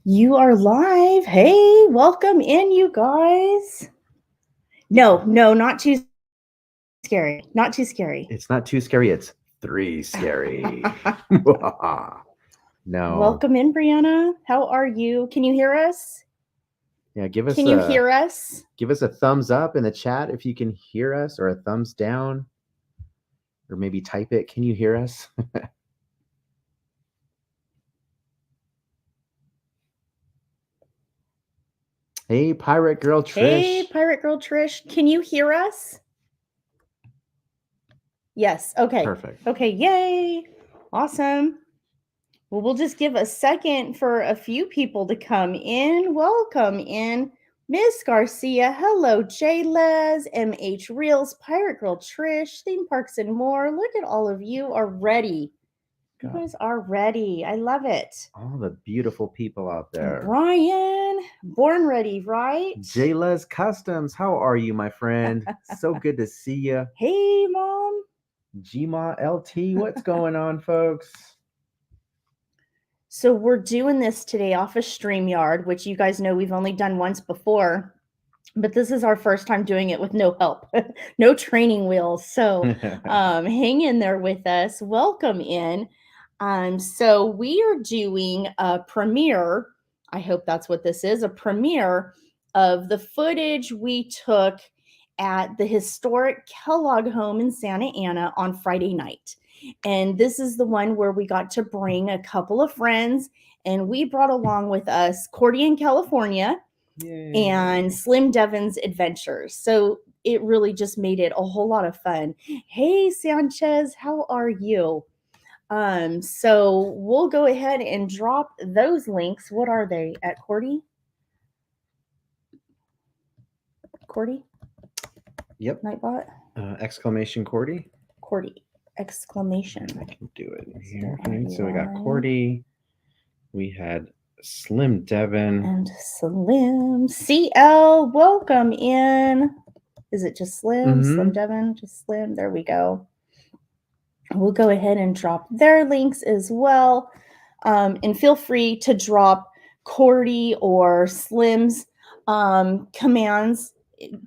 You are live. Hey, welcome in, you guys. No, not too scary. Not too scary. It's not too scary. It's 3 scary. No. Welcome in, Brianna. How are you? Can you hear us? Yeah, give us Can you hear us? give us a thumbs up in the chat if you can hear us, or a thumbs down, or maybe type it. Can you hear us? Hey, Pirate Girl Trish. Hey, Pirate Girl Trish. Can you hear us? Yes. Okay. Perfect. Okay. Yay. Awesome. Well, we'll just give a second for a few people to come in. Welcome in. Miss Garcia, hello, J-Les, MH Reels, Pirate Girl Trish, Theme Parks and more. Look at all of you are ready. You guys are ready. I love it. All the beautiful people out there. Brian, born ready, right? J-Les Customs, how are you, my friend? So good to see you. Hey, Mom. Gma LT, what's going on, folks? So we're doing this today off of StreamYard, which you guys know we've only done once before. But this is our first time doing it with no help, no training wheels. So hang in there with us. Welcome in. So we are doing a premiere. I hope that's what this is, a premiere of the footage we took at the historic Kellogg home in Santa Ana on Friday night. And this is the one where we got to bring a couple of friends, and we brought along with us Cordy in California. Yay. And Slim Devin's Adventures. So it really just made it a whole lot of fun. Hey, Sanchez, how are you? So we'll go ahead and drop those links. What are they at Cordy? Cordy? Yep. Nightbot? Exclamation Cordy? Cordy. Exclamation. I can do it here. Okay, so we got Cordy. We had Slim Devin. And Slim. CL, welcome in. Is it just Slim? Mm-hmm. Slim Devin? Just Slim. There we go. We'll go ahead and drop their links as well. And feel free to drop Cordy or Slim's commands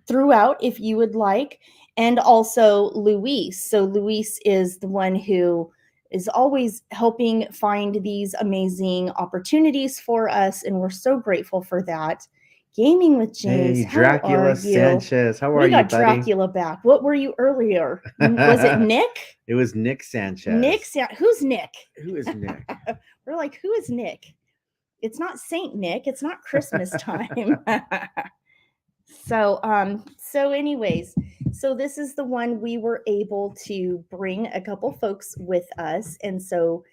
throughout if you would like. And also Louise. So Louise is the one who is always helping find these amazing opportunities for us. And we're so grateful for that. Gaming with James. Hey, Dracula Sanchez. How are you, buddy? We got Dracula back. What were you earlier? Was it Nick? It was Nick Sanchez. Who's Nick? Who is Nick? We're like, who is Nick? It's not Saint Nick. It's not Christmas time. So anyways, so this is the one we were able to bring a couple folks with us. And so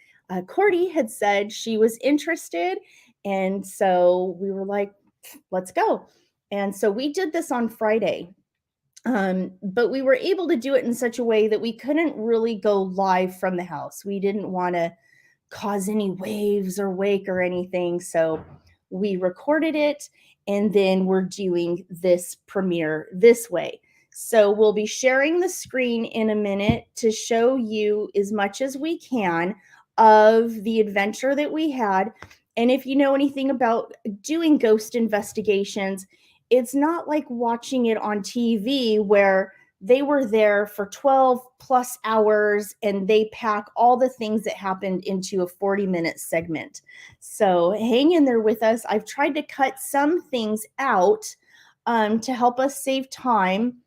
Cordy had said she was interested. And so we were like, let's go. And so we did this on Friday. But we were able to do it in such a way that we couldn't really go live from the house. We didn't want to cause any waves or wake or anything. So we recorded it, and then we're doing this premiere this way. So we'll be sharing the screen in a minute to show you as much as we can of the adventure that we had. And if you know anything about doing ghost investigations, it's not like watching it on TV where they were there for 12 plus hours and they pack all the things that happened into a 40-minute segment. So hang in there with us. I've tried to cut some things out to help us save time.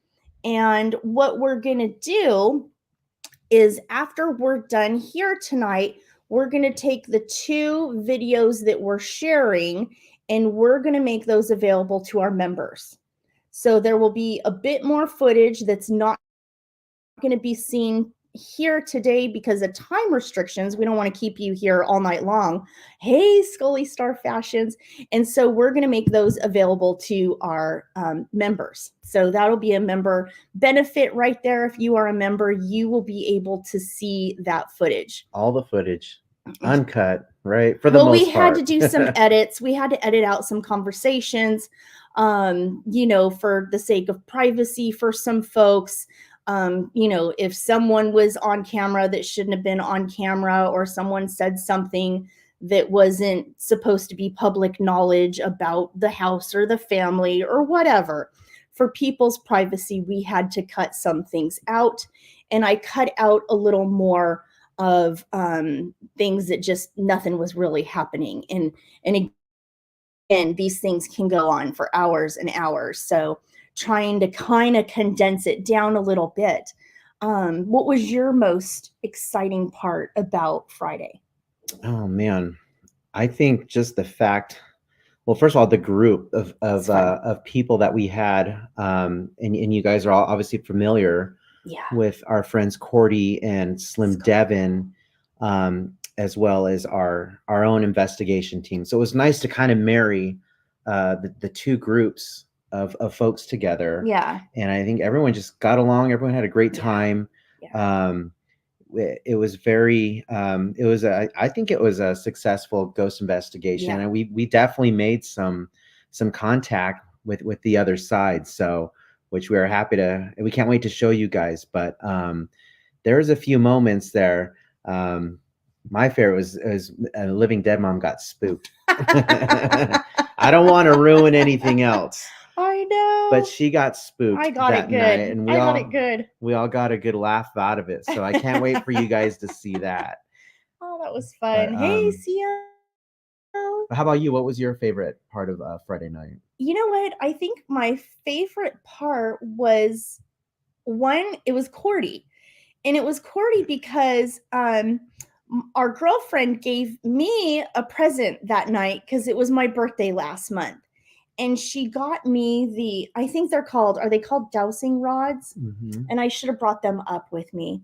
And what we're going to do is after we're done here tonight, we're going to take the 2 videos that we're sharing and we're going to make those available to our members. So there will be a bit more footage that's not going to be seen here today because of time restrictions. We don't want to keep you here all night long. Hey, Scully Star Fashions. And so we're going to make those available to our members. So that'll be a member benefit right there. If you are a member, you will be able to see that footage. All the footage. Uncut, right? For the most part. Well, we had to do some edits. We had to edit out some conversations, for the sake of privacy for some folks. If someone was on camera that shouldn't have been on camera, or someone said something that wasn't supposed to be public knowledge about the house or the family or whatever. For people's privacy, we had to cut some things out, and I cut out a little more of things that just nothing was really happening. And again, these things can go on for hours and hours. So trying to kind of condense it down a little bit. What was your most exciting part about Friday? Oh man, I think just the fact. Well, first of all, the group of people that we had, and you guys are all obviously familiar with our friends Cordy and Slim Devin, as well as our own investigation team. So it was nice to kind of marry the two groups of folks together. Yeah. And I think everyone just got along. Everyone had a great time. Yeah. It was very I think it was a successful ghost investigation. Yeah. And we definitely made some contact with the other side, so which we are happy to, and we can't wait to show you guys. But there's a few moments there. My favorite was a living dead mom got spooked. I don't want to ruin anything else. I know. But she got spooked. I got that it good. night, and got it good. We all got a good laugh out of it. So I can't wait for you guys to see that. Oh, that was fun. But, hey, Sia. How about you? What was your favorite part of Friday night? You know what? I think my favorite part was it was Cordy. And it was Cordy because our girlfriend gave me a present that night because it was my birthday last month. And she got me I think are they called dowsing rods? Mm-hmm. And I should have brought them up with me.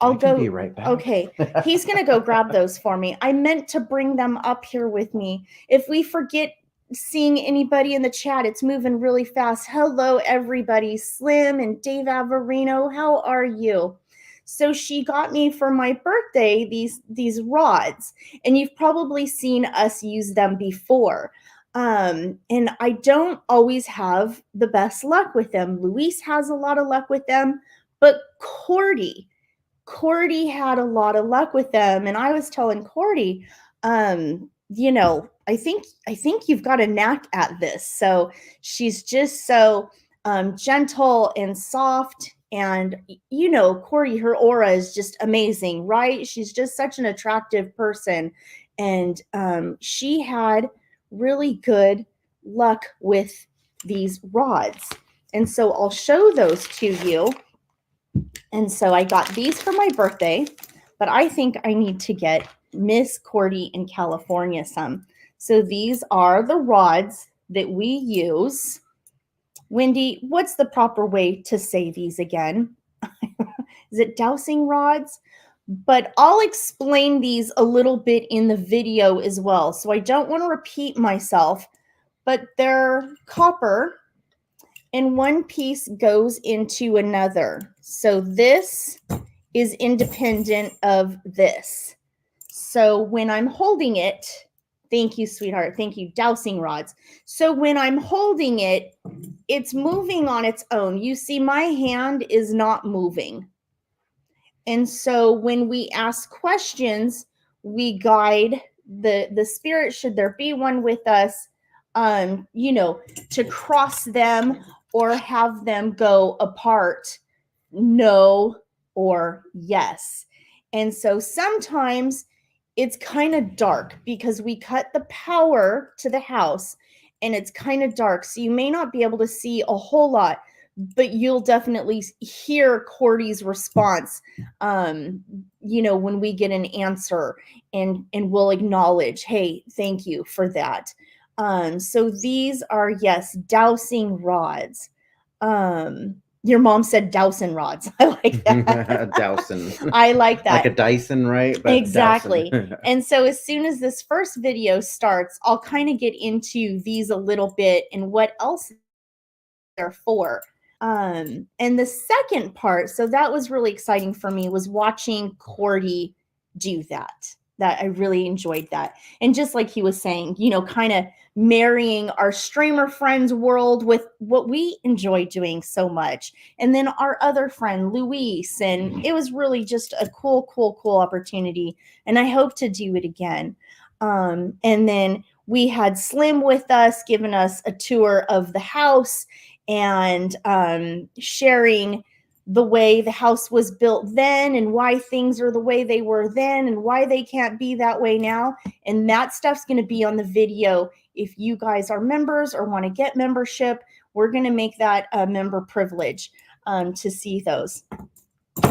I'll be right back. Okay. He's going to go grab those for me. I meant to bring them up here with me. If we forget seeing anybody in the chat, it's moving really fast. Hello, everybody. Slim and Dave Averino, how are you? So she got me for my birthday these rods, and you've probably seen us use them before. And I don't always have the best luck with them. Louise has a lot of luck with them, but Cordy had a lot of luck with them. And I was telling Cordy, I think you've got a knack at this. So she's just so gentle and soft. And, Cordy, her aura is just amazing, right? She's just such an attractive person. And she had really good luck with these rods. And so I'll show those to you. And so I got these for my birthday, but I think I need to get Miss Cordy in California some. So these are the rods that we use. Wendy, what's the proper way to say these again? Is it dowsing rods? But I'll explain these a little bit in the video as well. So I don't want to repeat myself, but they're copper and one piece goes into another. So this is independent of this. So when I'm holding it, thank you, sweetheart. Thank you, dowsing rods. So when I'm holding it, it's moving on its own. You see, my hand is not moving. And so when we ask questions, we guide the spirit, should there be one with us, to cross them or have them go apart, no or yes. And so sometimes it's kind of dark because we cut the power to the house and it's kind of dark. So you may not be able to see a whole lot, but you'll definitely hear Cordy's response, when we get an answer, and we'll acknowledge, hey, thank you for that. So these are, yes, dowsing rods. Your mom said dowsing rods. I like that. Dowsing. I like that. Like a Dyson, right? But exactly. And so as soon as this first video starts, I'll kind of get into these a little bit and what else they're for. And the second part, so that was really exciting for me, was watching Cordy do that. that I really enjoyed that. And just like he was saying, kind of marrying our streamer friends world with what we enjoy doing so much. And then our other friend, Louise. And it was really just a cool opportunity. And I hope to do it again. And then we had Slim with us, giving us a tour of the house and sharing the way the house was built then and why things are the way they were then and why they can't be that way now. And that stuff's going to be on the video. If you guys are members or want to get membership, we're going to make that a member privilege to see those.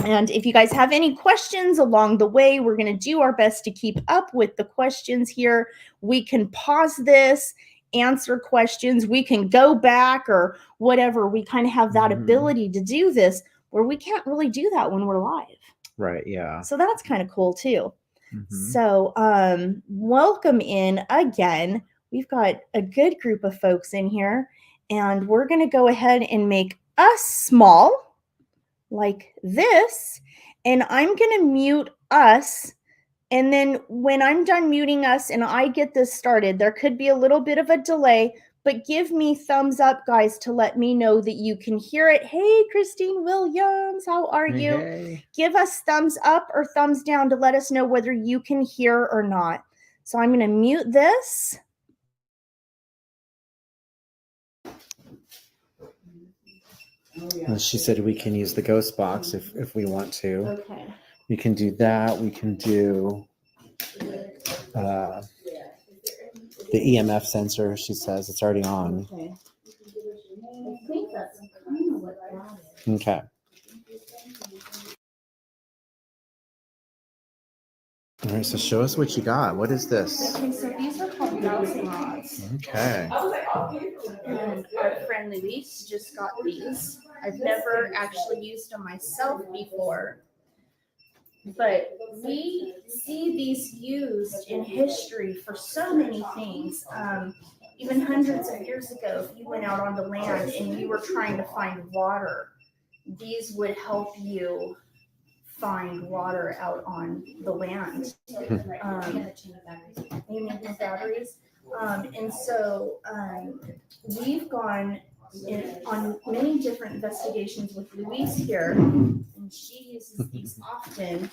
And if you guys have any questions along the way, we're going to do our best to keep up with the questions here. We can pause this, answer questions. We can go back or whatever. We kind of have that ability to do this where we can't really do that when we're live. Right. Yeah. So that's kind of cool too. So welcome in again. We've got a good group of folks in here, and we're going to go ahead and make us small like this. And I'm going to mute us. And then when I'm done muting us and I get this started, there could be a little bit of a delay, but give me thumbs up, guys, to let me know that you can hear it. Hey, Christine Williams, how are you? Hey. Give us thumbs up or thumbs down to let us know whether you can hear or not. So I'm going to mute this. She said we can use the ghost box if we want to. Okay. We can do that. We can do the EMF sensor. She says it's already on. Okay. I think that's kind of what that is. Okay. All right, so show us what you got. What is this? Okay, so these are called dowsing rods. Okay. And our friend Louise just got these. I've never actually used them myself before, but we see these used in history for so many things. Even hundreds of years ago, if you went out on the land and you were trying to find water, these would help you find water out on the land. You need the batteries. And so we've gone on many different investigations with Louise here, and she uses these often,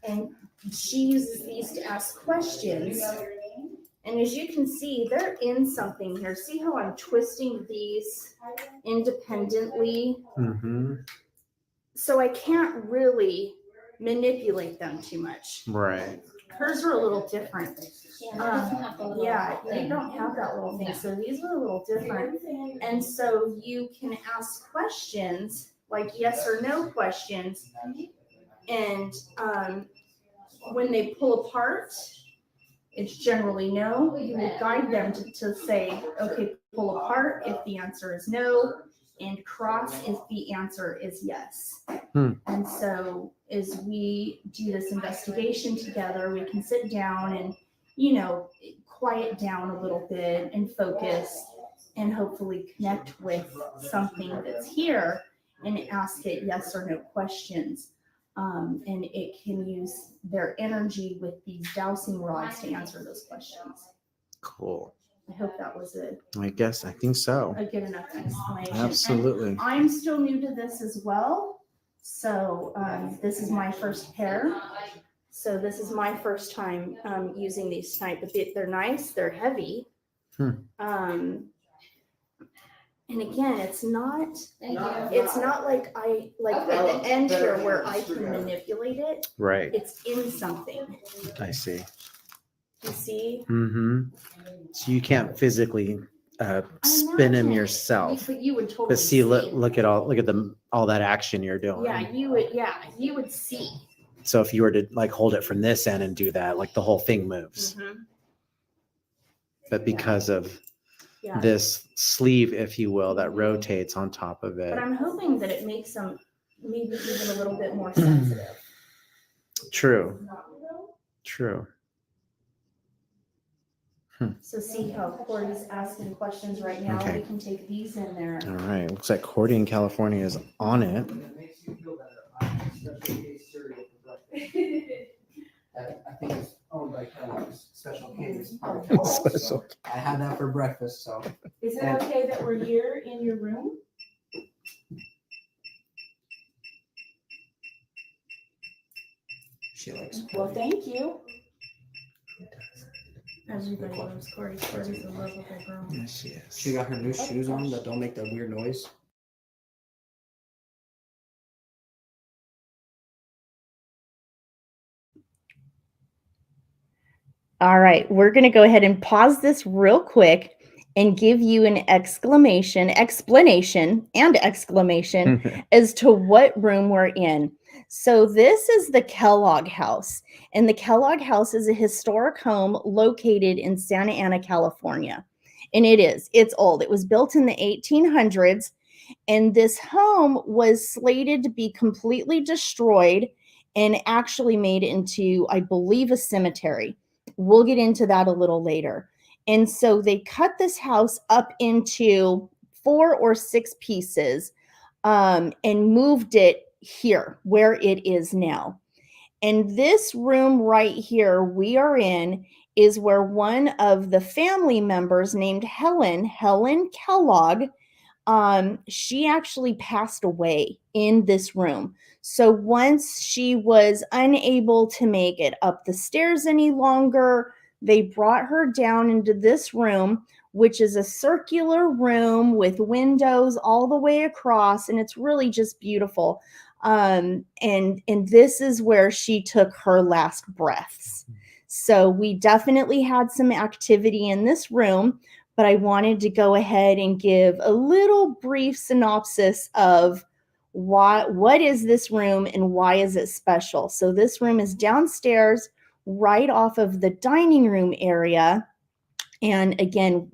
and she uses these to ask questions. And as you can see, they're in something here. See how I'm twisting these independently? So I can't really manipulate them too much. Right. Hers are a little different. Yeah, they don't have that little thing. So these are a little different. And so you can ask questions, like yes or no questions. And when they pull apart, it's generally no. You would guide them to say, okay, pull apart if the answer is no, and cross if the answer is yes. And so as we do this investigation together, we can sit down and, quiet down a little bit and focus and hopefully connect with something that's here and ask it yes or no questions. And it can use their energy with these dowsing rods to answer those questions. Cool. I hope that was I think so. a good enough explanation. Absolutely. And I'm still new to this as well. So this is my first pair. So this is my first time using these tonight, but they're nice. They're heavy. And again, it's not like at the end here where I can manipulate it. Right. It's in something. I see. You see? So you can't physically spin them yourself. But you would totally But see, look at all that action you're doing. Yeah, you would see. So if you were to hold it from this end and do that, the whole thing moves. But because of this sleeve, if you will, that rotates on top of it. But I'm hoping that it makes them maybe even a little bit more sensitive. True. So see how Corey's asking questions right now. Okay. We can take these in there. All right. Looks like Cordy in California is on it. I think it's owned by Kellogg's Special K's. Special. I had that for breakfast, so. Is it okay that we're here in your room? She likes. Well, thank you. Everybody loves Corey. Corey's a lovable girl. Yes, she is. She got her new shoes on that don't make that weird noise. All right, we're going to go ahead and pause this real quick and give you an explanation as to what room we're in. So this is the Kellogg house, and the Kellogg house is a historic home located in Santa Ana, California. And it's old. It was built in the 1800s, and this home was slated to be completely destroyed and actually made into, I believe, a cemetery. We'll get into that a little later. And so they cut this house up into 4 or 6 pieces and moved it here where it is now. And this room right here we are in is where one of the family members named Helen Kellogg, she actually passed away in this room. So once she was unable to make it up the stairs any longer, they brought her down into this room, which is a circular room with windows all the way across, and it's really just beautiful. And this is where she took her last breaths. So we definitely had some activity in this room, but I wanted to go ahead and give a little brief synopsis of what is this room and why is it special. So this room is downstairs, right off of the dining room area. And again,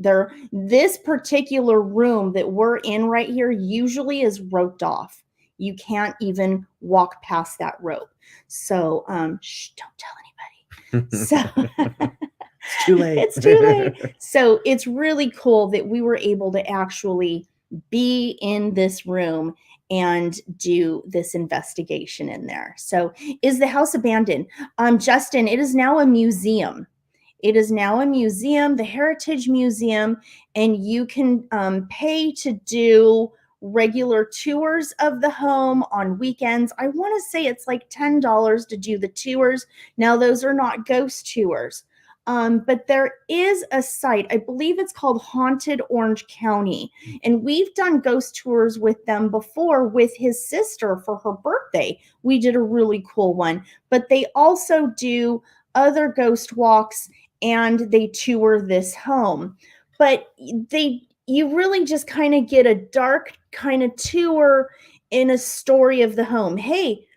this particular room that we're in right here usually is roped off. You can't even walk past that rope. So, don't tell anybody. So It's too late. It's too late. So it's really cool that we were able to actually be in this room and do this investigation in there. So is the house abandoned? Justin, it is now a museum. It is now a museum, the Heritage Museum, and you can pay to do regular tours of the home on weekends. I want to say it's like $10 to do the tours. Now, those are not ghost tours. But there is a site, I believe it's called Haunted Orange County, and we've done ghost tours with them before with his sister for her birthday. We did a really cool one, but they also do other ghost walks and they tour this home. But you really just kind of get a dark kind of tour in a story of the home. Hey,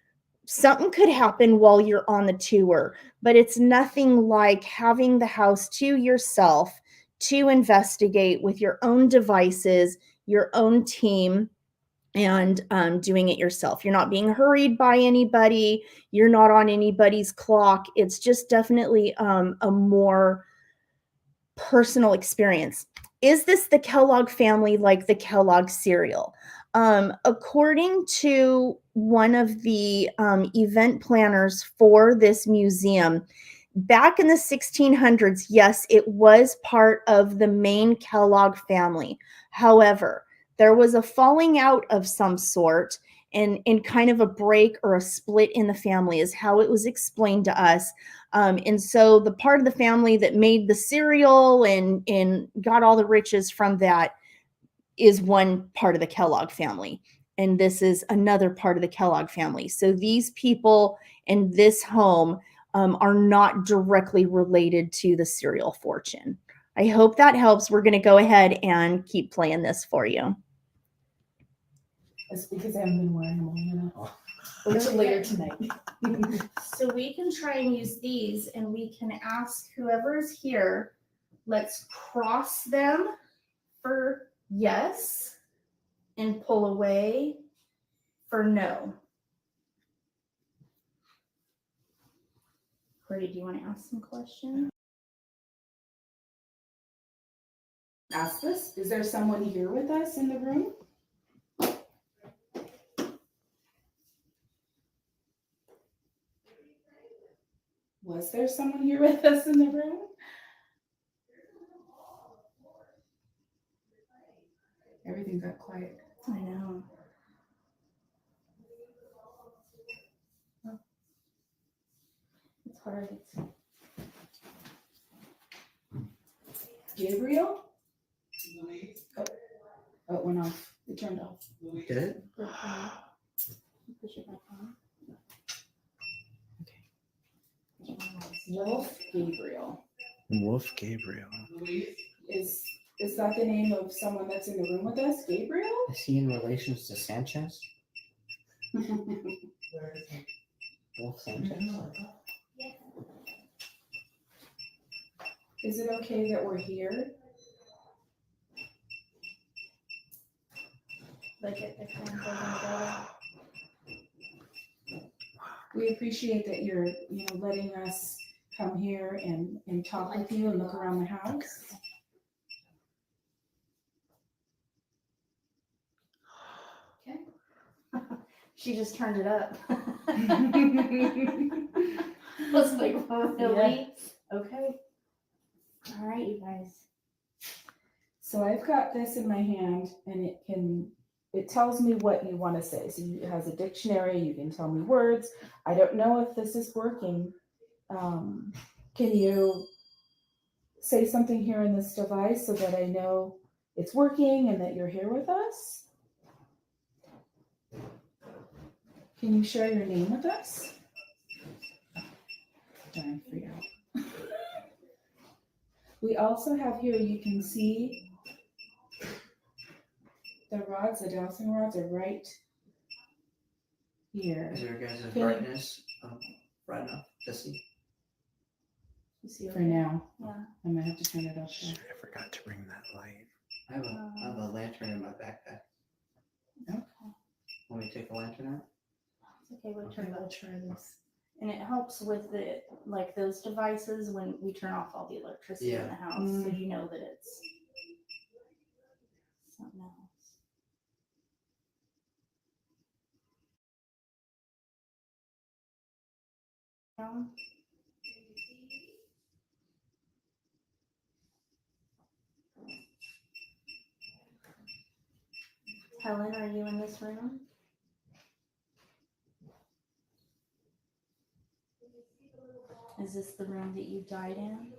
something could happen while you're on the tour, but it's nothing like having the house to yourself to investigate with your own devices, your own team, and doing it yourself. You're not being hurried by anybody. You're not on anybody's clock. It's just definitely a more personal experience. Is this the Kellogg family like the Kellogg cereal? According to one of the event planners for this museum, back in the 1600s, yes, it was part of the main Kellogg family. However, there was a falling out of some sort and kind of a break or a split in the family is how it was explained to us. And so the part of the family that made the cereal and got all the riches from that is one part of the Kellogg family. And this is another part of the Kellogg family. So these people in this home are not directly related to the cereal fortune. I hope that helps. We're going to go ahead and keep playing this for you. That's because I haven't been wearing them long enough. Or till later tonight. So we can try and use these and we can ask whoever is here, let's cross them for yes and pull away for no. Corey, do you want to ask some questions? Ask this. Is there someone here with us in the room? Was there someone here with us in the room? Everything got quiet. I know. It's hard. Gabriel? Oh, it went off. It turned off. Did it? Push it back on. Wolf Gabriel. Wolf Gabriel. Is that the name of someone that's in the room with us? Gabriel? Is he in relations to Sanchez? Wolf Sanchez? Is it okay that we're here? Like it kind of goes together. We appreciate that you're, letting us come here and talk with you and look around the house. Okay. She just turned it up. Was like, really? Okay. All right, you guys. So I've got this in my hand and it tells me what you want to say. So it has a dictionary, you can tell me words. I don't know if this is working. Can you say something here in this device so that I know it's working and that you're here with us? Can you share your name with us? Darn, I forgot. We also have here, you can see the rods, the dowsing rods are right here. Is there guys a Can you- brightness bright enough to see? You see For now, Yeah. I'm gonna have to turn it up. Shit, I forgot to bring that light. I have a lantern in my backpack. Okay. Want me to take the lantern out? It's okay, we'll Okay, turn it we'll up. try this. And it helps with those devices when we turn off all the electricity in the house, so Mm. you know that it's something else. Down. Helen, are you in this room? Is this the room that you died in?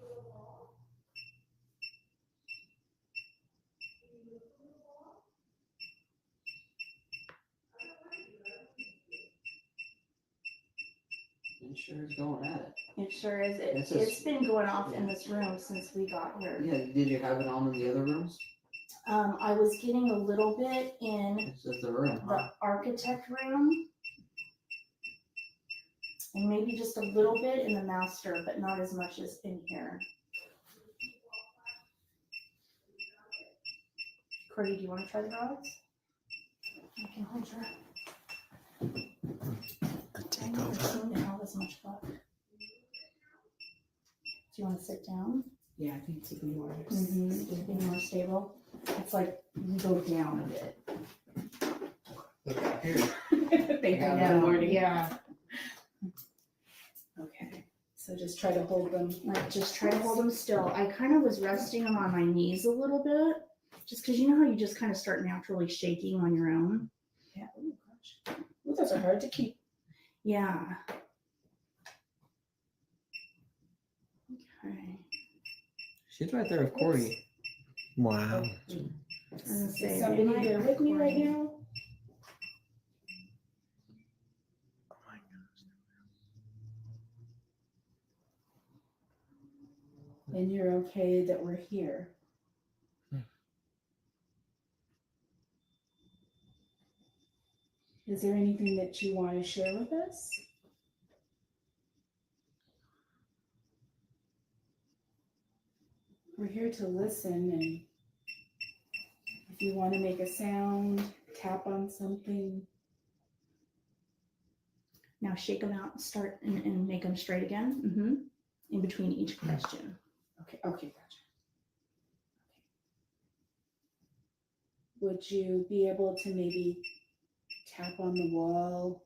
It sure is going at it. It sure is. It's It's been going off in this room since we got here. Yeah, did you have it on in the other rooms? I was getting a little bit in It's just the room, huh? the architect room. And maybe just a little bit in the master, but not as much as in here. Cordy, do you want to try the rods? I can hold your. The I never seem to have as much luck. Do you want to sit down? Yeah, I think to be more. Just be more stable. It's like you go down a bit. Look out here. They have Yeah. the morning. Yeah. Okay. So just try to hold them. Like just try to hold them still. I kind of was resting them on my knees a little bit, just because you know how you just kind of start naturally shaking on your own. Yeah. Oh gosh. Well, those are hard to keep. Yeah. Okay. She's right there with Corey. Wow. Is somebody here with me right now? Oh my gosh. And you're okay that we're here? Is there anything that you want to share with us? We're here to listen, and if you want to make a sound, tap on something. Now shake them out and start and make them straight again. In between each question. Okay, gotcha. Would you be able to maybe tap on the wall,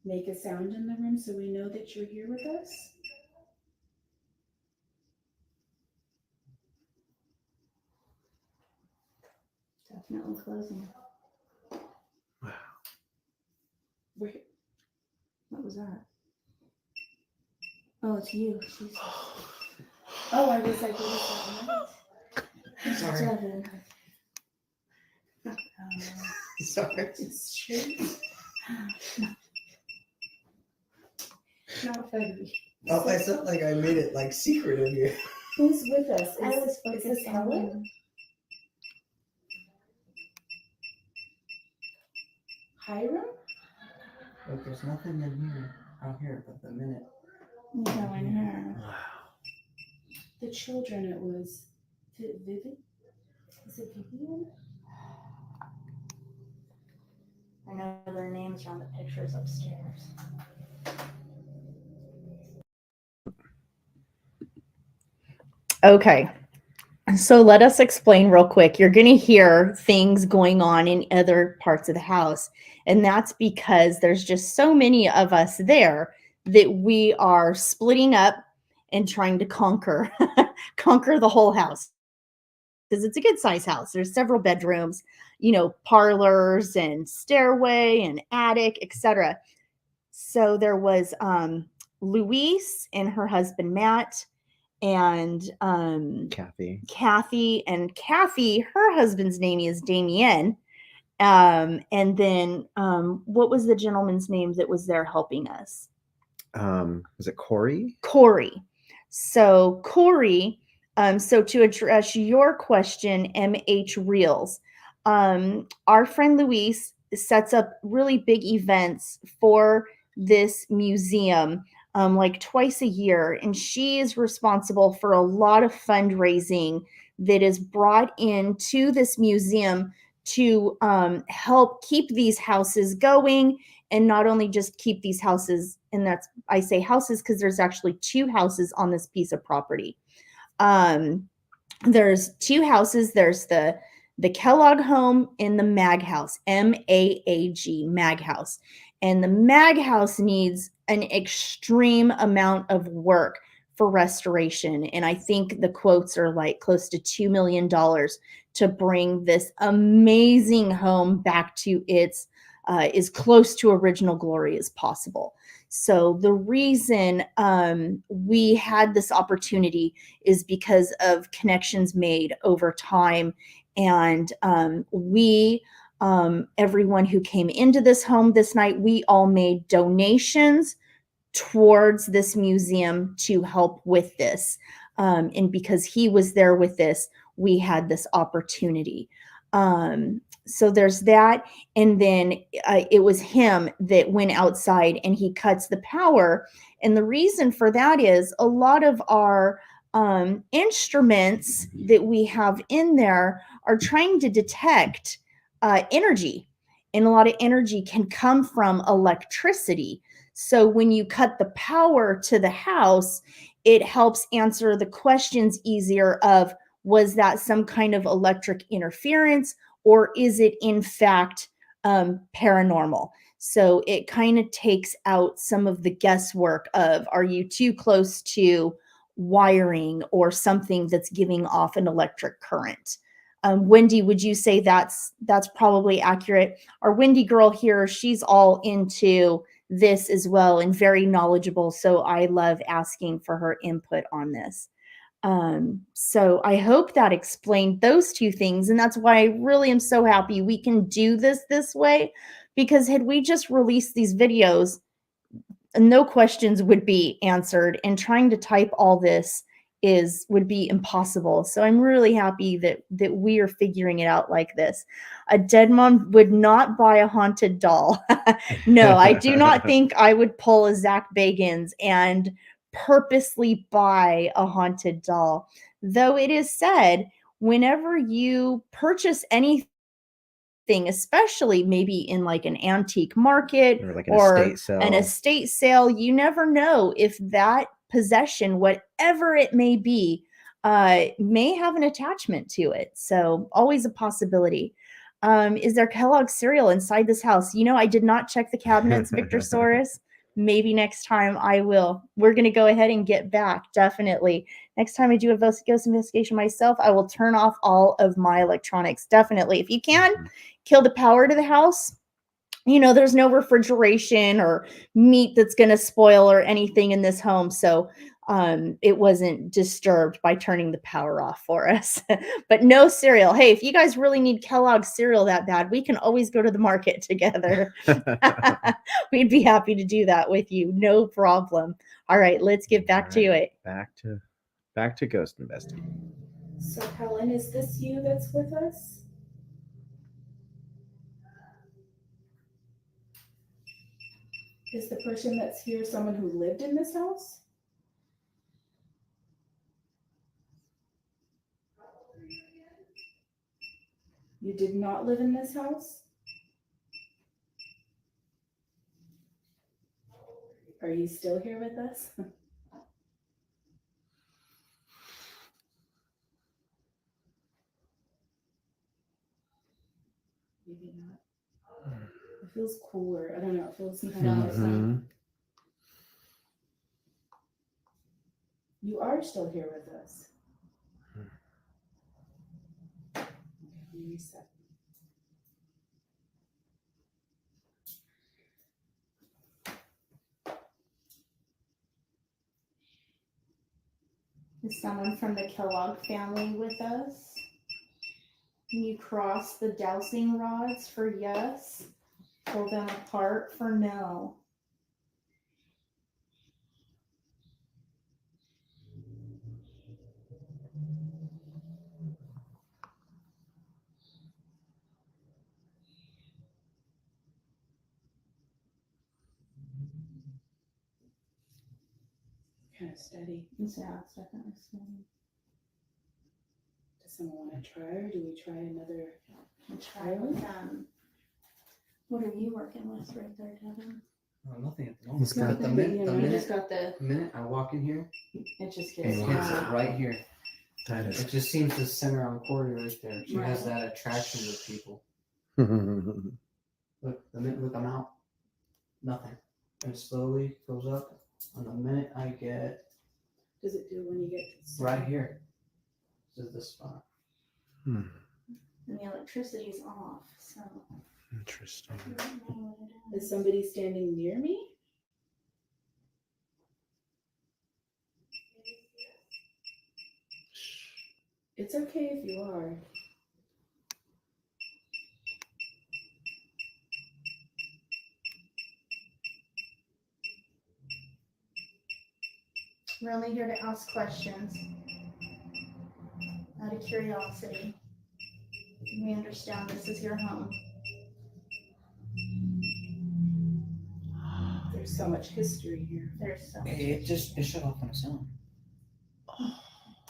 make a sound in the room so we know that you're here with us? definitely closing. Wait, What was that? Oh, it's you. Jesus. oh, I was like, what is that? Sorry. Devin. Sorry. It's straight. Not February. Oh, I felt like I made it like secret of you. Who's with us? I was Is this focused Helen? on Hiram? Look, there's nothing in here out here but the minute. no in here. Wow. The children, it was Vivian? Is it Vivian? I know their names are on the pictures upstairs. Okay. So let us explain real quick. You're going to hear things going on in other parts of the house. And that's because there's just so many of us there that we are splitting up and trying to conquer the whole house. Because it's a good size house. There's several bedrooms, parlors and stairway and attic, etc. So there was Louise and her husband Matt, and Kathy, and Kathy, her husband's name is Damien. And then what was the gentleman's name that was there helping us? Was it Corey? Corey. So Corey, so to address your question, MH Reels, our friend Louise sets up really big events for this museum, like twice a year, and she is responsible for a lot of fundraising that is brought into this museum to help keep these houses going, and not only just keep these houses, and that's, I say houses because there's actually 2 houses on this piece of property. There's 2 houses. There's the Kellogg home and the Mag house, MAAG, Mag house. And the Mag house needs an extreme amount of work for restoration. And I think the quotes are like close to $2 million to bring this amazing home back to its as close to original glory as possible. So the reason we had this opportunity is because of connections made over time. And everyone who came into this home this night, we all made donations towards this museum to help with this. And because he was there with this, we had this opportunity. So there's that. And then it was him that went outside and he cuts the power. And the reason for that is a lot of our instruments that we have in there are trying to detect energy. And a lot of energy can come from electricity. So when you cut the power to the house, it helps answer the questions easier of, was that some kind of electric interference, or is it in fact paranormal? So it kind of takes out some of the guesswork of, are you too close to wiring or something that's giving off an electric current? Wendy, would you say that's probably accurate? Our Wendy girl here, she's all into this as well and very knowledgeable. So I love asking for her input on this. So I hope that explained those 2 things. And that's why I really am so happy we can do this way, because had we just released these videos, no questions would be answered, and trying to type all this would be impossible. So I'm really happy that we are figuring it out like this. A dead mom would not buy a haunted doll. No, I do not think I would pull a Zach Bagans and purposely buy a haunted doll. Though it is said, whenever you purchase anything, especially maybe in like an antique market Or like an estate sale, you never know if that possession, whatever it may be, may have an attachment to it. So always a possibility. Is there Kellogg cereal inside this house? I did not check the cabinets, Victor Soros. maybe next time I will. We're going to go ahead and get back. Definitely. Next time I do a ghost investigation myself, I will turn off all of my electronics. Definitely. If you can, kill the power to the house. You know, there's no refrigeration or meat that's going to spoil or anything in this home. So it wasn't disturbed by turning the power off for us. But no cereal. Hey, if you guys really need Kellogg cereal that bad, we can always go to the market together. We'd be happy to do that with you. No problem. All right, let's get back to it. Back to ghost investigation. So Helen, is this you that's with us? Is the person that's here someone who lived in this house? You did not live in this house? Are you still here with us? Maybe not. It feels cooler. I don't know. It feels kind of like You are still here with us. Okay, let me reset. Is someone from the Kellogg family with us? Can you cross the dowsing rods for yes? Pull them apart for no. Kind of steady. Yeah, it's definitely steady. Does someone want to try, or do we try another? Try with what are you working with right there, Devin? Nothing at the moment. He's got the minute I walk in here, It just it gets hits it right here. That is. It just seems to center on Corey right there. She has Right. that attraction with people. Look, I'm out. Nothing. And slowly goes up. And the minute I get Does it do when you get to right here, this is the spot. and the electricity's off, so Interesting. I don't know what it Is somebody standing near me? It's okay if you are. We're only here to ask questions out of curiosity. We understand this is your home. There's so much history here. There's so much. It shut off on its own.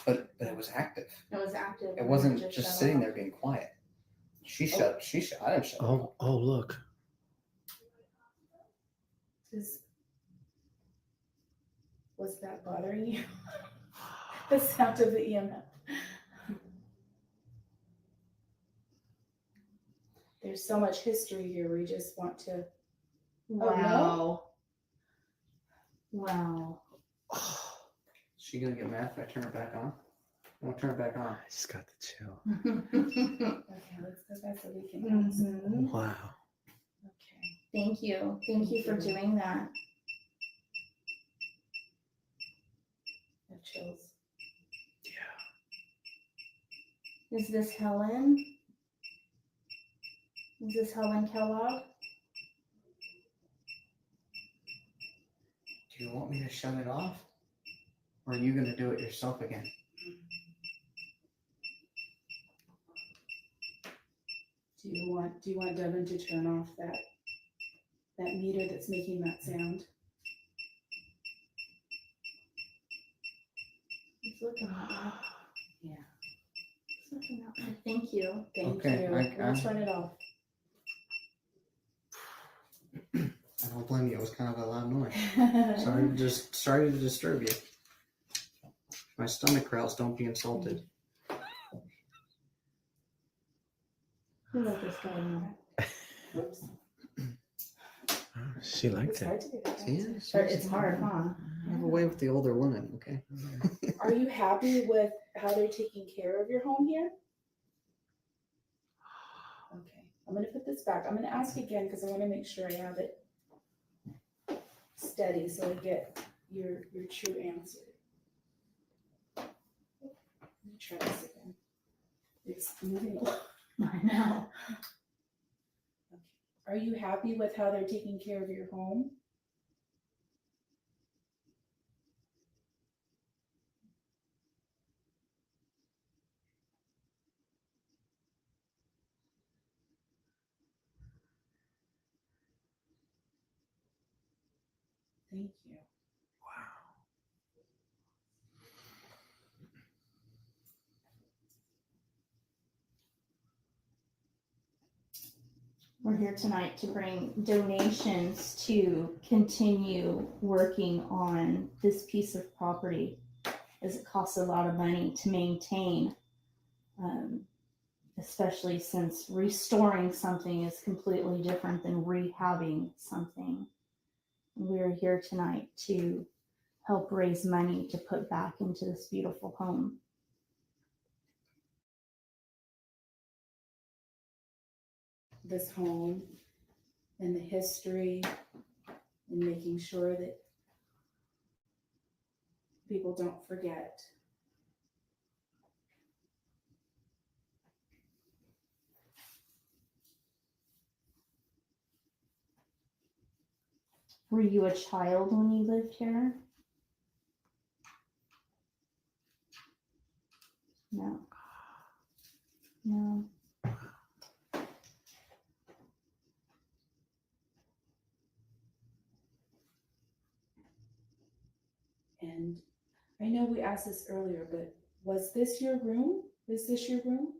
But it was active. It was active. It wasn't just sitting there being quiet. She shut. I didn't shut it off. Oh, look. Was that bothering you? The sound of the EMF. There's so much history here. We just want to. Wow. Wow. Is she gonna get mad if I turn it back on? I won't turn it back on. I just got the chill. Okay, let's go back so we can. Mhm. Wow. Okay. Thank you. Thank you for doing that. I have chills. Yeah. Is this Helen? Is this Helen Kellogg? Do you want me to shut it off? Or are you gonna do it yourself again? Do you want Devin to turn off that meter that's making that sound? He's looking at me. Yeah. He's looking at me. Thank you. Thank Okay, you. We'll turn it off. I don't blame you. It was kind of a loud noise. Sorry to disturb you. My stomach growls. Don't be insulted. Who let this guy in? Oops. She liked It's it. hard to get Yeah, attention. Or it's hard, huh? I have a way with the older women, okay? Are you happy with how they're taking care of your home here? Okay, I'm gonna put this back. I'm gonna ask again because I want to make sure I have it steady so I get your true answer. Let me try this again. It's moving along. I know. Okay. Are you happy with how they're taking care of your home? Thank you. We're here tonight to bring donations to continue working on this piece of property, as it costs a lot of money to maintain, especially since restoring something is completely different than rehabbing something. We're here tonight to help raise money to put back into this beautiful home. This home and the history and making sure that people don't forget. Were you a child when you lived here? No. No. And I know we asked this earlier, but was this your room? Is this your room?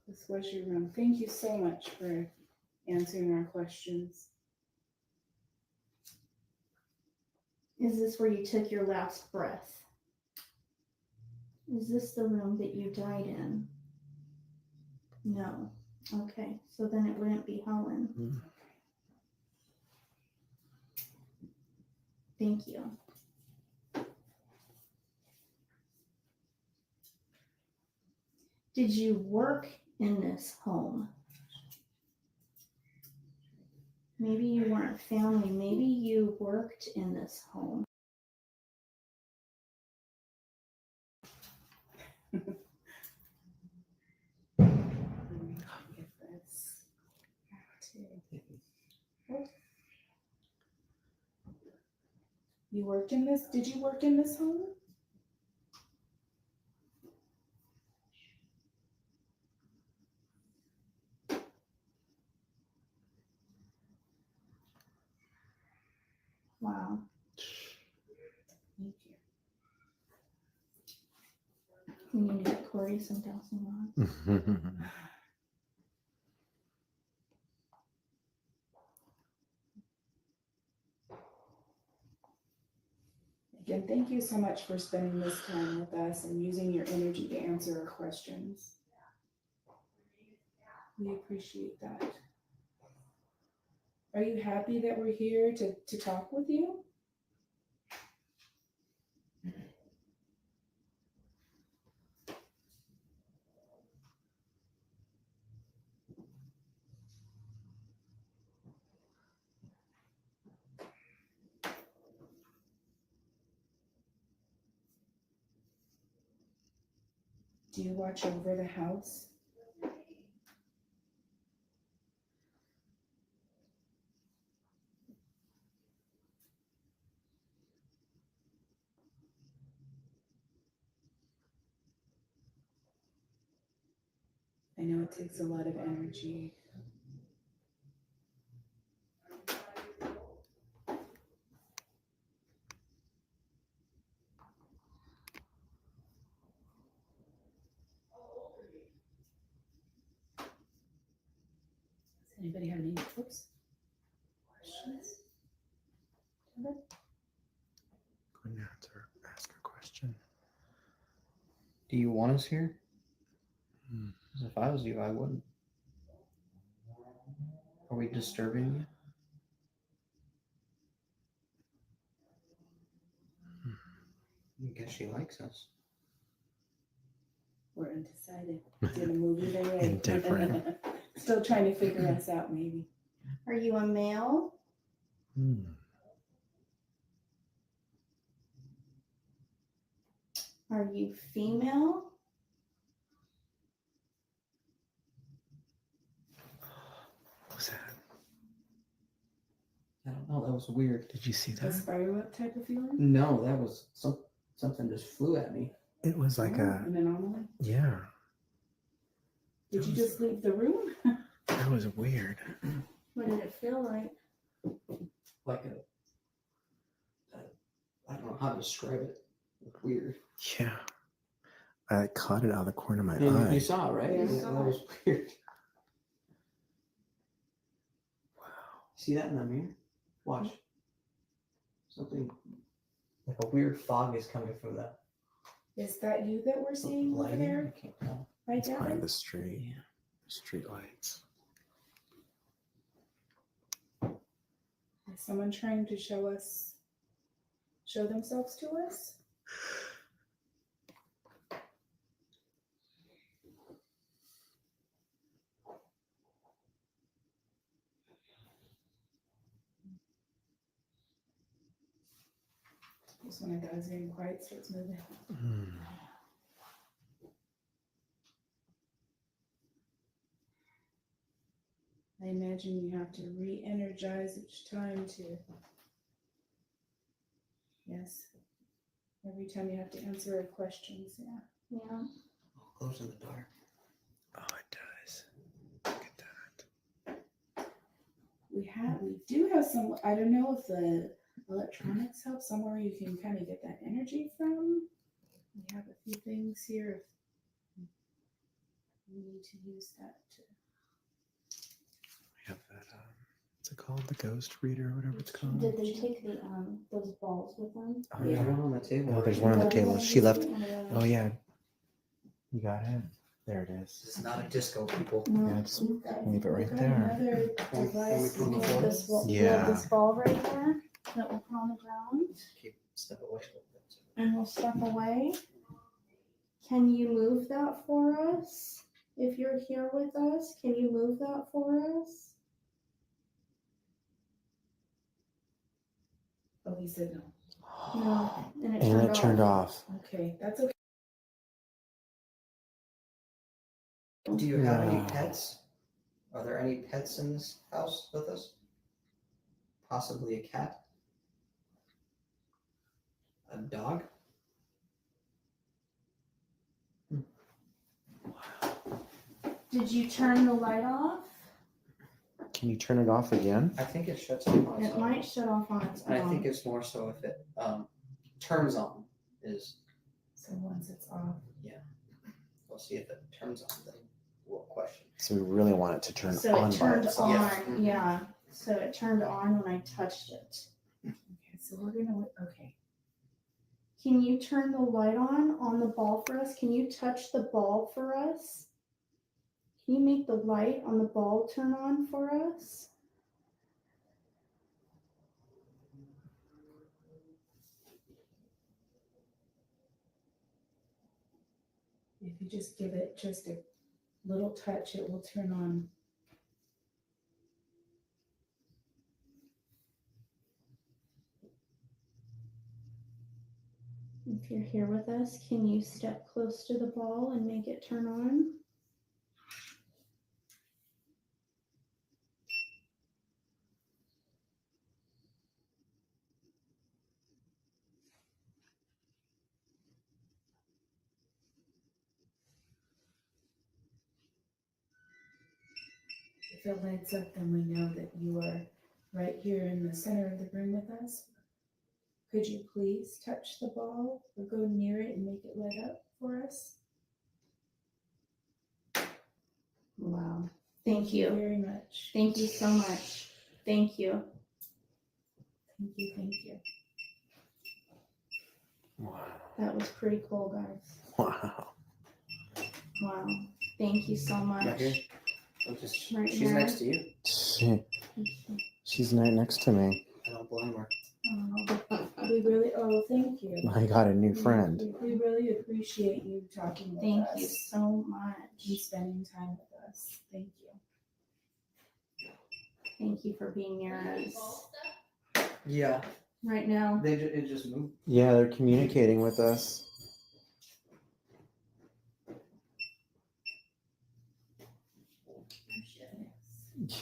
This was your room. Thank you so much for answering our questions. Is this where you took your last breath? Is this the room that you died in? No. Okay, so then it wouldn't be Helen. Mm. Thank you. Did you work in this home? Maybe you weren't family, maybe you worked in this home. Let me get this back to- You worked in this? Did you work in this home? Wow. Thank you. We need to get Corey some Dowsing on. Again, thank you so much for spending this time with us and using your energy to answer our questions. We appreciate that. Are you happy that we're here to talk with you? Do you watch over the house? I know it takes a lot of energy. Does anybody have any? Oh, Oops. Questions? Go and ask a question. Do you want us here? Hmm. 'Cause if I was you, I wouldn't. Are we disturbing you? I guess she likes us. We're undecided. Did a movie their way. Indifferent. Still trying to figure us out, maybe. Are you a male? Hmm. Are you female? What was that? I don't know. That was weird. Did you see A that? spider web type of feeling? No, that was something just flew at me. It was like Oh, a an anomaly. yeah. Did you just leave the room? That was weird. What did it feel like? Like I don't know how to describe it. Weird. Yeah. I caught it out of the corner of my And eye. you saw it, right? Yeah, I that saw was weird. Wow. See that in the mirror? Watch. Something like a weird fog is coming from that Is that you that we're seeing over lighting. there? I can't tell. Right It's down part there? of the street. Yeah. Street lights. Is someone trying to show themselves to us? Just when I thought I was getting quiet, starts moving. Hmm. I imagine you have to re-energize each time to. Yes. Every time you have to answer our questions, yeah. Yeah. Oh, glows in the dark. Oh, it does. Look at that. We do have some, I don't know if the electronics help, somewhere you can kind of get that energy from. We have a few things here. If we need to use that to. We have that. What's it called? The ghost reader, or whatever it's called. Did they take the those balls with them? Oh, There's yeah. one on the table. Oh, there's right one on the here. table. She left. Oh yeah. You got it. There it is. This is not a disco, people. No. Yeah, just Okay. leave it right We've got there. Another Can we device. put it on the we floor? can- We have Yeah. this ball right here that we'll put on the ground, Keep step away a little bit. and we'll step away. Can you move that for us? If you're here with us, can you move that for us? Oh, he said no. No, and it And turned it turned off. Okay, that's okay. Do you have any No. pets? Are there any pets in this house with us? Possibly a cat? A dog? Did you turn the light off? Can you turn it off again? I think it shuts off on its It own. might shut off on its I own. think it's more so if it turns on is, So once it's off. we'll see if it turns on, then we'll question. So we really want it to turn So on it by turned itself. on, yeah. So it turned on when I touched it. Okay, so we're gonna, okay. Can you turn the light on the ball for us? Can you touch the ball for us? Can you make the light on the ball turn on for us? If you just give it just a little touch, it will turn on. If you're here with us, can you step close to the ball and make it turn on? If it lights up, then we know that you are right here in the center of the room with us. Could you please touch the ball or go near it and make it light up for us? Wow. Thank you. Very much. much. Thank you so much. Thank you. Thank you. Thank you. Wow. That was pretty cool, guys. Wow. Wow. Thank you so much. Right here. She's Right here. next to you. She's right next to me. I don't blame her. We really, thank you. I got a new friend. We really appreciate you talking with Thank us you so much. and spending time with us. Thank you. Thank you for being near us Yeah. right now. It just moved. Yeah, they're communicating with us.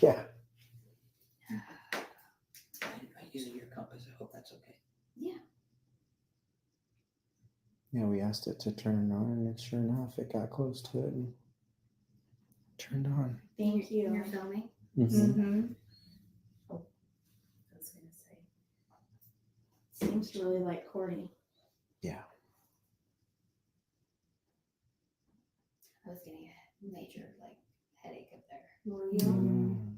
Yeah. I use your compass. I hope that's okay. Yeah, we asked it to turn on, and sure enough, it got close to it and turned on. Thank you. You're filming? Mm-hmm. I was going to say. Seems really like Courtney. Yeah. I was getting a major headache up there. Were you? Mm.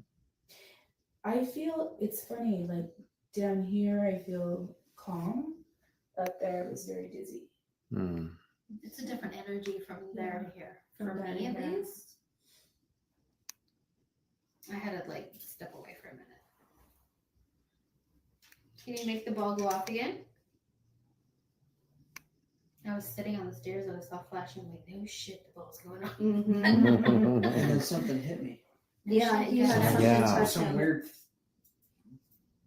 I feel, it's funny, like down here, I feel calm. Up there, I was very dizzy. Mm. It's a different energy from there to here. From For there me, to at here. least. I had to step away for a minute. Can you make the ball go off again? I was sitting on the stairs and I saw flashing. I'm like, no shit, the ball's going off. Mm-hmm. And then something hit me. Yeah, you had something Yeah. touch Some him. weird.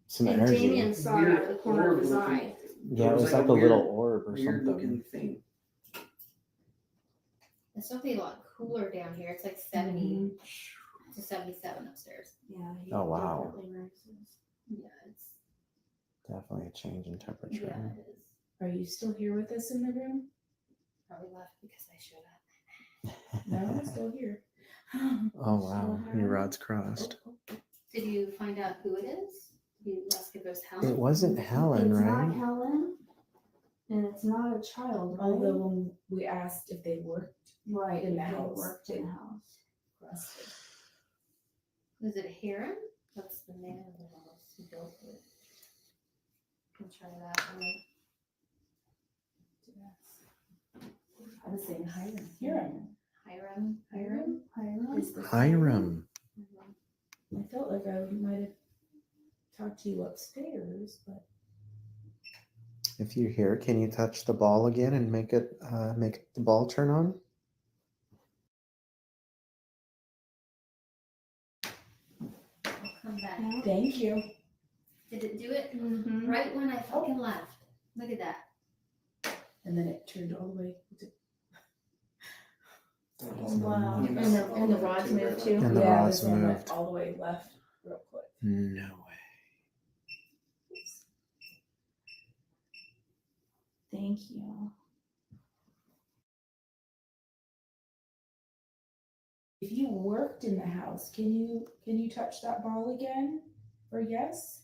Some And energy. Damien saw it out of the corner of his Weird eye. Yeah, it was like a weird- little orb or Weird something. looking thing. It's definitely a lot cooler down here. It's like 70 to 77 upstairs. Yeah. he Oh, wow. definitely rises. Yeah, it's Definitely a change in temperature. yeah, it is. Are you still here with us in the room? Probably left because I showed up. No, I'm still here. Oh wow, your rod's crossed. Did you find out who it is? Did you ask if it was Helen? It wasn't Helen, It's right? not Helen, and it's not a child, right? Although when we asked if they worked, Right, in the they house. worked in the house. requested. Was it a heron? That's the name of the house who built it. Can try that one. I was saying Hiram. Hiram. Hiram? Is the Hiram. Mhm. I felt like I might have talked to you upstairs, but If you're here, can you touch the ball again and make the ball turn on? I'll come back. thank you. Did it do it? Mm-hmm. Right when I fucking left. Look at that. And then it turned all the way to Wow. You And messed the, up and the all rods too, moved right? too. And the yeah, rods this one went moved. all the way left real quick. No way. Thank you. If you worked in the house, can you touch that ball again? Or yes?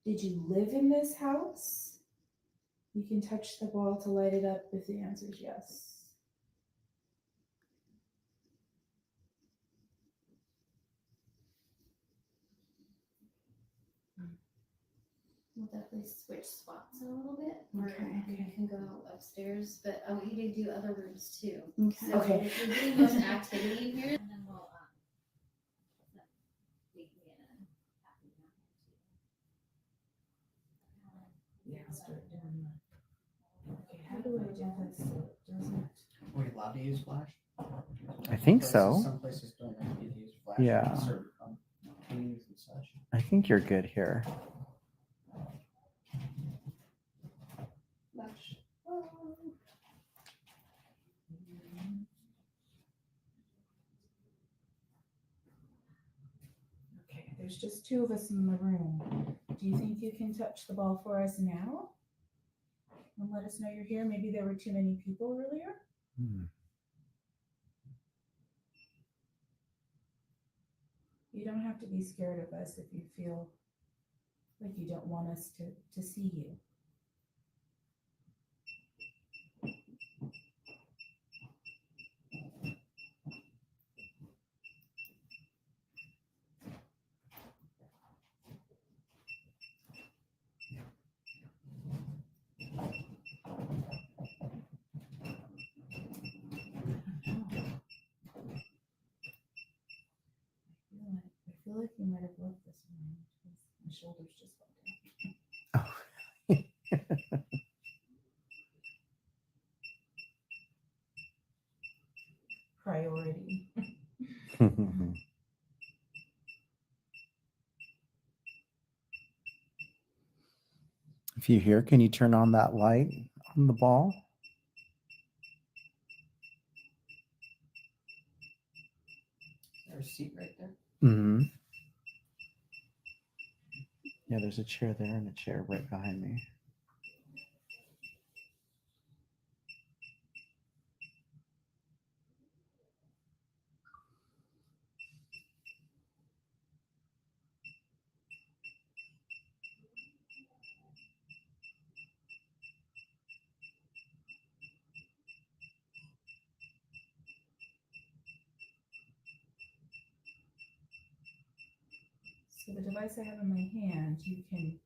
Did you live in this house? You can touch the ball to light it up if the answer is yes. We'll definitely switch spots a little bit. Okay. You can go upstairs, but I want you to do other rooms too. Okay. So Okay. if you're doing most activity in here, and then we'll meet me in a half an hour. Yeah, start doing that. Okay, how do I do this so it doesn't? Are we allowed to use flash? I think so. Some places don't let you use flash. Yeah. for certain companies and such. I think you're good here. Okay, there's just two of us in the room. Do you think you can touch the ball for us now? And let us know you're here. Maybe there were too many people earlier. Hmm. You don't have to be scared of us if you feel like you don't want us to see you. feel like you might have loved this one. My shoulders just went down. Priority. If you hear, can you turn on that light on the ball? There's a seat right there. Mm-hmm. Yeah, there's a chair there and a chair right behind me. So the device I have in my hand, you can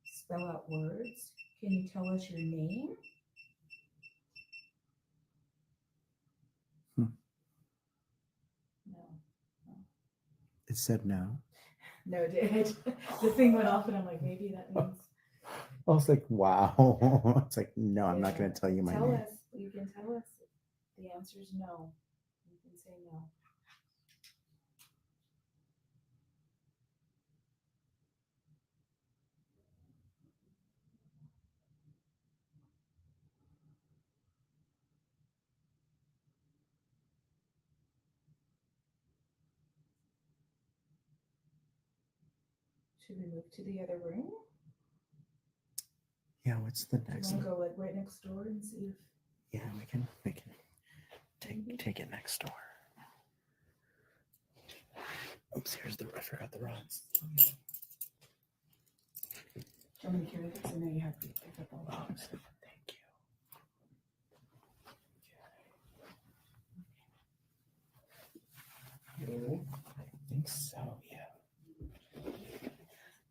spell out words. Can you tell us your name? Hmm. No. It said no. No, it did. The thing went off, and I'm like, maybe that means. I was like, wow. It's like, no, I'm not going to tell you my Tell name. us. You can tell us. If the answer is no. You can say no. Should we move to the other room? Yeah, what's the Do you next want to one? go like right next door and see if? Yeah, we can take it next door. Oops, here's I forgot the rods. Do you want me to carry this? I know you have to pick up all the rocks. Thank you. I think so, yeah.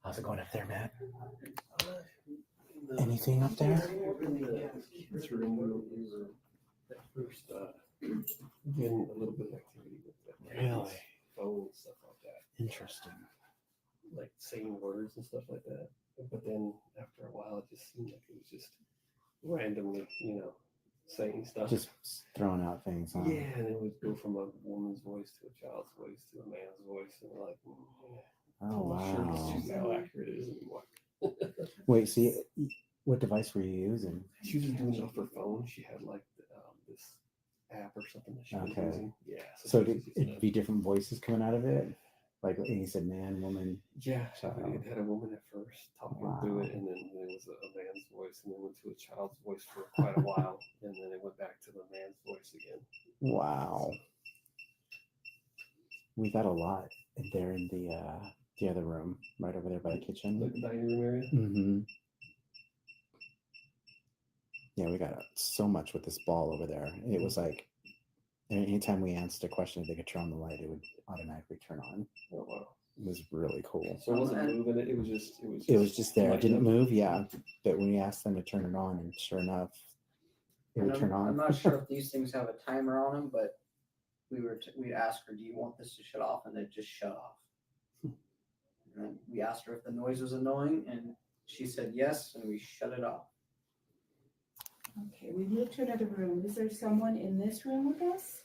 How's it going up there, Matt? Anything up there? Kids room where we were at first getting a little bit of activity with that. Really? Phone stuff like that. Interesting. Like saying words and stuff like that. But then after a while, it just seemed like it was just randomly, saying stuff. Just throwing out things, huh? Yeah, and it would go from a woman's voice to a child's voice to a man's voice, and we're like, Oh, I'm not sure wow. this is how accurate it is anymore. Wait, see, what device were you using? She was doing it off her phone. She had like this app or something that she was Okay. using. Yeah. So she was using it'd be different voices coming out of it? Like you said, man, woman. Yeah, child. it had a woman at first talking through it, and then it was a man's voice, and then went to a child's voice for quite a while, and then it went back to the man's voice again. Wow. We got a lot there in the other room, right over there by the kitchen. Like the dining room area. Mm-hmm. Yeah, we got so much with this ball over there. It was like anytime we answered a question, if they could turn on the light, it would automatically turn on. Oh wow. It was really cool. So it wasn't moving it. It was just there. It didn't lighting up. move. Yeah, but when we asked them to turn it on, and sure enough, it would turn on. I'm not sure if these things have a timer on them, but we asked her, "Do you want this to shut off?" And it just shut off. And then we asked her if the noise was annoying, and she said yes, and we shut it off. Okay, we moved to another room. Is there someone in this room with us?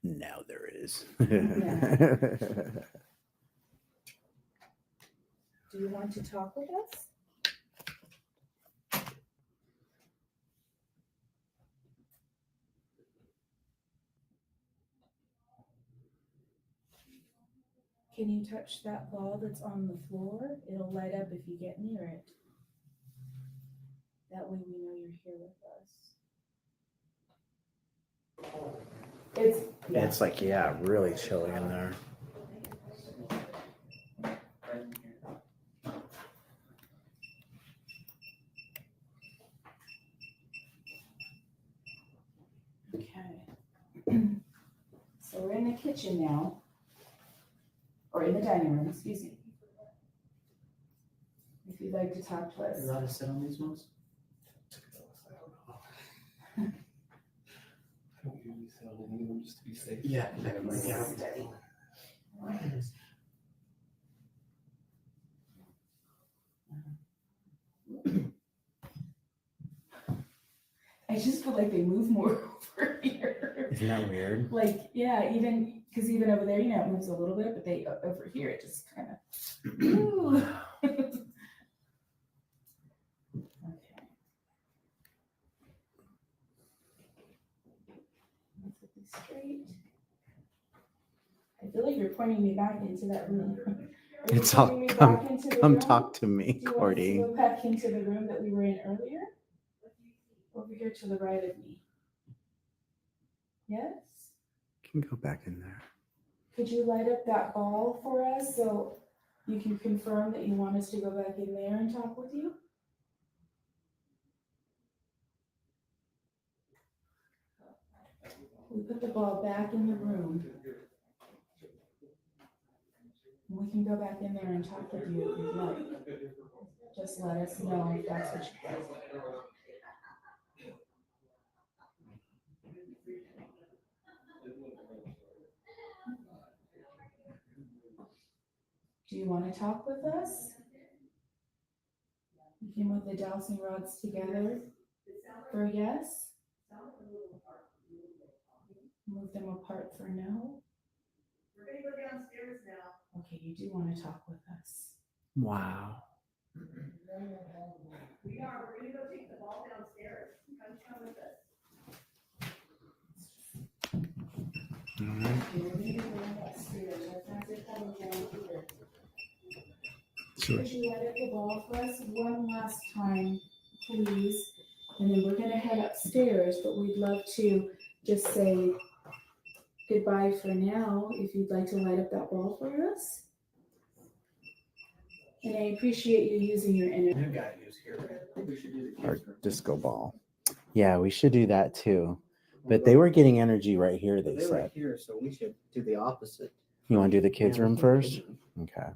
Now there is. Do you want to talk with us? Can you touch that ball that's on the floor? It'll light up if you get near it. That way we know you're here with us. It's like, yeah, really chilly in there. Okay. So we're in the kitchen now, or in the dining room, excuse me. If you'd like to talk to us. Are you allowed to sit on these ones? I don't use on any of them just to be safe. Yeah. I just feel like they move more over here. Isn't that weird? Like, yeah, even because even over there, it moves a little bit, but they over here it just kind of. Okay. Let's get this straight. I feel like you're pointing me back into that room. Are you It's all pointing me come back into the come room? talk to me, Do you want us to Cordy. go back into the room that we were in earlier? Over here to the right of me. Yes? You can go back in there. Could you light up that ball for us so you can confirm that you want us to go back in there and talk with you? We put the ball back in the room. We can go back in there and talk with you if you'd like. Just let us know if that's what you like. Do you want to talk with us? You can move the dowsing rods together for a yes. Move them apart for no. We're going to go downstairs now. Okay, you do want to talk with us. Wow. We are. We're going to go take the ball downstairs. Come with us. All right. Okay, we're going to go downstairs. Our friends are coming down here. Sure. Could you light up the ball for us one last time, please? And then we're going to head upstairs, but we'd love to just say goodbye for now if you'd like to light up that ball for us. And I appreciate you using your energy. New guy who's here, right? I think we should do the Our kids' room. disco ball. Yeah, we should do that too. But they were getting energy right here, they They were said. here, so we should do the opposite. You want to do the kids' Yeah, room let's do the first? kids' room. Okay.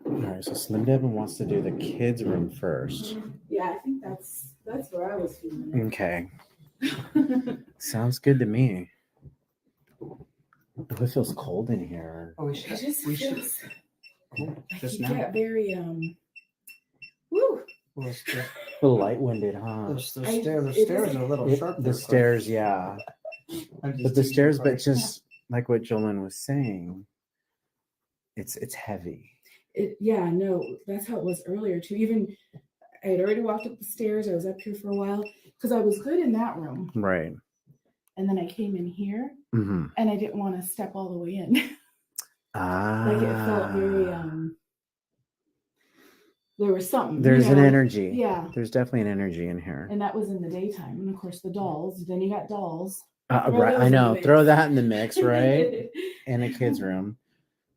All right, so Slim Devin wants to do the kids' room first. Yeah, I think that's where I was feeling Okay. it. Sounds good to me. Oh, it feels cold in here. Oh, we It should. just We should. feels like Just you now. get very woo. Well, it's the- A little light-winded, huh? The stairs, it the was stairs are a little sharp. The there, stairs, yeah. I'm just But the teasing, stairs, Corey. but just like what Jolyn was saying, it's heavy. Yeah, no, that's how it was earlier too. Even I had already walked up the stairs. I was up here for a while because I was good in that room, Right. and then I came in here, Mm-hmm. and I didn't want to step all the way in. Ah. Like it felt very there was something. There's an energy. Yeah. There's definitely an energy in here. And that was in the daytime, and of course the dolls. Then you got dolls. Throw Right. those I in the know. mix. Throw that in the mix, right? In a kid's room.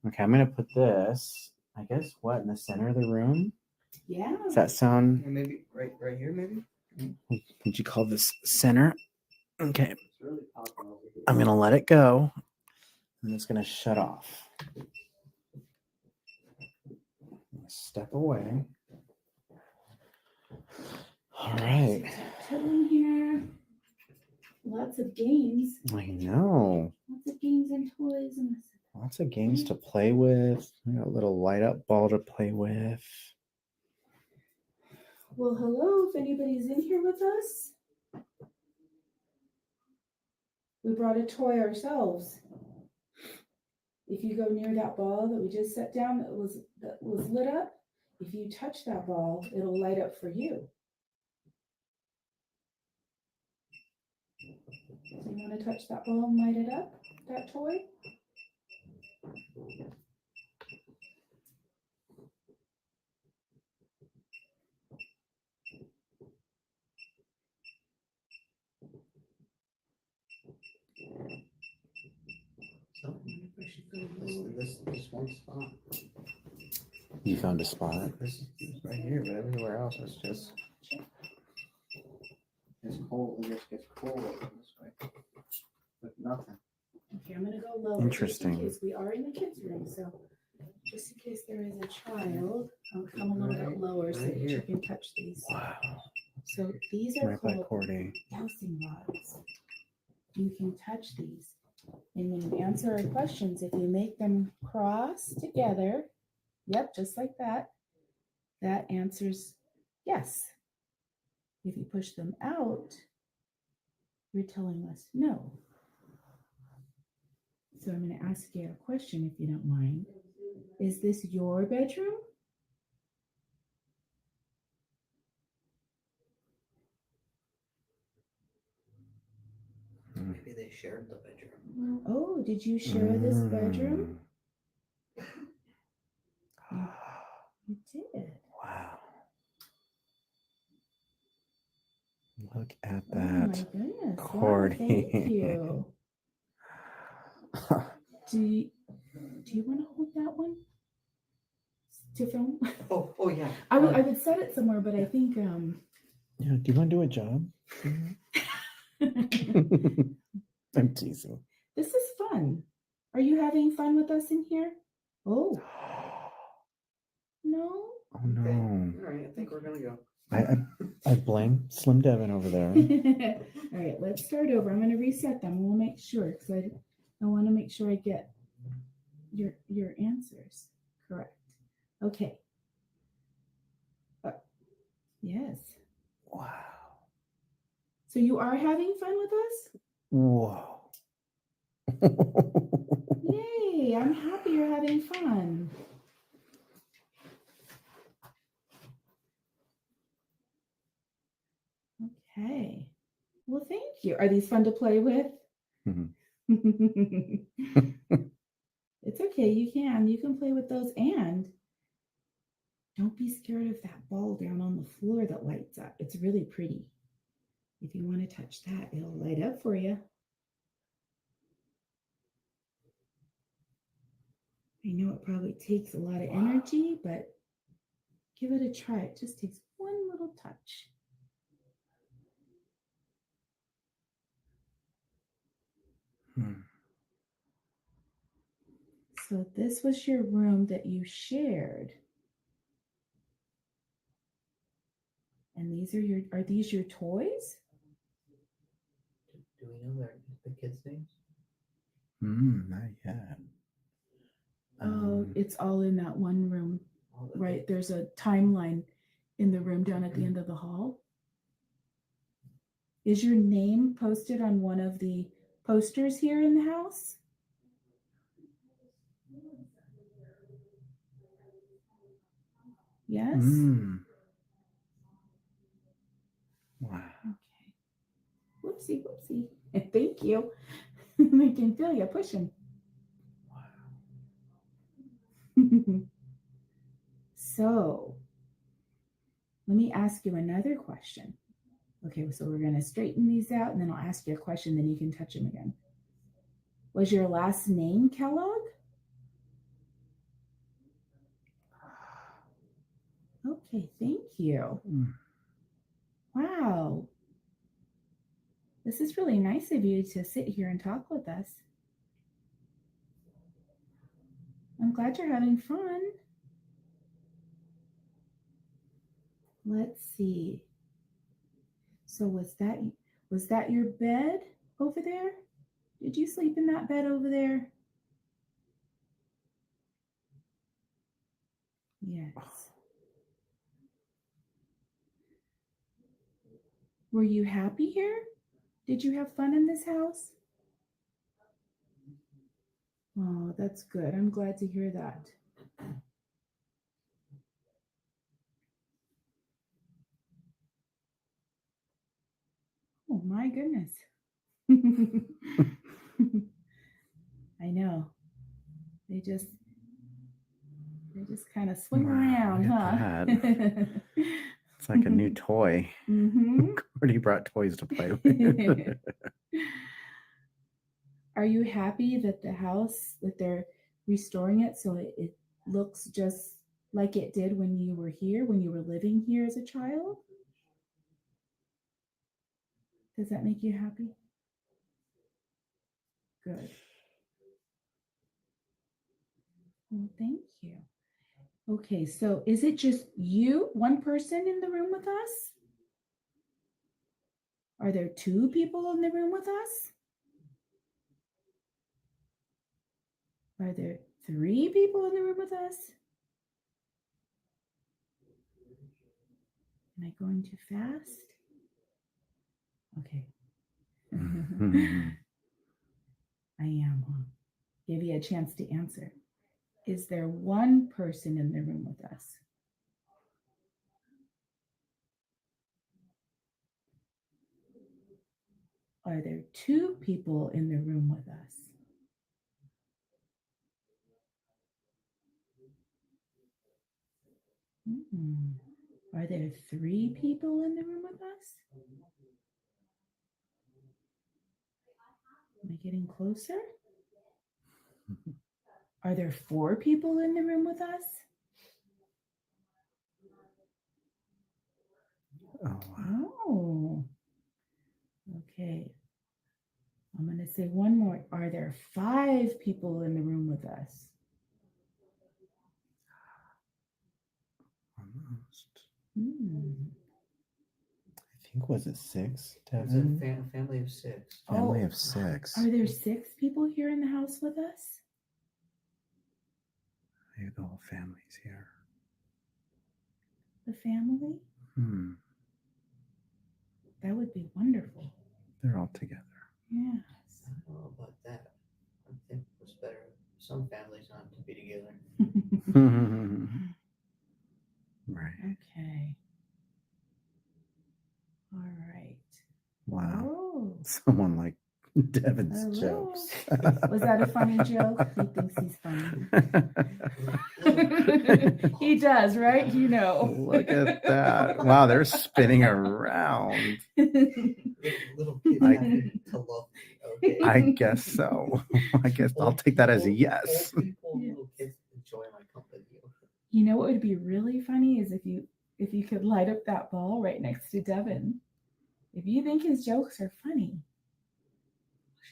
Okay, I'm gonna put this, I guess, what, in the center of the room? Yeah. Does that sound? Yeah, maybe right here, maybe. Would you call this center? Okay, It's really popping over here. I'm gonna let it go, and it's gonna shut off. Step away. All right. In here. Lots of games. I know. Lots of games and toys and Lots of games to play with. We got a little light up ball to play with. well, hello, if anybody's in here with us. We brought a toy ourselves. If you go near that ball that we just set down that was lit up, if you touch that ball, it'll light up for you. So you want to touch that ball and light it up, that toy? So maybe we should go this one spot. You found a spot. This is right here, but everywhere else it's just it's cold. It just gets cold over this way. But nothing. Okay, I'm gonna go lower. Interesting. Just in case we are in the kids' room, so just in case there is a child, I'll come a little bit lower so right that you here. can touch these. Wow. So these are Right by called Cordy. dowsing rods. You can touch these. And when you answer our questions, if you make them cross together, yep, just like that, that answers yes. If you push them out, you're telling us no. So I'm going to ask you a question if you don't mind. Is this your bedroom? Maybe they shared the bedroom. Oh, did you share this bedroom? Mm. You did. Wow. Look at Oh my that. goodness. Wow, Cordy. thank you. Do you want to hold that one to film? Oh yeah. I would set it somewhere, but I think Yeah, do you want to do a job? I'm teasing. this is fun. Are you having fun with us in here? Oh, no? Oh no. All right, I think we're gonna go. I blame Slim Devin over there. All right, let's start over. I'm going to reset them. We'll make sure because I want to make sure I get your answers correct. Okay. Yes. Wow. So you are having fun with us? Whoa. Yay, I'm happy you're having fun. Okay. Well, thank you. Are these fun to play with? Mhm. It's okay. You can play with those, and don't be scared of that ball down on the floor that lights up. It's really pretty. If you want to touch that, it'll light up for you. I know it probably takes a lot of energy, but give it a try. It just takes one little touch. Hmm. So this was your room that you shared. And are these your toys? Do we know the kids' names? Not yet. It's all in that one room, All the right? There's a timeline in the room down at the end of the hall. Is your name posted on one of the posters here in the house? Yes? Wow. Okay. Whoopsie, whoopsie. Thank you. I can feel you pushing. So, let me ask you another question. Okay, so we're going to straighten these out and then I'll ask you a question, then you can touch them again. Was your last name Kellogg? Okay, thank you. Wow. This is really nice of you to sit here and talk with us. I'm glad you're having fun. Let's see. So was that your bed over there? Did you sleep in that bed over there? Yes. Were you happy here? Did you have fun in this house? Oh, that's good. I'm glad to hear that. Oh my goodness. I know. They just kind of swing Wow, around, look huh? at It's like a new toy. Mm-hmm. Cordy brought toys to play with. Are you happy that the house, that they're restoring it so it looks just like it did when you were here, when you were living here as a child? Does that make you happy? Good. Well, thank you. Okay, so is it just you, one person in the room with us? Are there 2 people in the room with us? Are there 3 people in the room with us? Am I going too fast? Okay. I am. Huh? Give you a chance to answer. Is there 1 person in the room with us? Are there 2 people in the room with us? Are there 3 people in the room with us? Am I getting closer? Are there 4 people in the room with us? Oh, wow. Oh, okay. I'm going to say one more. Are there 5 people in the room with us? Almost. Hmm. I think, was it 6, It's a Devin? family of 6. Family Oh, of 6. Are there 6 people here in the house with us? Maybe the whole family's here. The family? That would be wonderful. They're all together. Yes. I don't know about that. I think it was better some families not to be together. Right. Okay. All right. Wow. Oh, Someone like Devin's hello. jokes. Was that a funny joke? He thinks he's funny. He does, right? You know. Look at that. Wow, they're spinning around. Little kids I- happen to love me. Okay. I guess so. I guess I'll take that as a yes. Old people and little kids enjoy my company. You know what would be really funny is if you could light up that ball right next to Devin. If you think his jokes are funny,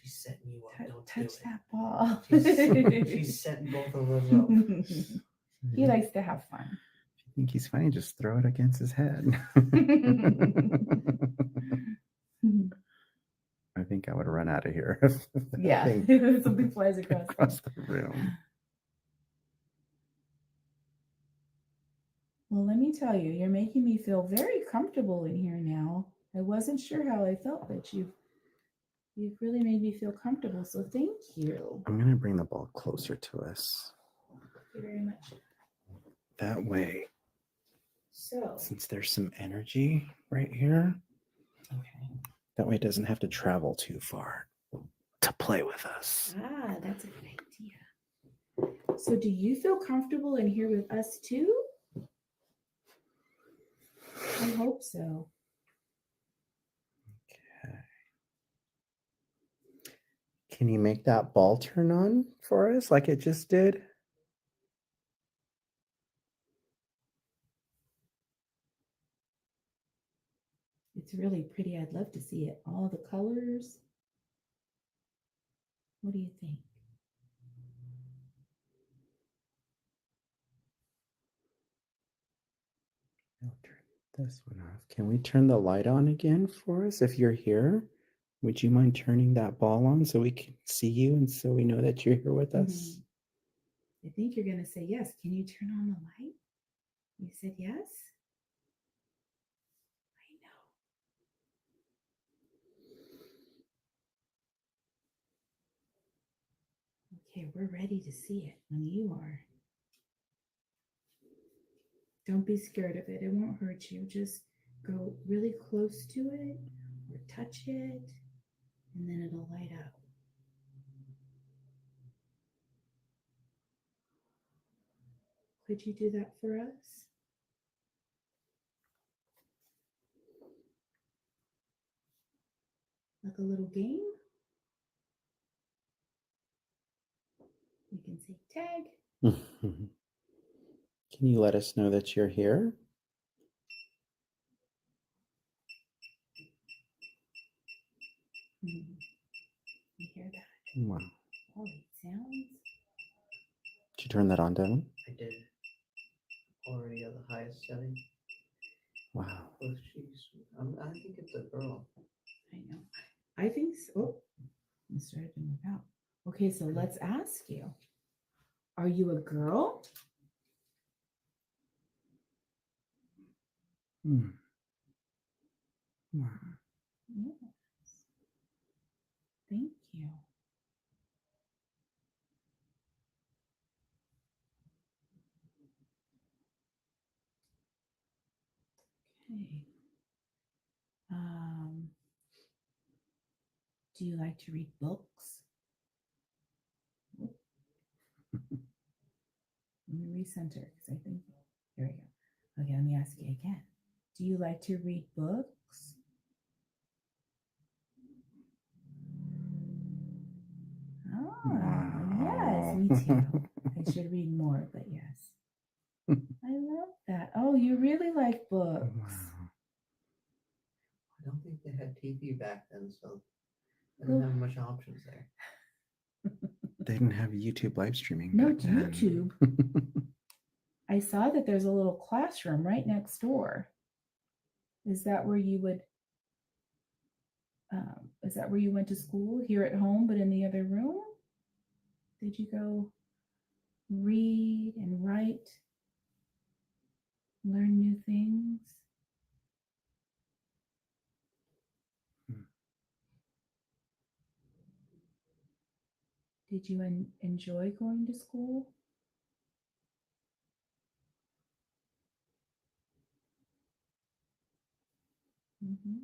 She's setting you up. Don't touch do it. that ball. She's setting both of us up. He likes to have fun. If you think he's funny, just throw it against his head. I think I would run out of here. if that Yeah, thing something flies across. the room. Well, let me tell you, you're making me feel very comfortable in here now. I wasn't sure how I felt, but you've really made me feel comfortable. So thank you. I'm going to bring the ball closer to us. Thank you very much. That way, So, since there's some energy right here, okay. that way it doesn't have to travel too far to play with us. Ah, that's a good idea. So, do you feel comfortable in here with us too? I hope so. Okay. Can you make that ball turn on for us like it just did? It's really pretty. I'd love to see it. All the colors. What do you think? I'll turn this one off. Can we turn the light on again for us if you're here? Would you mind turning that ball on so we can see you and so we know that you're here with us? I think you're going to say yes. Can you turn on the light? You said yes? I know. Okay, we're ready to see it when you are. Don't be scared of it. It won't hurt you. Just go really close to it or touch it, and then it'll light up. Could you do that for us? Like a little game? You can say tag. Can you let us know that you're here? You hear that? Wow. Oh, it sounds. Did you turn that on, Devin? I did. Already at the highest setting. Wow. Oh, jeez. I think it's a girl. Okay, so let's ask you. Are you a girl? Hmm. Wow. Yes. Thank you. Okay. Do you like to read books? Let me recenter because I think there we go. Okay, let me ask you again. Do you like to read books? Oh, yes, me too. I should read more, but yes. I love that. Oh, you really like books. Wow. I don't think they had TV back then, so they didn't have much options there. They didn't have YouTube live streaming. No back then. YouTube. I saw that there's a little classroom right next door. Is that where you would? Is that where you went to school? Here at home, but in the other room? Did you go read and write, learn new things? Did you enjoy going to school? Mm-hmm.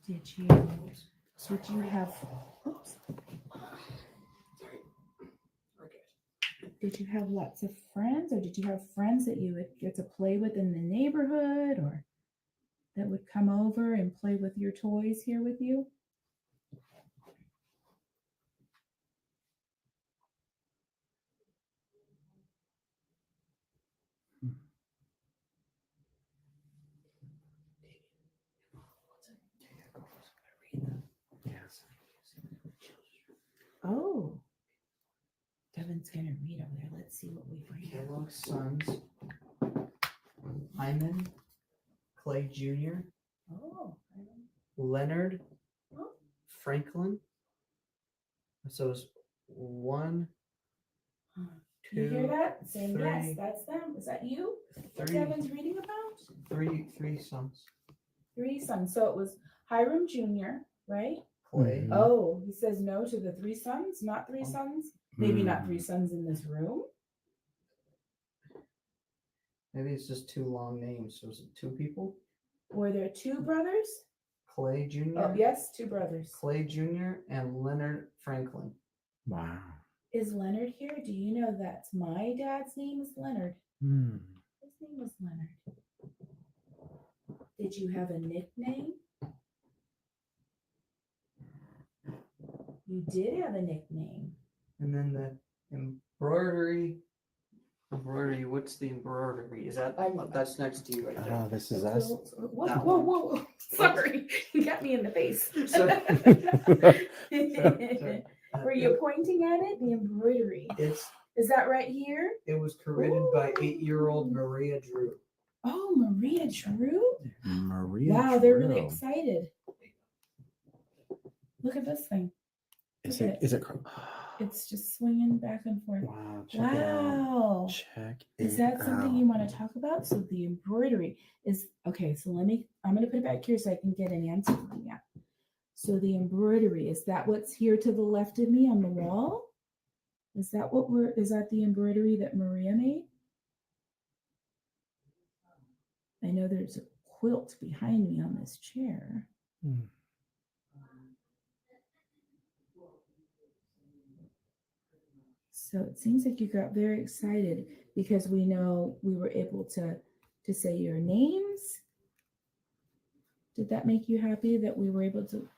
Did you have? Oops. Did you have lots of friends, or did you have friends that you would get to play with in the neighborhood, or that would come over and play with your toys here with you? Yes. Oh, Devin's gonna read over there. Let's see what we find out. Kellogg's sons, Hyman, Clay Jr., Oh, Leonard, Oh. Franklin. So it's 1, you hear 2, that? Saying yes, three, that's them. Is that you? What 3, Devin's reading about? 3 sons. 3 sons. So it was Hiram Jr., right? Clay. Mhm. Oh, he says no to the 3 sons, not 3 sons. Maybe not 3 Mm. sons in this room. Maybe it's just 2 long names. So is it 2 people? Were there 2 brothers? Clay Jr. Oh, yes, 2 brothers. Clay Jr. and Leonard Franklin. Wow. Is Leonard here? Do you know that my dad's name is Leonard? Hmm. His name was Leonard. Did you have a nickname? You did have a nickname. And then the embroidery. What's the embroidery? Is that that's next to you right there? Oh, this is us. Whoa, That whoa, one. whoa. Sorry, you got me in the face. So- Were you pointing at it? The embroidery. Is that right here? It was created by 8-year-old Maria Drew. Oh, Maria Drew? Maria. Wow, they're really Drew. excited. Look at this thing. Is Look it? at Is it? It's just swinging back and forth. Wow. Check it out. Wow. Check Is it that something you out. want to talk about? So the embroidery is okay. So I'm going to put it back here so I can get an answer from you. So the embroidery, is that what's here to the left of me on the wall? Is that the embroidery that Maria made? I know there's a quilt behind me on this chair. Hmm. So it seems like you got very excited because we know we were able to say your names. Did that make you happy that we were able to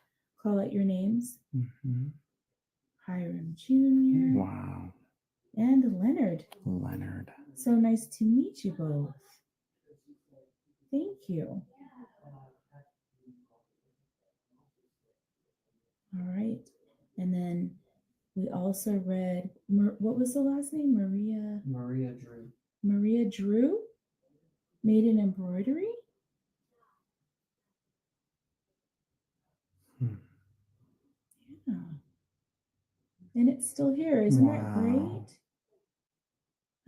call out your names? Mm-hmm. Hiram Jr. Wow. and Leonard. Leonard. So nice to meet you both. Thank you. All right. And then we also read, what was the last name? Maria Drew. Maria Drew made an embroidery? And it's still here. Isn't that Wow. great?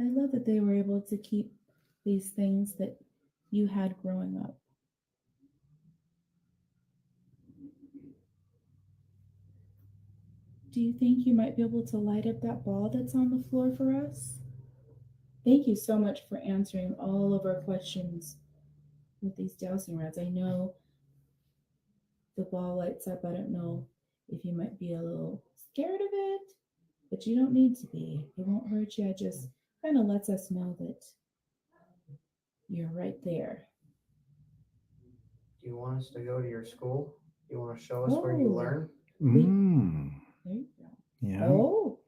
I love that they were able to keep these things that you had growing up. Do you think you might be able to light up that ball that's on the floor for us? Thank you so much for answering all of our questions with these dowsing rods. I know the ball lights up. I don't know if you might be a little scared of it, but you don't need to be. It won't hurt you. It just kind of lets us know that you're right there. Do you want us to go to your school? Do you want to show us where you Oh. learn? Mm. There you go. Yeah. Oh,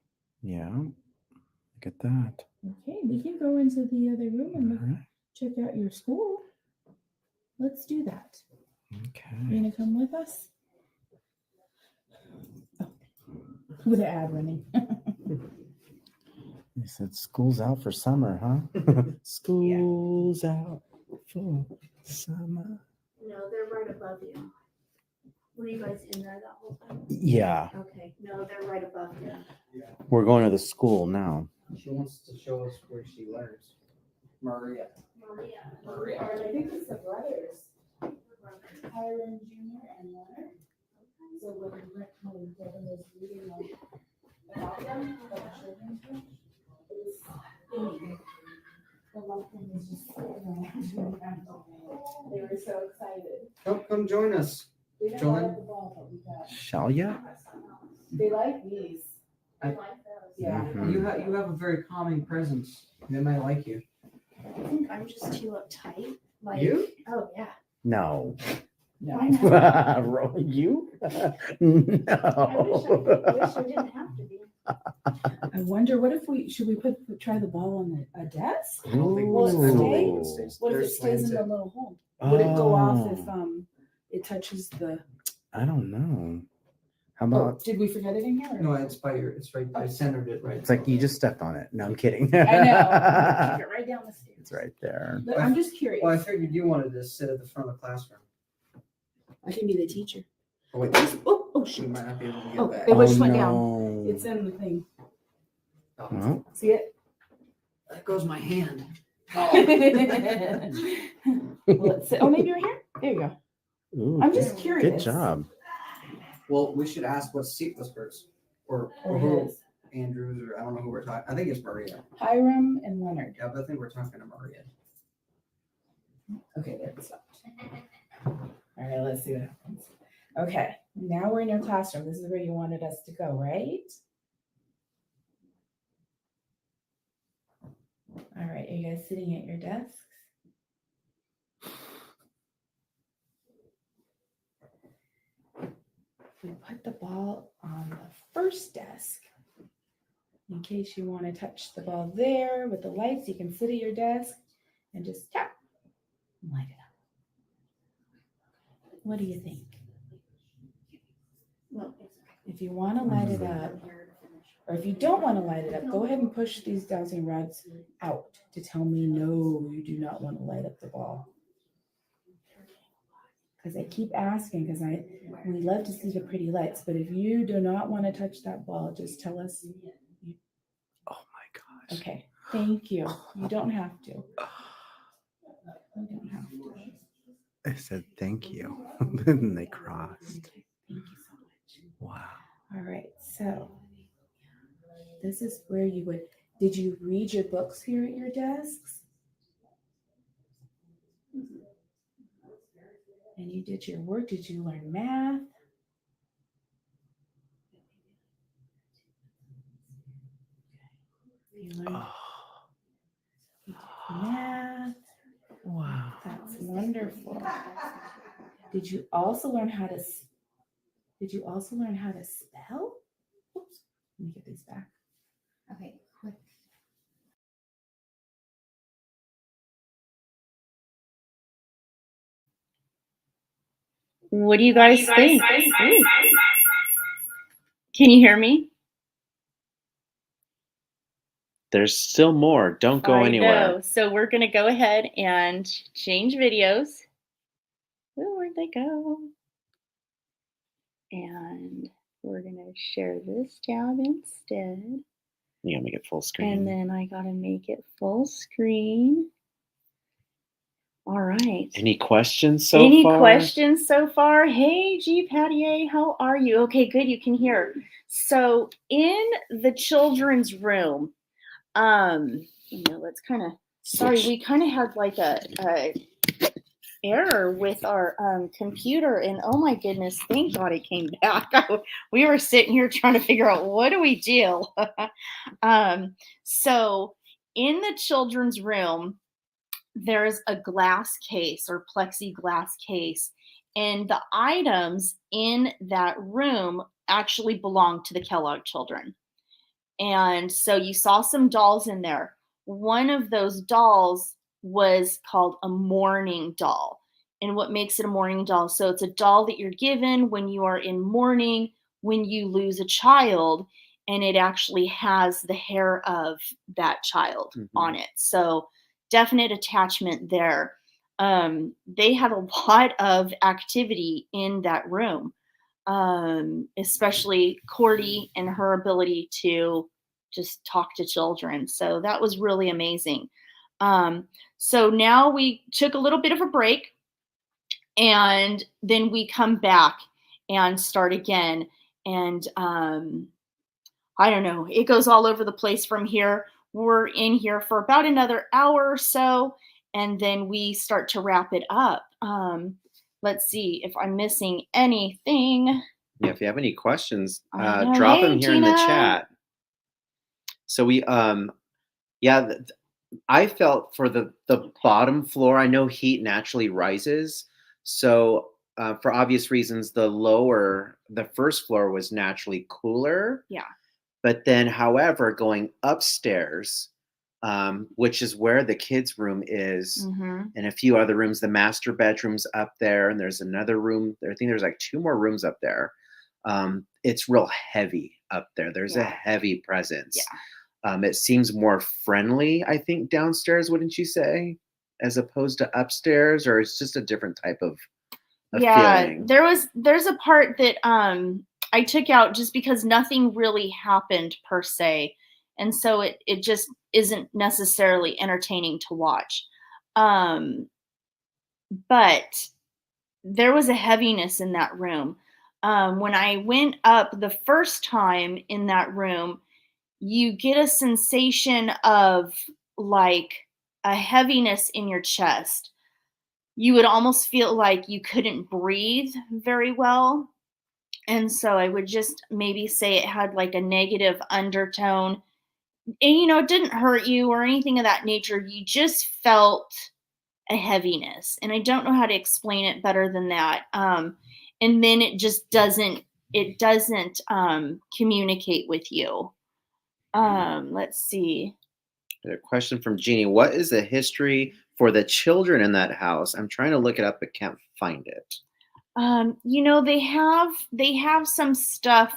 Yeah. Look at that. okay. We can go into the other room and All right. check out your school. Let's do that. You Okay. gonna come with us? Oh, with an ad running. You said school's out for summer, huh? School's out for summer. No, they're right above you. Were you guys in there that whole time? Yeah. Okay, no, they're right above you. We're going to the school now. She wants to show us where she learns. Maria. Maria. I think it's the brothers, Hiram Jr. and Leonard. So when Devin was reading about them, about the children's room, it was funny. The love thing was just they were so excited. Come join us. We don't Join. like the ball, but we got. Shall ya? They like these. I- Yeah. Mhm. You have a very calming presence. They might like you. I think I'm just too uptight. Like, You? Oh, yeah. No. Why not? You? I wish No. I didn't have to be. I wonder what if should we try the ball on a desk? I don't think Will it Ooh. stay? What if it There's stays in the slanted. little hole? Would it go off if Oh, it touches the? I don't know. How Oh, about did we forget it in here? or- No, it's right. I centered it right. it's like you just stepped on it. No, I'm kidding. I know. Keep it right down the stairs. It's right there. But I'm just curious. Well, I figured you wanted to sit at the front of the classroom. I can be the teacher. Oh wait, Oh she shoot! might not be able to get Oh, back. it was Oh, went down. no. It's in the thing. Well, See it? There goes my hand. Well, let's sit. Oh, maybe you're here. There you go. ooh, I'm just good curious. job. Well, we should ask what seat was hers, or Or who, his. Andrews, or I don't know who we're talking. I think it's Maria. Hiram and Leonard. Yeah, but I think we're talking to Maria. Okay, there it stopped. All right, let's see what happens. Okay, now we're in your classroom. This is where you wanted us to go, right? All right, are you guys sitting at your desks? We put the ball on the first desk. In case you want to touch the ball there with the lights, you can sit at your desk and just tap and light it up. What do you think? No, it's If you want to light it up, or if you don't want to light it up, go ahead and push these dowsing rods out to tell me, no, you do not want to light up the ball. Because I keep asking, because we love to see the pretty lights, but if you do not want to touch that ball, just tell us. Oh my gosh. Okay, thank you. You don't have to. You don't have to. I said thank you. And they crossed. Okay, thank you so much. Wow. All right, so this is where you would, did you read your books here at your desks? And you did your work, did you learn math? You learned math. Wow. That's wonderful. Did you also learn how to spell? Oops, let me get these back. okay, quick. What do you guys think? Ooh. Can you hear me? There's still more. Don't go I anywhere. know. So we're going to go ahead and change videos. Ooh, where'd they go? And we're gonna share this tab instead. You gotta make it full screen. And then I gotta make it full screen. All right. Any questions so Any far? questions so far? Hey, G. Pattier, how are you? Okay, good. You can hear. So in the children's room, let's kind of. Sorry, we kind of had like a error with our computer, and oh my goodness, thank God it came back. We were sitting here trying to figure out what do we do. So in the children's room, there's a glass case or plexiglass case, and the items in that room actually belong to the Kellogg children. And so you saw some dolls in there. One of those dolls was called a mourning doll. And what makes it a mourning doll? So it's a doll that you're given when you are in mourning, when you lose a child, and it actually has the hair of that child on it. So definite attachment there. They had a lot of activity in that room, especially Cordy and her ability to just talk to children. So that was really amazing. So now we took a little bit of a break, and then we come back and start again. And I don't know, it goes all over the place from here. We're in here for about another hour or so, and then we start to wrap it up. Let's see if I'm missing anything. Yeah, if you have any questions, I know. drop Hey, them here in the Gina. chat. So we, I felt for the bottom floor, I know heat naturally rises. So for obvious reasons, the first floor was naturally cooler. Yeah. But then, however, going upstairs, which is where the kids' room is, and a few other rooms, the master bedroom's up there, and there's another room. I think there's like 2 more rooms up there. It's real heavy up there. There's a heavy presence. Yeah. It seems more friendly, I think, downstairs, wouldn't you say, as opposed to upstairs, or it's just a different type of feeling? There's a part that I took out just because nothing really happened per se, and so it just isn't necessarily entertaining to watch. But there was a heaviness in that room. When I went up the first time in that room, you get a sensation of like a heaviness in your chest. You would almost feel like you couldn't breathe very well. And so I would just maybe say it had like a negative undertone. And, it didn't hurt you or anything of that nature. You just felt a heaviness. And I don't know how to explain it better than that. And then it just doesn't communicate with you. Let's see. A question from Jeannie. What is the history for the children in that house? I'm trying to look it up, but can't find it. They have some stuff.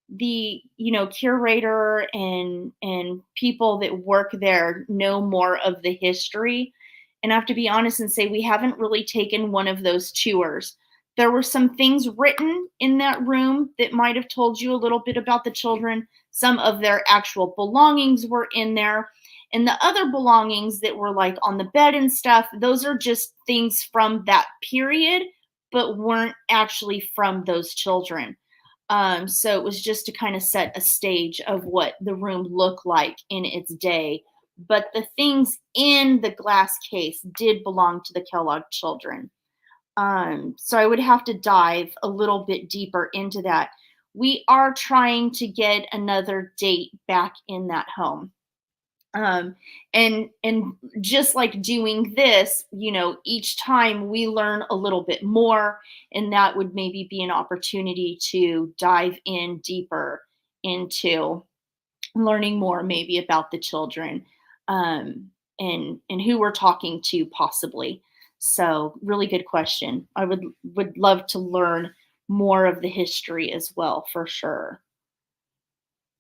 The curator and people that work there know more of the history. And I have to be honest and say we haven't really taken one of those tours. There were some things written in that room that might have told you a little bit about the children. Some of their actual belongings were in there. And the other belongings that were like on the bed and stuff, those are just things from that period, but weren't actually from those children. So it was just to kind of set a stage of what the room looked like in its day. But the things in the glass case did belong to the Kellogg children. So I would have to dive a little bit deeper into that. We are trying to get another date back in that home. And just like doing this, each time we learn a little bit more, and that would maybe be an opportunity to dive in deeper into learning more maybe about the children, and who we're talking to possibly. So really good question. I would love to learn more of the history as well, for sure.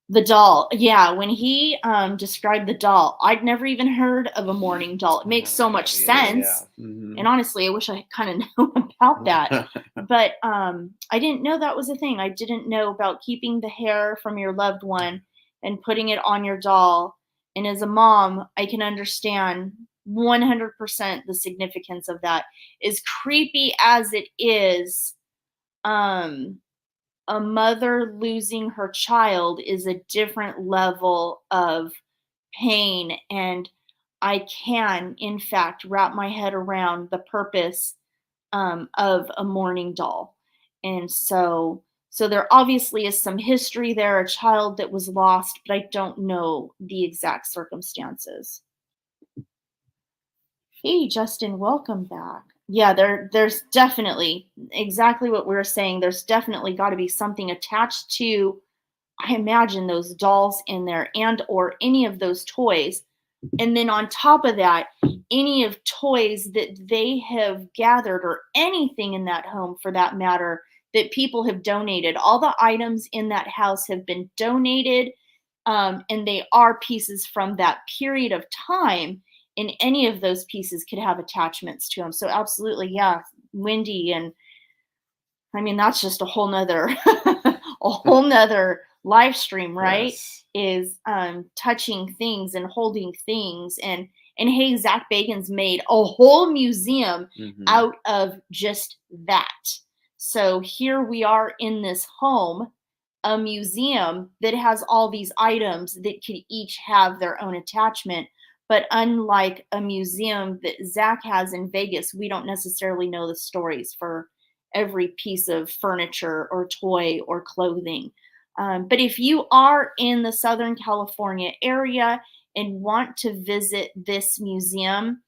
The doll. Yeah, when he described the doll, I'd never even heard of a mourning doll. It makes so much sense. And honestly, I wish I kind of knew about that. but I didn't know that was a thing. I didn't know about keeping the hair from your loved one and putting it on your doll. And as a mom, I can understand 100% the significance of that. As creepy as it is, a mother losing her child is a different level of pain. And I can, in fact, wrap my head around the purpose of a mourning doll. And so there obviously is some history there, a child that was lost, but I don't know the exact circumstances. Hey, Justin, welcome back. Yeah, there's definitely exactly what we were saying. There's definitely got to be something attached to, I imagine, those dolls in there and or any of those toys. And then on top of that, any of toys that they have gathered or anything in that home for that matter that people have donated. All the items in that house have been donated, and they are pieces from that period of time. And any of those pieces could have attachments to them. So absolutely, yeah, Wendy. And I mean, that's just a whole nother, a whole nother live stream, right? Yes. Is touching things and holding things. And hey, Zach Bagans made a whole museum out of just that. So here we are in this home, a museum that has all these items that could each have their own attachment. But unlike a museum that Zach has in Vegas, we don't necessarily know the stories for every piece of furniture or toy or clothing. But if you are in the Southern California area and want to visit this museum,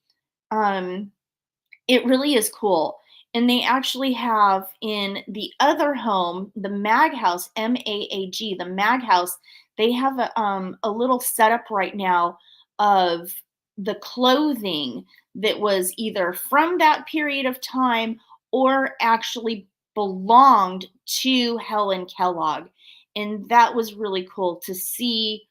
it really is cool. And they actually have in the other home, the Mag House, MAAG, the Mag House, they have a little setup right now of the clothing that was either from that period of time or actually belonged to Helen Kellogg. And that was really cool to see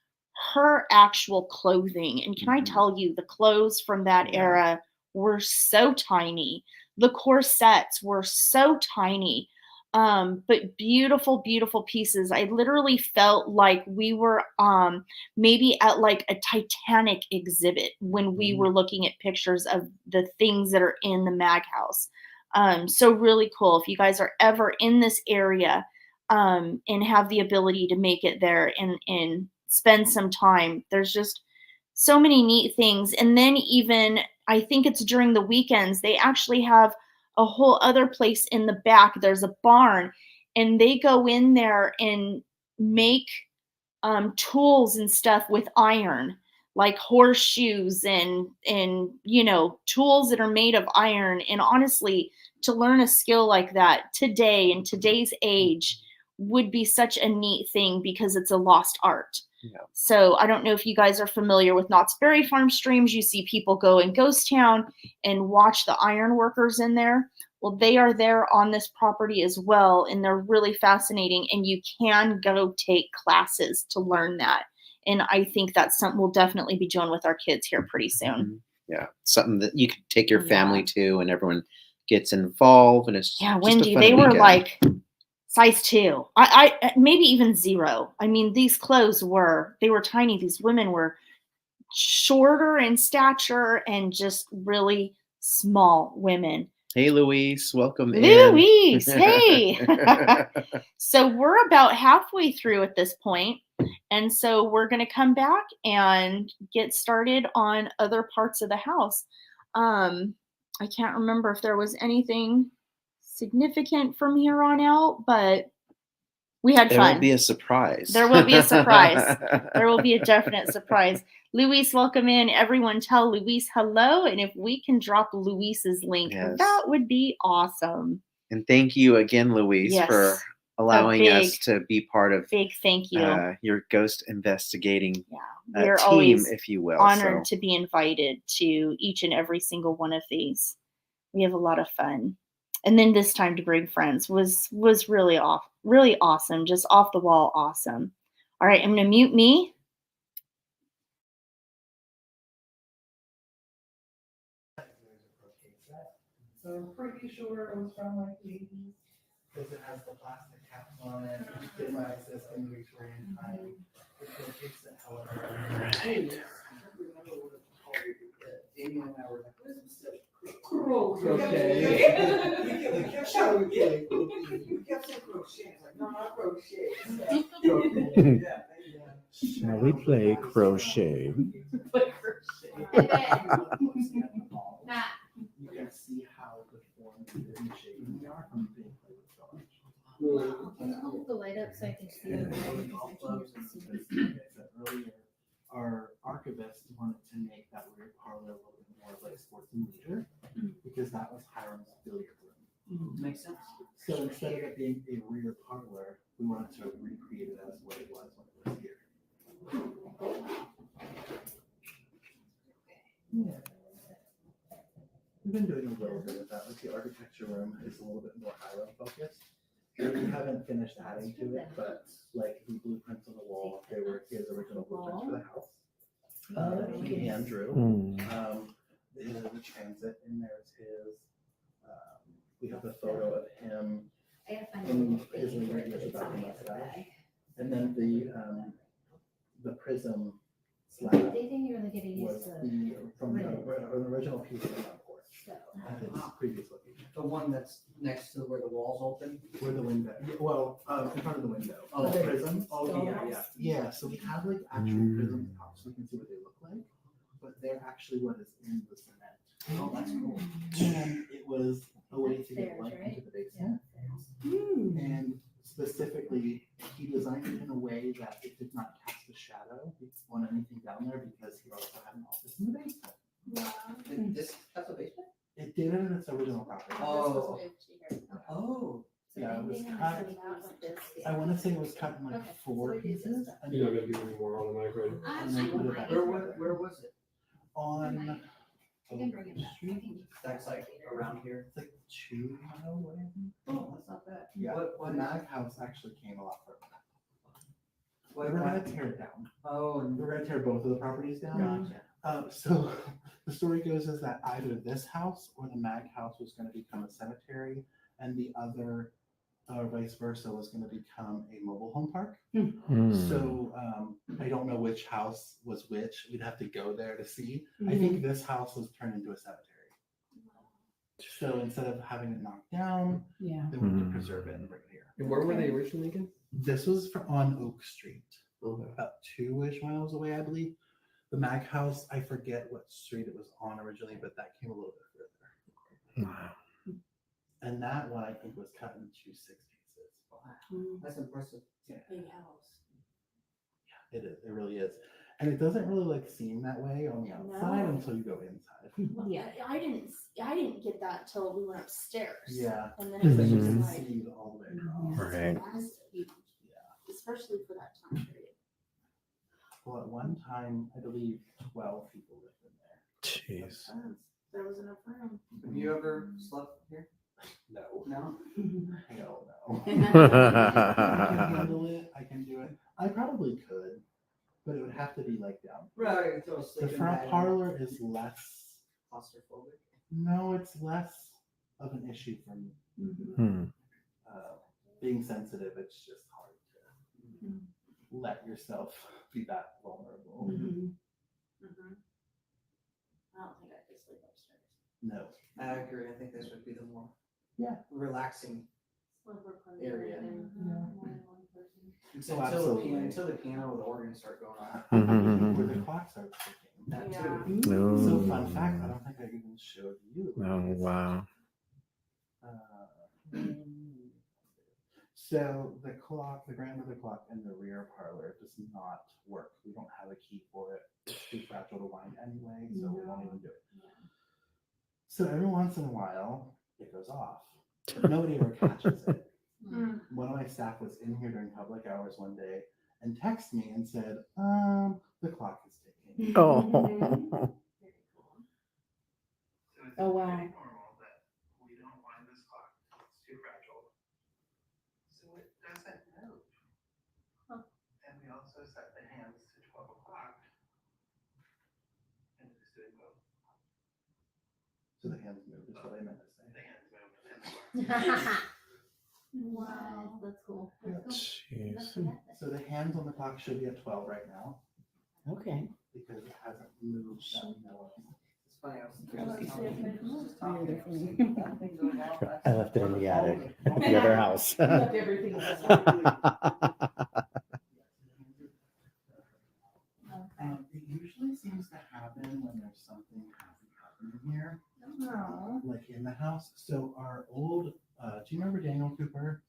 her actual clothing. And can I tell you, the clothes from that era were so tiny. The corsets were so tiny, but beautiful, beautiful pieces. I literally felt like we were maybe at like a Titanic exhibit when we were looking at pictures of the things that are in the Mag House. So really cool. If you guys are ever in this area and have the ability to make it there and spend some time, there's just so many neat things. And then even, I think it's during the weekends, they actually have a whole other place in the back. There's a barn, and they go in there and make tools and stuff with iron, like horseshoes and tools that are made of iron. And honestly, to learn a skill like that today in today's age would be such a neat thing because it's a lost art. Yeah. So I don't know if you guys are familiar with Knott's Berry Farm streams. You see people go in Ghost Town and watch the iron workers in there. Well, they are there on this property as well, and they're really fascinating, and you can go take classes to learn that. And I think that's something we'll definitely be doing with our kids here pretty soon. Yeah, something that you could take your family to, and everyone gets involved, and it's just Wendy, a fun they were weekend. like size 2. I maybe even 0. I mean, these clothes they were tiny. These women were shorter in stature and just really small women. Hey, Louise, welcome Louise, in. hey. So we're about halfway through at this point, and so we're going to come back and get started on other parts of the house. I can't remember if there was anything significant from here on out, but we had fun. There will be a surprise. There will be a surprise. There will be a definite surprise. Louise, welcome in. Everyone tell Louise hello. And if we can drop Louise's link, that would be awesome. And thank you again, Louise, for allowing us to be part of big thank you. Your ghost investigating we're team, always if you will. Honored to be invited to each and every single one of these. We have a lot of fun. And then this time to bring friends was really awesome, just off the wall awesome. All right, I'm going to mute me. So I'm pretty sure it was from like the 80s. because it has the plastic cap on it. It rises in the Victorian time. It rotates it however. Right. Damien and I were like, what is this? Crochet. We kept shouting, we kept saying crochet. It's like, no, not crochet. Yeah. Shall we play crochet? Matt. You can see how deformed and shapen they are from being played with dogs. Can you hold the light up so I can see it? As I said earlier, our archivist wanted to make that weird parlor a little bit more like sports and leisure because that was Hiram's billiard room. Makes sense. So instead of it being a rear parlor, we wanted to recreate it as what it was when it was here. Yeah. We've been doing a little bit of that. Like the architecture room is a little bit more Hiram focused. We haven't finished adding to it, but like the blueprints on the wall, they were his original blueprints for the house. He hand drew. The transit in there is his. We have the photo of him I gotta find in his later years about the mustache. And then the prism slab They think you're really getting was used to from an original piece of the front porch at its previous location. The one that's next to where the walls open. Where the window, well, in front of the window. Oh, The prism. Oh, yeah. Yeah, so we have like actual prisms out so we can see what they look like, but they're actually what is in the cement. Oh, that's cool. And it was a way to get Upstairs, light right? into the basement. And specifically, he designed it in a way that it did not cast a shadow on anything down there because he also had an office in the basement. That's a basement? It did it in its original property. Oh. So Oh. Yeah, it was anything cut. I'm putting out like this, I want to say it was cut in like Okay, 4 so we do this pieces. stuff. And You're not gonna do any more on the mic, right? And they put it back Where was it? on I can bring it back. I can- That's like around here. It's like 2 mile away. Oh, that's not bad. Yeah, What the Mag House actually came a lot further. What, We were gonna tear it down. Oh, We were gonna tear both of the properties down. gotcha. So the story goes is that either this house or the Mag House was gonna become a cemetery, and the other, vice versa, was gonna become a mobile home park. So I don't know which house was which. We'd have to go there to see. I think this house was turned into a cemetery. So instead of having it knocked down, Yeah. they wanted to preserve it and bring it here. And where were they originally again? This was on Oak Street, Okay. about 2-ish miles away, I believe. The Mag House, I forget what street it was on originally, but that came a little bit further. Wow. And that one I think was cut into 6 pieces. That's impressive. Big house. It is. It really is. And it doesn't really like seem that way on the outside No. until you go inside. Yeah, I didn't get that till we went upstairs. Yeah. And then Because it then was you just can like, see all the way across. Right. massive, especially for that time period. Well, at one time, I believe 12 people lived in there. Jeez. There was enough room. Have you ever slept here? No. No? Hell no. I Right. can handle it. I can do it. I probably could, but it would have to be like down. Right. So The front parlor is less. Claustrophobic. No, it's less of an issue for me. Being sensitive, it's just hard to let yourself be that vulnerable. I don't think I could sleep upstairs. No. I agree. I think this would be the more relaxing area. Oh, Until absolutely. until the piano or the organ start going on. Where the clock starts ticking. That Yeah. too. So fun fact, I don't think I even showed you. Oh, wow. So the clock, the grandmother clock in the rear parlor does not work. We don't have a key for it. It's too fragile to wind anyway, so we won't even do it. So every once in a while, it goes off. Nobody ever catches it. One of my staff was in here during public hours one day and texted me and said, the clock is ticking. Oh. Oh, wow. Normal that we don't wind this clock. It's too fragile. So it doesn't move. And we also set the hands to 12 o'clock. And it's doing both. So the hands move is what I meant to say. The hands move. Wow, that's cool. Let's go. Jeez. Let's go get this. So the hands on the clock should be at 12 right now Okay. because it hasn't moved that we know of. It's funny, I was just Oh, they're talking. funny. That thing goes off, that's- I left it in the attic, the other house. Left everything else. It usually seems to happen when there's something happening here, Oh. like in the house. So our old, do you remember Daniel Cooper,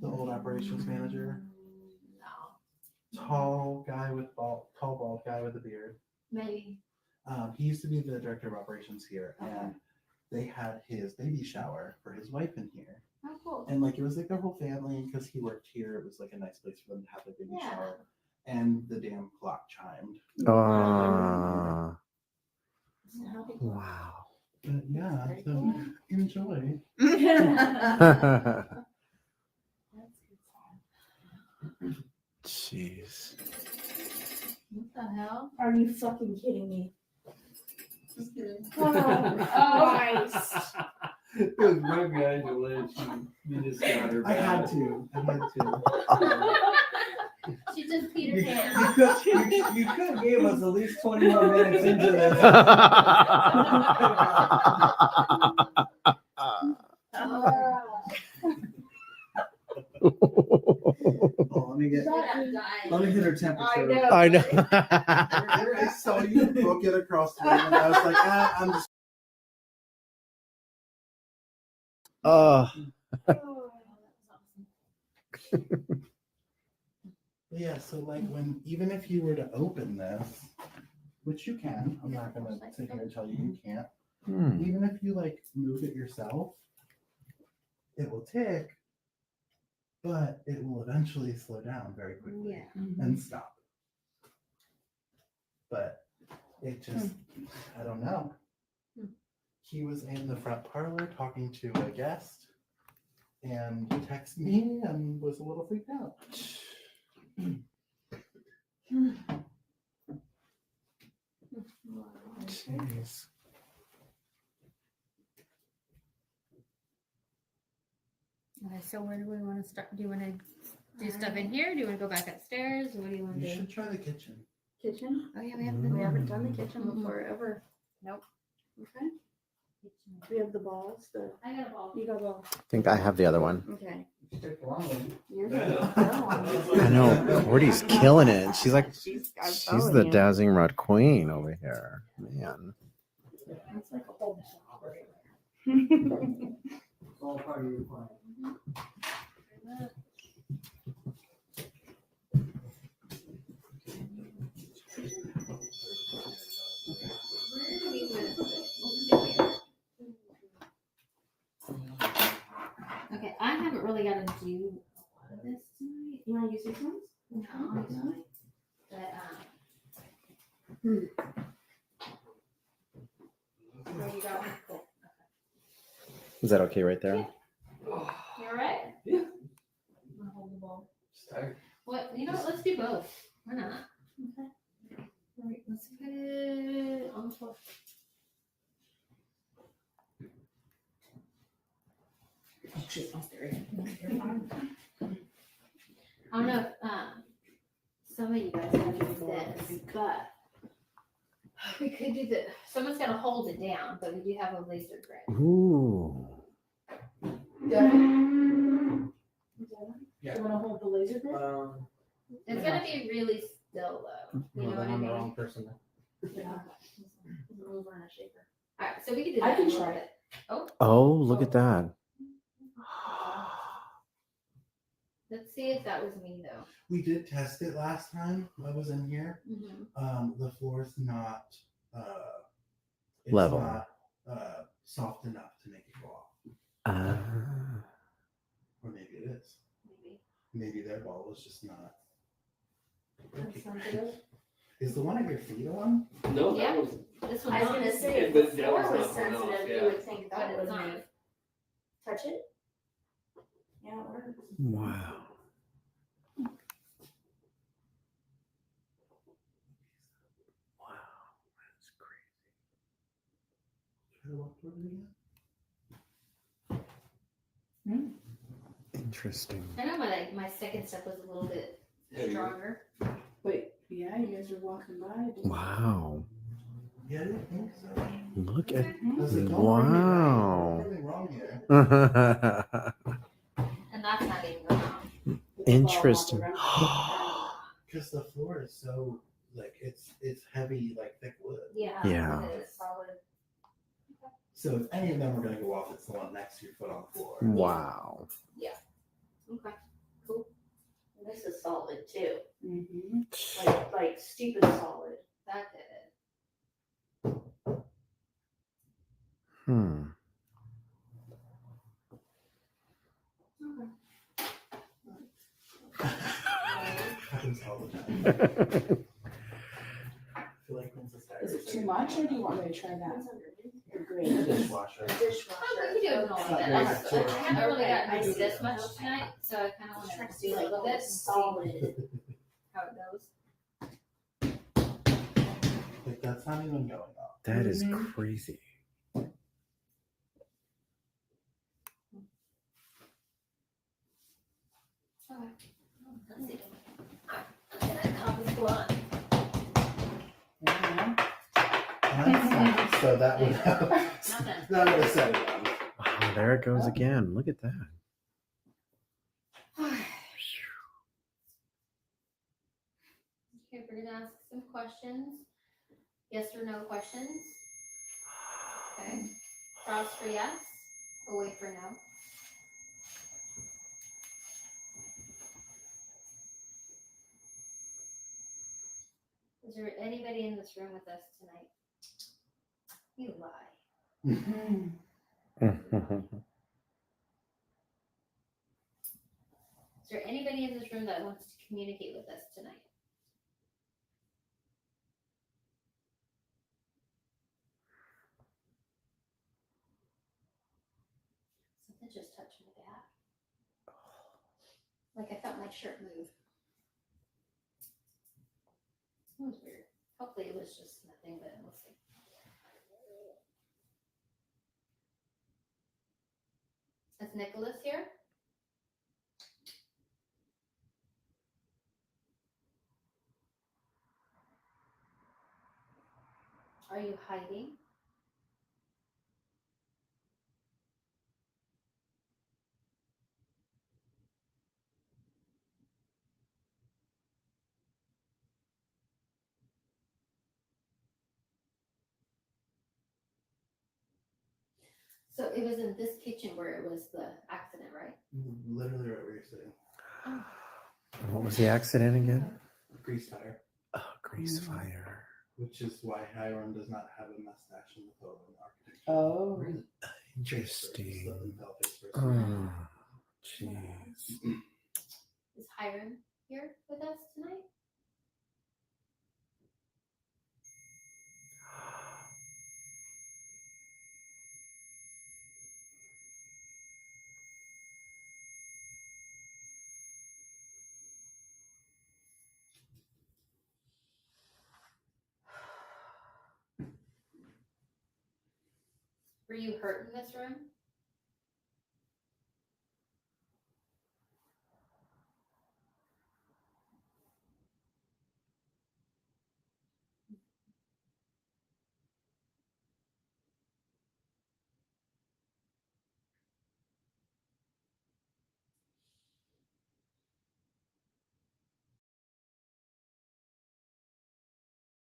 the old operations manager? No. Tall bald guy with a beard. Maybe. He used to be the director of operations here, and they had his baby shower for his wife in here. Oh, cool. And like it was like their whole family because he worked here. It was like a nice place for them to have their baby Yeah. shower. And the damn clock chimed. Oh, wow. But yeah, so enjoy. Jeez. What the hell? Are you fucking kidding me? Just kidding. Oh, Christ. It was right behind your leg. You just got her I had back. to. She just peed her You pants. could have gave us at least 20 more minutes into this. Oh, let me hit her temperature. I know. I saw you book it across the room, and I was like, I'm just. Oh, Yeah, so like even if you were to open this, which you can, I'm not gonna sit here and tell you you can't. hmm. Even if you like move it yourself, it will tick, but it will eventually slow down very quickly Yeah. and stop. But it just, I don't know. He was in the front parlor talking to a guest, and he texted me and was a little freaked out. Jeez. Okay, so where do we want to start? Do you want to do stuff in here? Do you want to go back upstairs? What do you want You to do? should try the kitchen. Kitchen? Oh yeah, We haven't done the kitchen before ever. Nope. Okay. We have the balls. I got a ball. You got balls. I think I have the other one. Okay. Stick along with it. You're Yeah. I know. Cordy's killing it. She's like, She's she's the dowsing rod queen over here. Man. That's like a whole job right It's all part of your plan. Where do we want to put it? Okay, I haven't really got to do a lot of this tonight. You want to use these ones? No, it's fine. But there you go. Cool. Is that okay right there? You all right? Yeah. Wanna hold the ball? Just tired. What? You know what? Let's do both. Why not? Okay. All right. Let's put it on the floor. Oh, shit. I'll stare again. I don't know if some of you guys have to do this, but we could do the. Someone's got to hold it down, but we do have a laser grid. Ooh. Yeah. Do you want to hold the laser grid? It's gonna be really still though. You know Well, what then I I'm the mean? wrong person. Yeah. Move on a shaker. All right, so we can do I that. can in a little try bit. Oh, look at that. Let's see if that was me though. We did test it last time I was in here. Mm-hmm. The floor's not it's Level. not soft enough to make it go off. Or maybe it is. Maybe. Maybe their ball was just not. That's sensitive. Is the one at your feet on? No, Yeah. that was. This I one's was not. gonna say, if Yeah, the but that floor was was not one off, sensitive, yeah. you would think But that it's would not. make. Touch it? Yeah, it works. Wow. That's crazy. Try to walk toward it again. Interesting. I know my second step was a little bit stronger. But yeah, you guys are walking by. Wow. Yeah, I didn't think so. Look at I was like, don't bring me back. wow. There's nothing wrong here. And that's not even wrong. Interesting. Because the floor is so like it's heavy, like thick wood. Yeah. Yeah. It is solid. So if any of them are gonna go off, it's the one next to your foot on the floor. Wow. Okay. Cool. This is solid too. Mm-hmm. Like stupid solid. That did it. Hmm. Happens all the time. I feel like Princess Diaries. Is it too much, or do you want me to try that? The The green. dishwasher. Oh, we can do it a little bit. I haven't really gotten to do this much tonight, so I kind of want to do a little bit and see solid. how it goes. Like that's not even going off. That is Mhm. crazy. Okay. Let's see. Okay, that coffee's blonde. Yeah. That's nice. So that would have set it up. Oh, there it goes again. Look at that. Okay, we're gonna ask some questions. Yes or no questions. Okay. Cross for yes or wait for no. Is there anybody in this room with us tonight? You lie. Mm. Is there anybody in this room that wants to communicate with us tonight? Something just touched my back. Like I felt my shirt move. That was weird. Hopefully it was just nothing, but we'll see. Is Nicholas here? Are you hiding? So it was in this kitchen where it was the accident, right? Literally right where you're sitting. What was the accident again? Grease fire. Oh, grease fire. Which is why Hiram does not have a mustache in the photo in the architecture. Oh. Interesting. Oh. Oh, jeez. Is Hiram here with us tonight? Were you hurt in this room?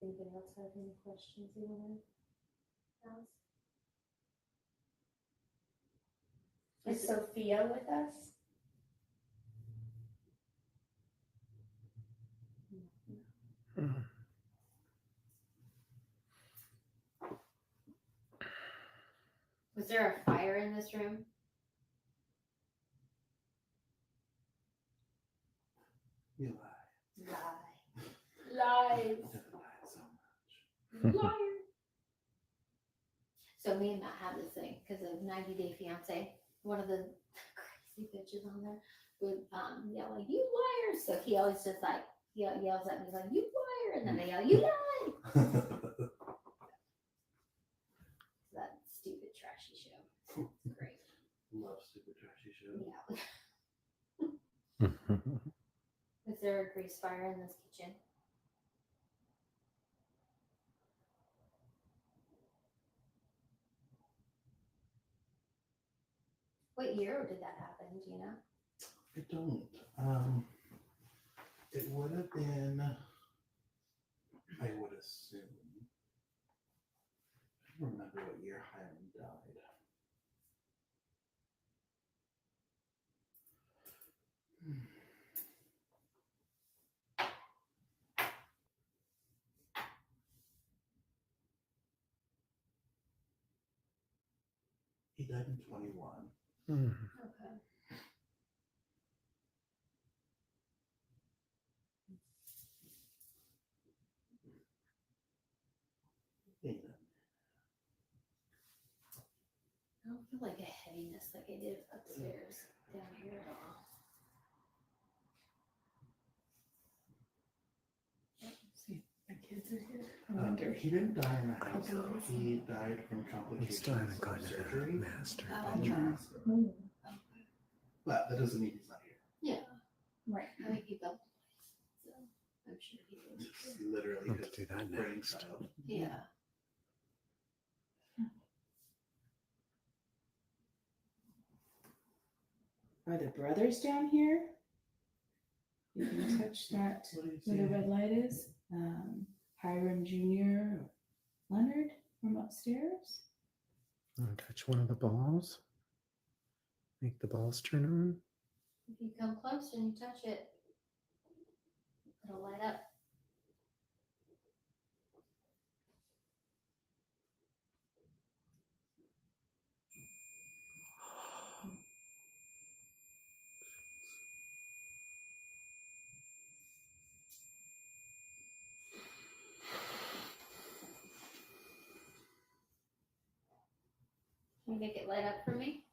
Anybody else have any questions you want to ask? Is Sophia with us? Was there a fire in this room? You lie. Lies. You lie so much. Liar. So me and Matt have this thing because of 90 Day Fiance. One of the crazy bitches on there would yell like, "You liar!" So he always just like yells at me like, "You liar!" And then they yell, "You lie!" That stupid trashy show. It's great. Love stupid trashy shows. Yeah. Is there a grease fire in this kitchen? What year did that happen? Do you know? I don't. It would have been, I would assume. I don't remember what year Hiram died. He died in 21. Okay. Yeah. I don't feel like a heaviness like I did upstairs down here at all. My kids are here. I wonder. He didn't die in the house though. He died from complications of surgery. master. Oh, in the okay. hospital. Mm, But that doesn't mean he's not here. Yeah, right. I mean, he built the place, so I'm sure he did. It's literally Let's his do that brainchild. Yeah. Are the brothers down here? You can touch that What do you where the see? red light is. Hiram Jr. Leonard from upstairs. Touch one of the balls. Make the balls turn on. If you come close and you touch it, it'll light up. Can you make it light up for me?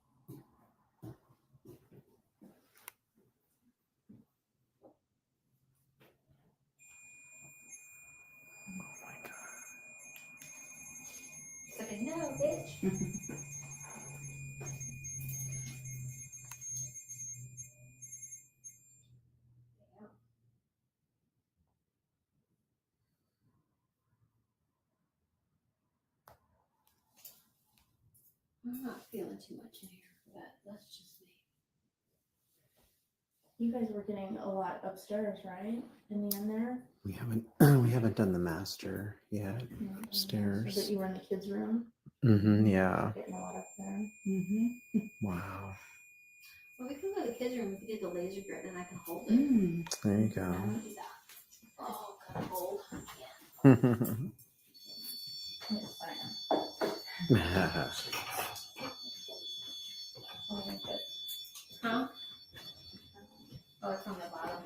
It's like a no, bitch. Damn. I'm not feeling too much in here, but that's just me. You guys were getting a lot upstairs, right? In the end there? We haven't done the master yet. So Upstairs. that you were in the kids' room? Yeah. Getting a lot up there. Wow. Well, we can go to the kids' room if you get the laser grid and I can hold it. There you I go. want to do that. Oh, kind of old. Yes, I am. Oh, my God. Huh? Oh, it's on the bottom.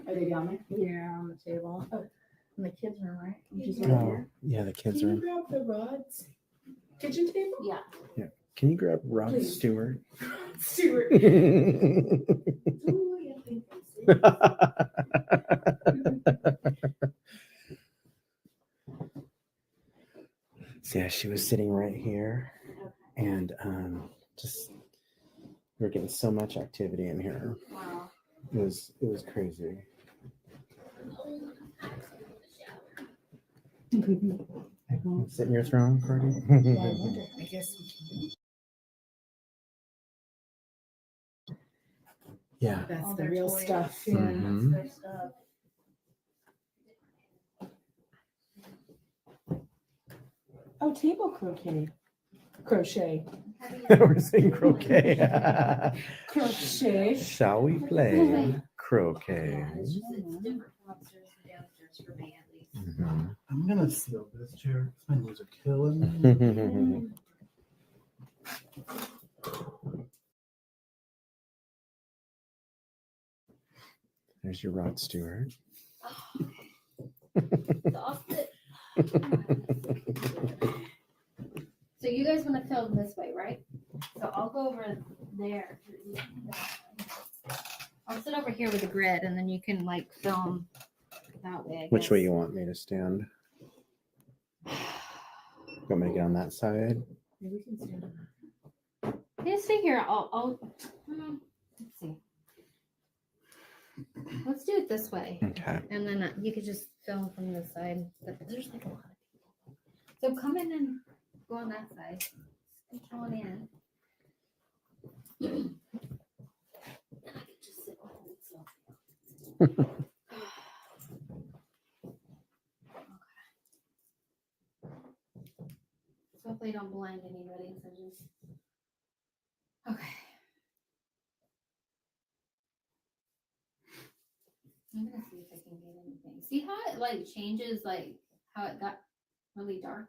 Are they down there? Yeah, on the table. Oh, in the kids' room, right? Which is Yeah. right Oh, here. yeah, the kids Can you are. grab the rods? Kitchen table? Yeah. Can you grab Rod Please. Stewart? Stewart. Ooh, yeah, thank you. So yeah, she was sitting right here, and just we were getting so much activity in here. Wow. It was crazy. Sit in your throne, Cordy. I guess we can. Yeah. That's All the their real toys. stuff. Yeah, Mhm. that's their stuff. Oh, table crochet. We're saying croquet. Crochet. Shall we play croquet? Yeah, it's different from upstairs and downstairs for me at least. Mhm. I'm gonna steal this chair. My knees are killing me. There's your Rod Stewart. Stop it. So you guys want to film this way, right? So I'll go over there. I'll sit over here with the grid, and then you can like film that way. Which way you want me to stand? You want me to get on that side? Maybe we can stand up. Yeah, stay here. I'll let's see. Let's do it this way, Okay. and then you could just film from this side. But there's like a lot of people. So come in and go on that side. Scooch on in. And I can just sit on it. So. So hopefully I don't blind anybody. So just okay. I'm gonna see if I can get anything. See how it like changes, like how it got really dark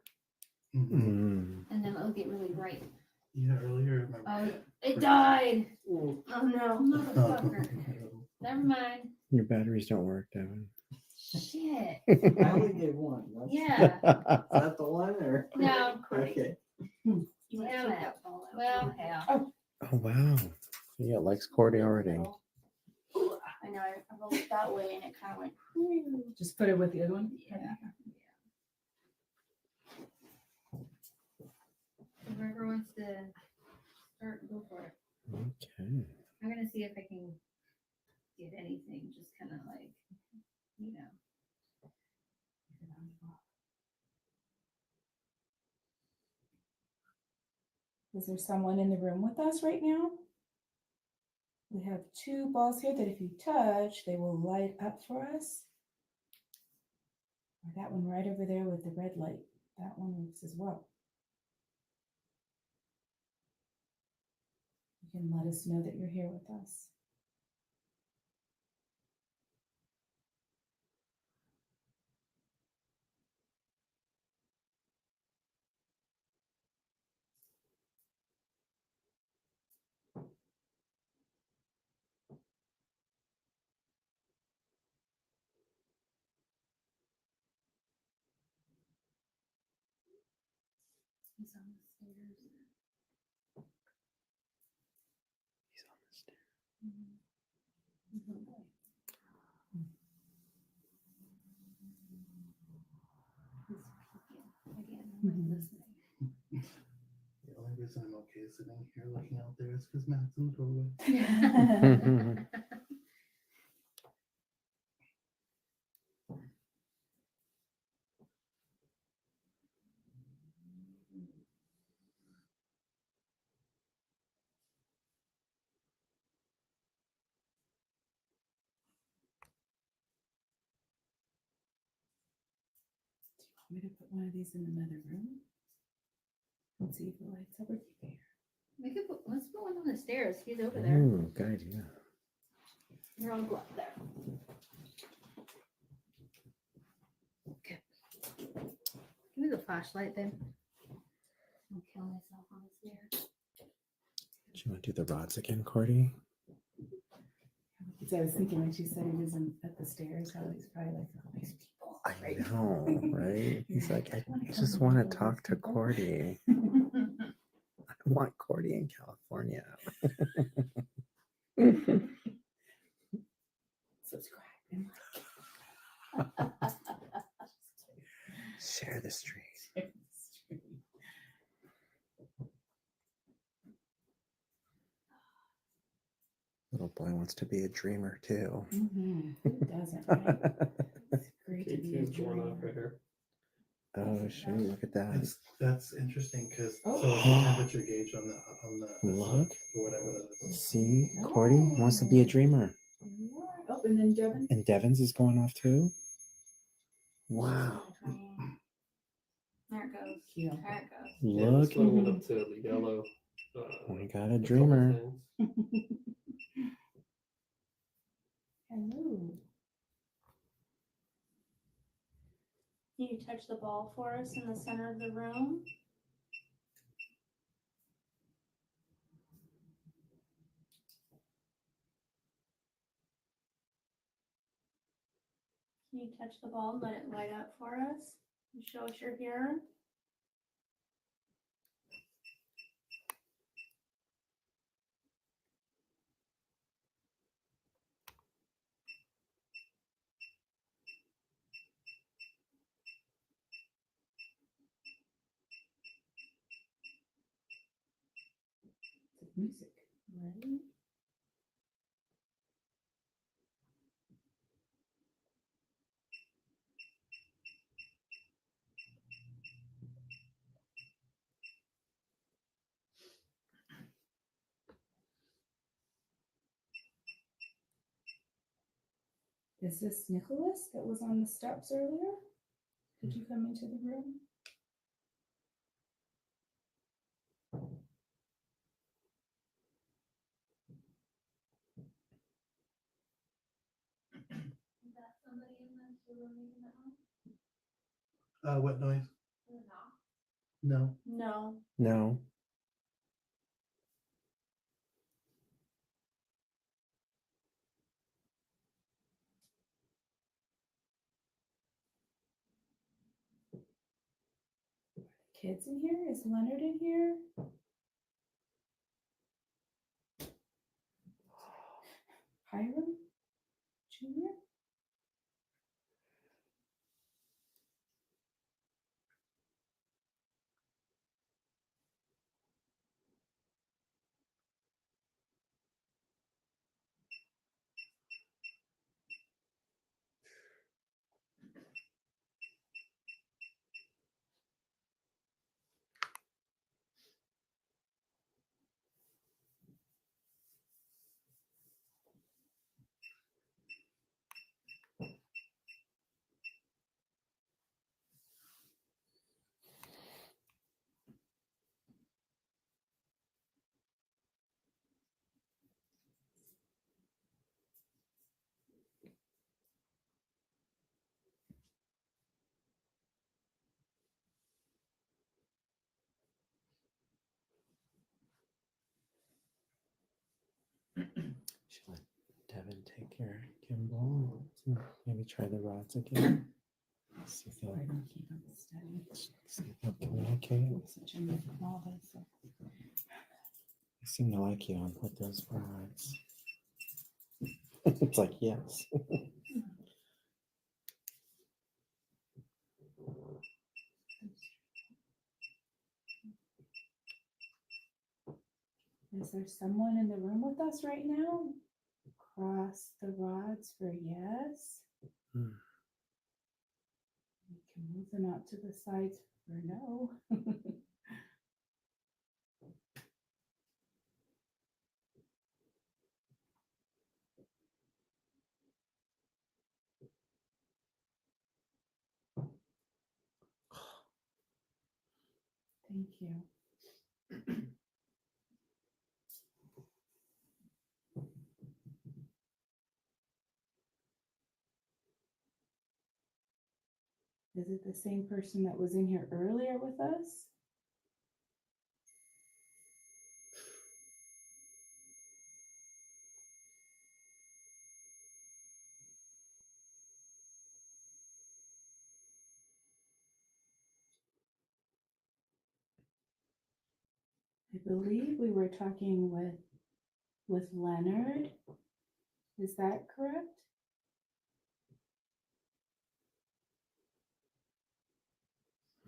Mm. and then it'll get really bright. Yeah, earlier. Oh, it died. Ooh. Oh no, motherfucker. Never mind. Your batteries don't work, Devin. Shit. I only gave one. That's, Yeah. Is that the one or? No. Okay. Damn it. Well, hell. Oh wow. Yeah, it likes Cordy already. I know. I rolled it that way, and it kind of went. Just put it with the other one. Yeah. Whoever wants to start, go for it. Okay. I'm gonna see if I can get anything, just kind of like, you know. Is there someone in the room with us right now? We have 2 balls here that if you touch, they will light up for us. Or that one right over there with the red light. That one works as well. You can let us know that you're here with us. He's on the stairs. He's on the stairs. The only reason I'm okay sitting here looking out there is because Matt's in the doorway. I'm going to put one of these in another room. Let's see if it lights up or keep it here. Let's put one on the stairs. He's over there. Ooh, good idea. We're all go up there. Okay. Give me the flashlight then. I'll kill myself on the stairs. Do you want to do the rods again, Cordy? So I was thinking when she said he was at the stairs, how he's probably like, oh, these people. I know, right? He's like, I just want to talk to Cordy. I want Cordy in California. Subscribe and Share the stream. like. Little boy wants to be a dreamer too. Mm-hmm. Who doesn't, right? It's great to be a K2's going off right dreamer. here. Oh shoot, look at that. That's interesting because Oh. so the temperature gauge on the Look. or whatever that is. See, Cordy wants to be a dreamer. Oh, and then Devin. And Devon's is going off too? Wow. There it goes. Yeah. There it goes. Yeah, let's Look. go up to the yellow. We got a couple dreamer. things. Hello. Can you touch the ball for us in the center of the room? Can you touch the ball and let it light up for us? And show us you're here. It's music. Ready? Is this Nicholas that was on the steps earlier? Could you come into the room? Is that somebody in the room making that noise? What noise? Or not? No. No. No. Kids in here? Is Leonard in here? Hiram Jr.? Should let Devin take care of Kimball. Maybe try the rods again. See if they'll, I don't keep them steady. see if they'll communicate. I'm such a nerd with all this. So. They seem to like you on with those rods. It's like, yes. Is there someone in the room with us right now? Cross the rods for yes. Hmm. We can move them out to the sides for no. Thank you. Is it the same person that was in here earlier with us? I believe we were talking with Leonard. Is that correct?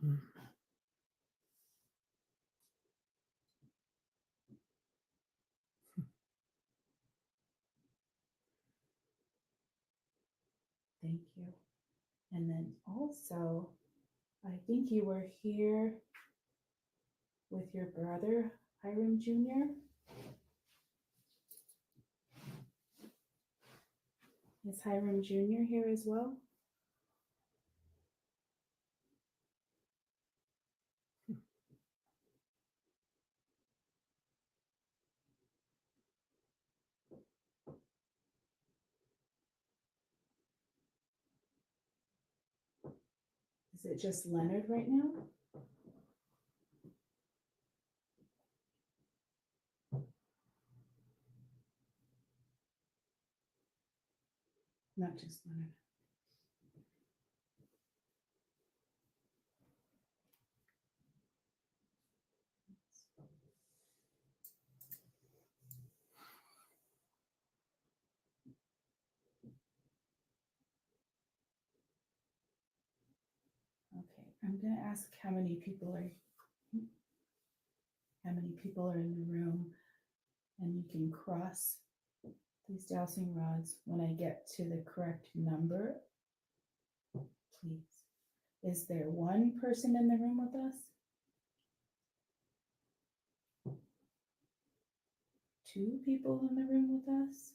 Hmm. Thank you. And then also, I think you were here with your brother, Hiram Jr. Is Hiram Jr. here as well? Is it just Leonard right now? Not just Leonard. Okay, I'm gonna ask how many people are in the room, and you can cross these dowsing rods when I get to the correct number, please. Is there one person in the room with us? 2 people in the room with us?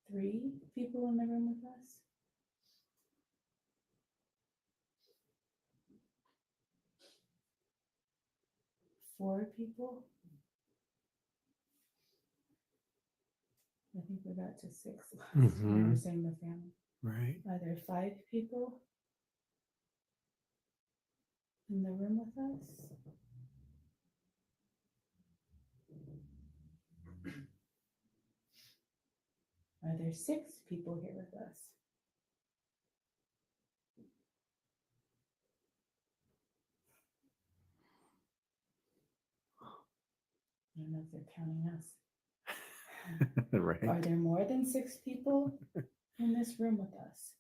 3 people in the room with us? 4 people? I think we got to 6 last time. We're saying the family. Right. Are there 5 people in the room with us? Are there 6 people here with us? I don't know if they're counting us. Right. Are there more than 6 people in this room with us?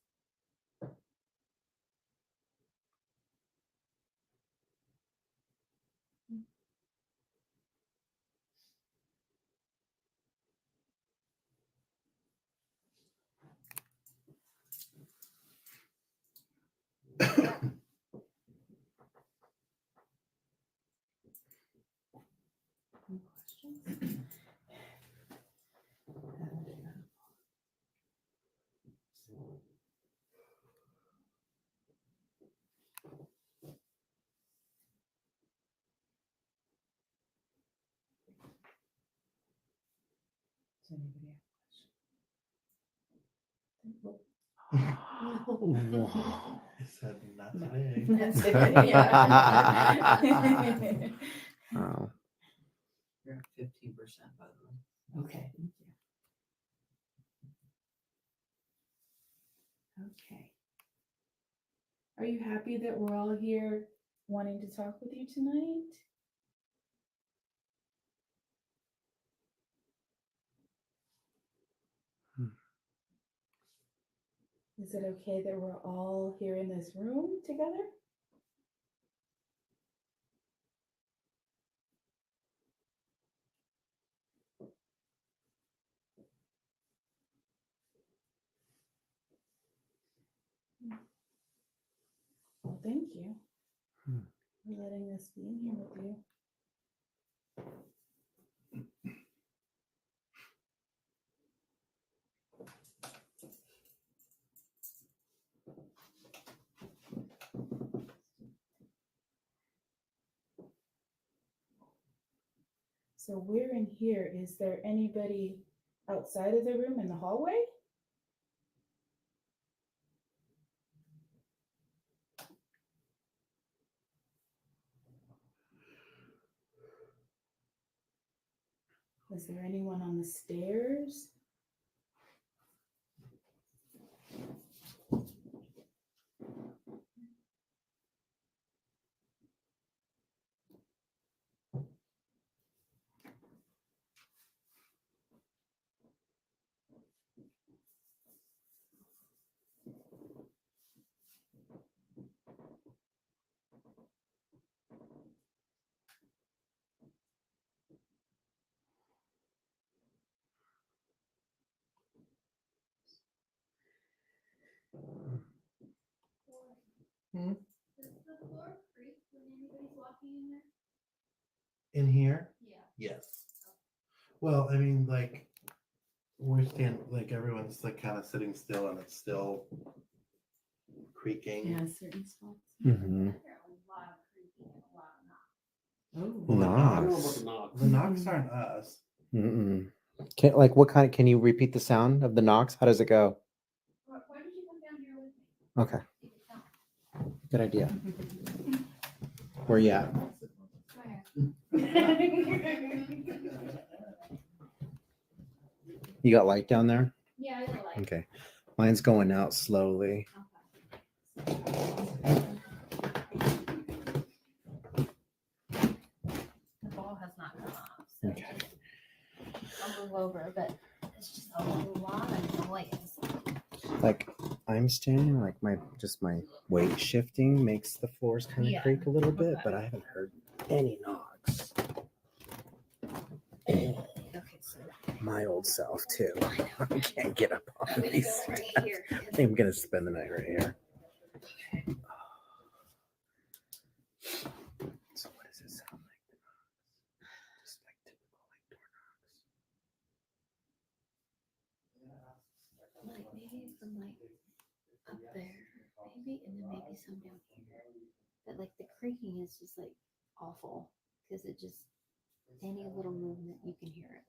Any questions? Does anybody have a question? I said not No. today. That's it, yeah. Oh. You're at 15%, by the way. Okay, thank you. Okay. Are you happy that we're all here wanting to talk with you tonight? Is it okay that we're all here in this room together? Well, thank you for letting us be in here with you. So we're in here. Is there anybody outside of the room in the hallway? Is there anyone on the stairs? Does the floor creak when anybody's walking in there? In here? Yeah. Yes. Well, I mean, like we're like everyone's like kind of sitting still and it's still creaking. Yeah, certain spots. Mm-hmm. I hear a lot of creaking and a lot of knocking. Oh. Well, the Knocks. knocks, the knocks aren't us. Mm-mm. Like what kind? Can you repeat the sound of the knocks? How does it go? Why don't you come down here with me? Okay, You can tell. good idea. Where you at? You got light down there? Yeah, I don't like. Okay, mine's going out slowly. The ball has not come off, so Okay. I'll move over, but it's just a lot of noise. Like I'm standing, like my weight shifting makes the floors kind of Yeah. creak a little bit, Okay. but I haven't heard any knocks. Okay, so My old self too. I can't get up I'm on gonna these go right steps. here. I think I'm gonna spend the night right here. So what does it sound like? Just like typical like door knocks. Like maybe from like up there, maybe, and then maybe some down here. But like the creaking is just like awful because it just any little movement you can hear it.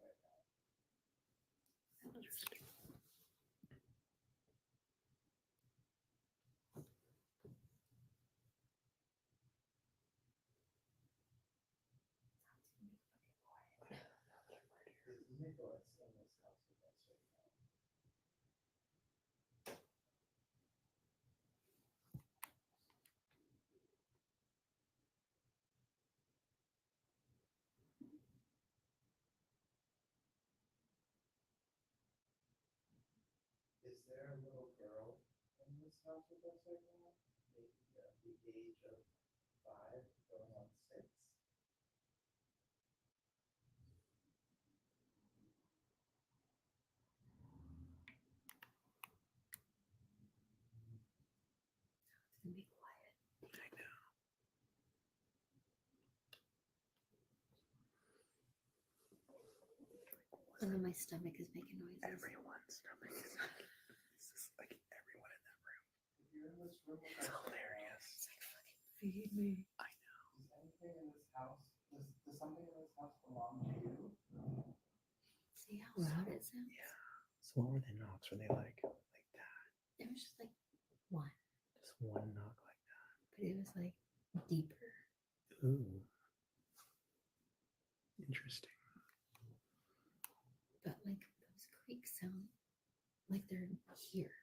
Is there a little girl in this house with us right now? Maybe the age of 5 going on 6? It's gonna be quiet. I know. And then my stomach is making noises. Everyone's stomach is it's just like everyone in that room. You're in this room. It's hilarious. It's like fucking feed me. I know. Does anything in this house, does something in this house belong to you? See how loud it sounds? Yeah. So what were the knocks? Were they like that? It was just like one, Just one knock like that. but it was like deeper. Ooh. Interesting. But like those creaks sound like they're here.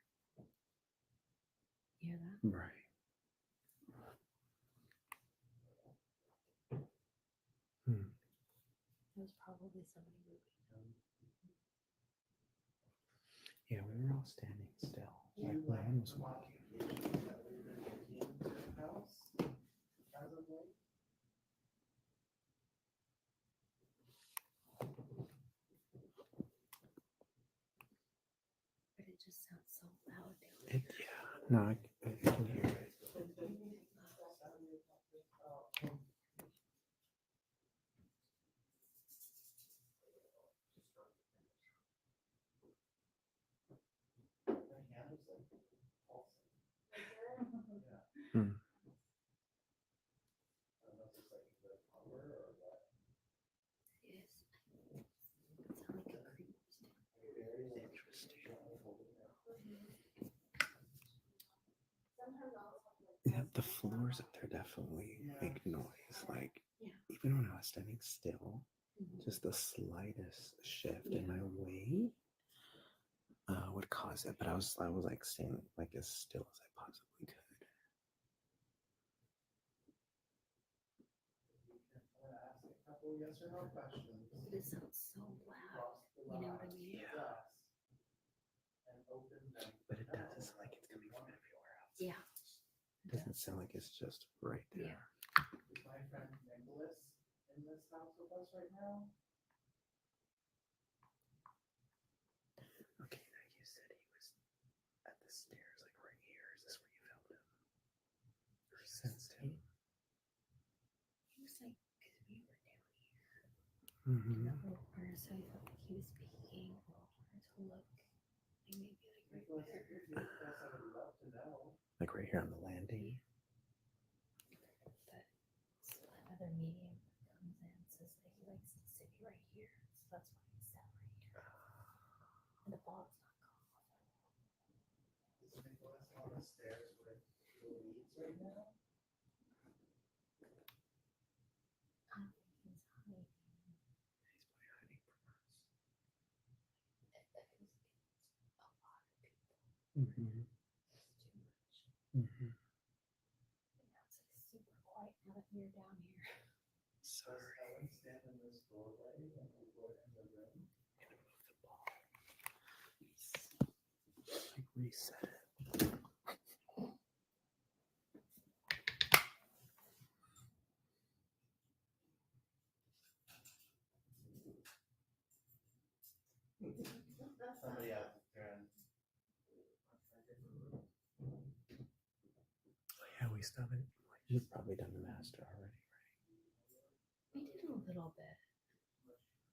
You hear that? Right. Hmm. It was probably somebody moving. Yeah, we were all standing still. Like no one was walking. But it just sounds so loud down It, there. yeah. No, I can hear it. Hmm. Yes. It sounds like a creep. Interesting. Yeah, the floors up there definitely make noise. Like Yeah. even when I was standing still, just the slightest shift in my weight would cause it. But I was like staying like as still as I possibly could. Yes or no questions. But it sounds so loud. You know what I mean? Yeah. But it does. It's like it's coming from everywhere else. Yeah. It doesn't sound like it's just right there. Yeah. Is my friend Nicholas in this house with us right now? Okay, now you said he was at the stairs, like right here. Is this where you felt him? Or sensed him? He was like, because we were down here Mm-hmm. in that little corner, so I felt like he was peeking to look. Like maybe like right there. I would love to know. Like right here on the landing. But so another medium comes in and says that he likes to sit right here. So that's why he sat right here. Mhm. Mhm. It's like super quiet now that you're down here. Sorry. Like reset it. Somebody else is turn. Yeah, we still haven't. You've probably done the master already, right? We did a little bit.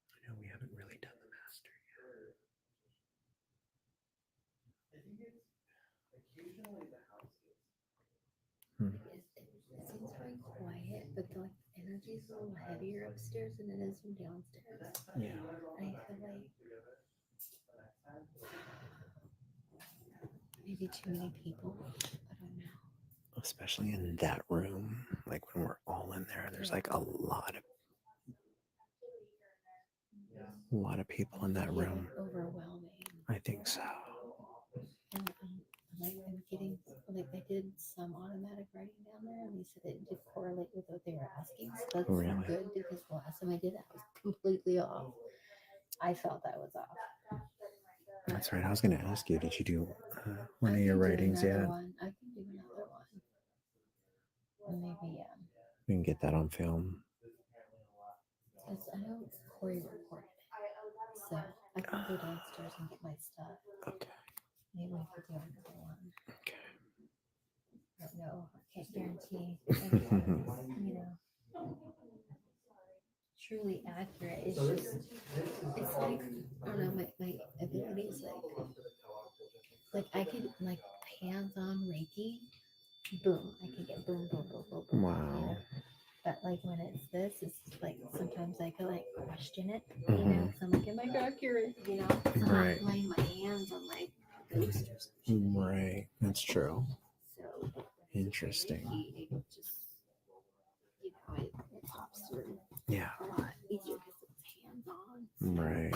I know we haven't really done the master yet. I think it's occasionally the house gets. It seems very quiet, but the like, energy is a little heavier upstairs than it is from downstairs. Yeah. I feel like maybe too many people. I don't know. Especially in that room, like when we're all in there, there's like a lot of people in that Yeah, room. like overwhelming. I think so. And like I'm getting like I did some automatic writing down there, and they said it did correlate with what they were asking. So that's Really? good because the last time I did that was completely off. I felt that was off. That's right. I was going to ask you, did you do one I of your can do writings another yet? one. I can do another one. Or maybe We can get that on film. because I know Corey recorded it, so I can go downstairs and get my stuff. Okay. Maybe we could do another one. Okay. I don't know. I can't guarantee anything, you know, truly accurate. It's just, it's like, I don't know, my ability is like I could, like, hands-on Reiki, boom, I can get boom, boom, boom, boom, boom. Wow. You know? But, like, when it's this, it's like, sometimes I could, like, question it, you know, because I'm like, am I accurate, you know? So I'm Right. not laying my hands on, like, ghost or something. Right. That's true. So Interesting. it just, you know, it pops through Yeah. a lot easier because it's hands-on. Right.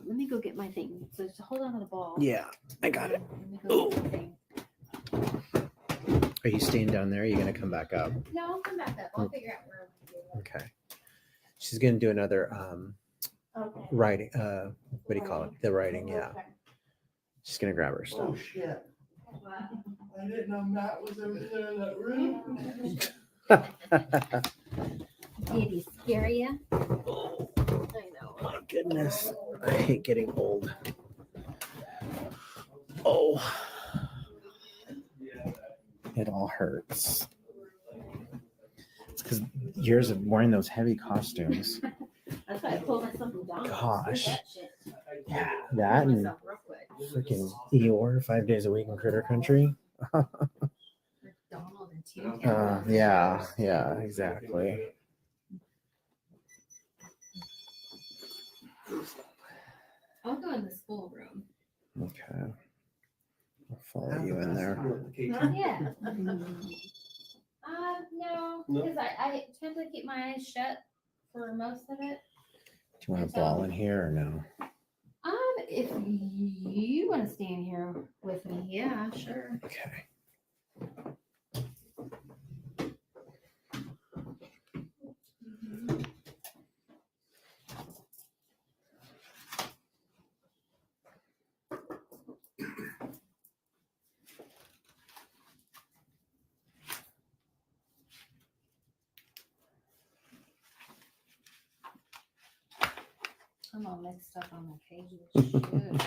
Let me go get my thing. So just hold on to the ball. Yeah, I got it. Let me go get my thing. Are you staying down there? Or are you going to come back up? No, I'll come back up. I'll figure out where I'm going to Okay. She's going to do another Okay. writing. What do you call it? The writing. Yeah. Okay. She's going to grab her Oh stuff. shit. I didn't know Matt was over there in that room. Did he scare you? I know. My goodness. I hate getting old. Oh. It all hurts. It's because years of wearing those heavy costumes. That's why I pulled myself down. Gosh. That shit. Yeah, that and Myself real quick. freaking Eeyore 5 days a week in Critter Country. Donald and Tim. Yeah, exactly. I'll go in the schoolroom. Okay. I'll follow you in there. Not yet. No, No? because I tend to keep my eyes shut for most of it. Do you want a ball in here or no? If you want to stand here with me, yeah, sure. Okay. I'm all mixed up on my pages. Shoot.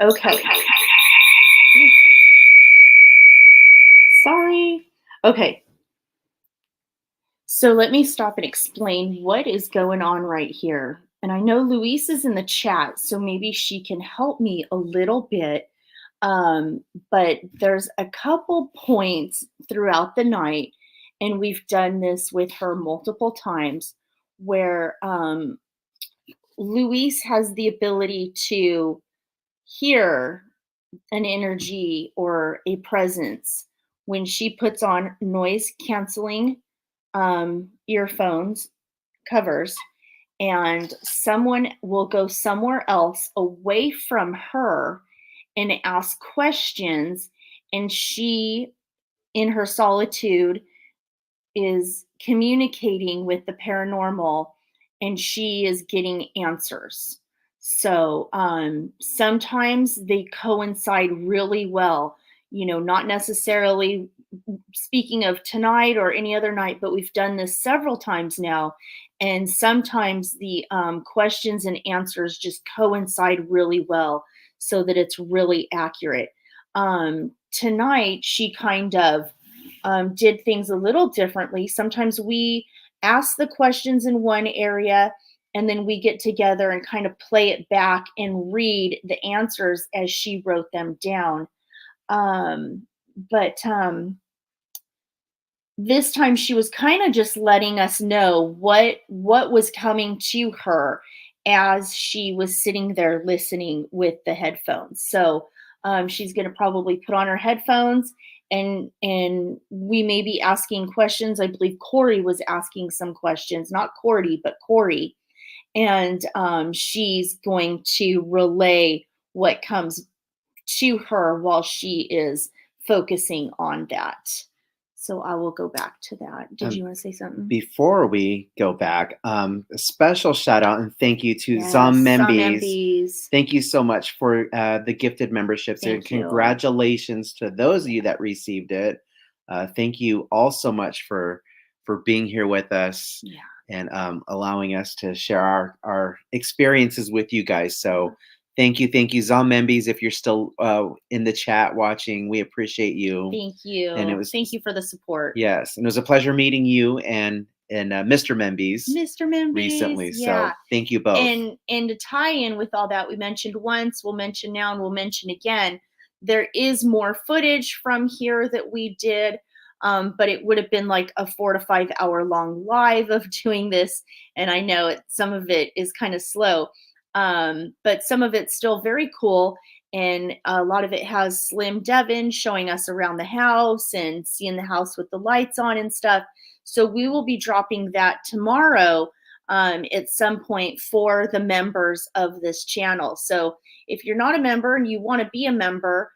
Okay. Sorry. Okay. So let me stop and explain what is going on right here. And I know Louise is in the chat, so maybe she can help me a little bit. But there's a couple points throughout the night, and we've done this with her multiple times, where Louise has the ability to hear an energy or a presence when she puts on noise canceling earphones covers, and someone will go somewhere else away from her and ask questions, and she, in her solitude, is communicating with the paranormal, and she is getting answers. So sometimes they coincide really well, not necessarily speaking of tonight or any other night, but we've done this several times now. And sometimes the questions and answers just coincide really well so that it's really accurate. Tonight, she kind of did things a little differently. Sometimes we ask the questions in one area and then we get together and kind of play it back and read the answers as she wrote them down. But this time she was kind of just letting us know what was coming to her as she was sitting there listening with the headphones. So she's going to probably put on her headphones, and we may be asking questions. I believe Corey was asking some questions, not Cordy, but Corey, and she's going to relay what comes to her while she is focusing on that. So I will go back to that. Did you want to say something? Before we go back, a special shout out and thank you to Yes, Zom Membes. Membes. Thank you so much for the gifted memberships. And Thank you. congratulations to those of you that received it. Thank you all so much for being here with us and allowing us to share our experiences with you guys. So thank you, Zom Membes. If you're still in the chat watching, we appreciate you. Thank you. And thank you for the support. Yes, and it was a pleasure meeting you and Mr. Membes. Mr. Membes recently. Yeah. So thank you both. And to tie in with all that, we mentioned once, we'll mention now, and we'll mention again. There is more footage from here that we did, but it would have been like a 4 to 5 hour long live of doing this. And I know some of it is kind of slow. But some of it's still very cool. And a lot of it has Slim Devin showing us around the house and seeing the house with the lights on and stuff. So we will be dropping that tomorrow at some point for the members of this channel. So if you're not a member and you want to be a member,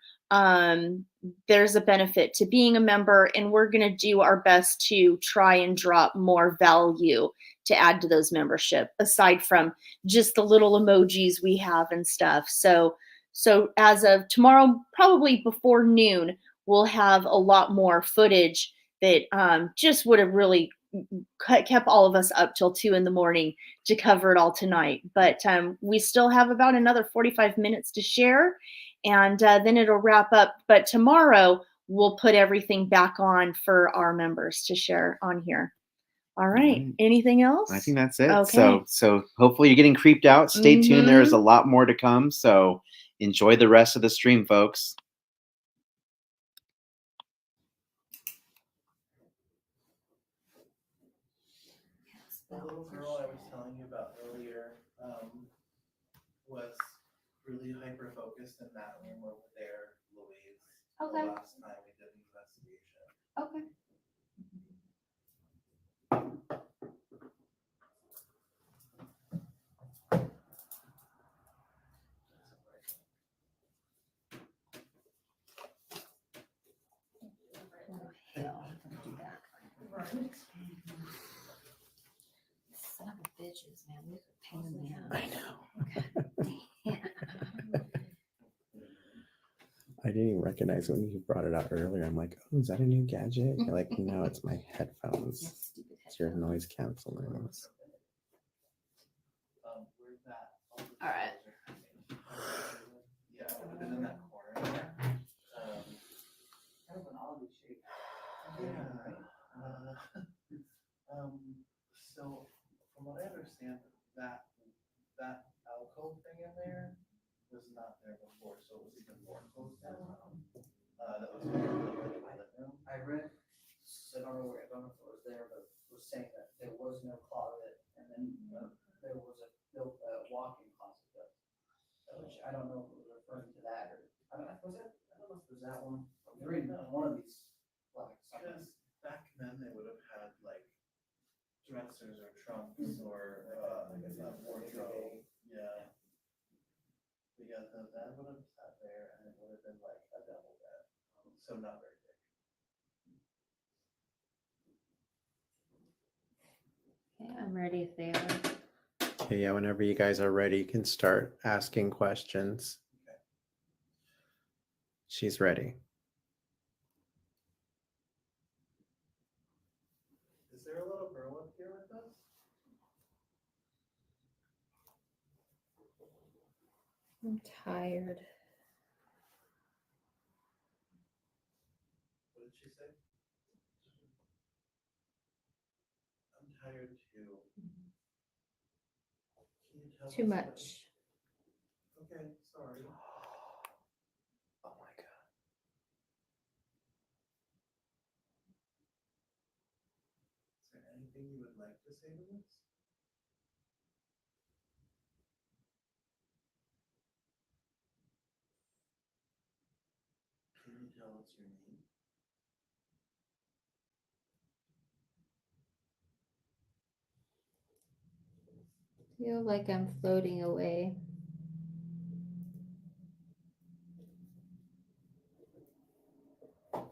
there's a benefit to being a member, and we're going to do our best to try and drop more value to add to those membership, aside from just the little emojis we have and stuff. So as of tomorrow, probably before noon, we'll have a lot more footage that just would have really kept all of us up till 2 a.m. to cover it all tonight. But we still have about another 45 minutes to share, and then it'll wrap up. But tomorrow we'll put everything back on for our members to share on here. All right. Anything else? I think that's it. Okay. So hopefully you're getting creeped out. Stay tuned. There's a lot more to come. So enjoy the rest of the stream, folks. The little girl I was telling you about earlier was really hyper focused in that room over there, Louise. Okay. The last time we did an investigation. Okay. Hell, I'm gonna do that. Son of a bitches, man. These are pain in the ass. I know. Damn. I didn't even recognize when you brought it out earlier. I'm like, oh, is that a new gadget? You're like, no, it's my headphones. Stupid It's your noise canceling. Where's that? All right. Yeah, it would have been in that corner there. Kind of an oddly shaped. Yeah. So from what I understand, that alcove thing in there was not there before, so it was even more closed down. That was the living room. I read, I don't know if it was there, but it was saying that there was no closet, and then there was a built walk-in closet, which I don't know if it was referring to that, or, I don't know, was it? I don't know if it was that one. I'm reading one of these, like, Because back then they would have had like Yeah, the bed would have sat there and it would have been like a double bed. So not very big. Okay, I'm ready if they are. Okay, yeah, whenever you guys are ready, you can start asking questions. Okay. She's ready. Is there a little girl up here with us? I'm tired. What did she say? I'm tired too. Can you tell Too us much. Okay, sorry. Oh my God. Is there anything you would like to say to us? Can you tell us your name? Feel like I'm floating away. Can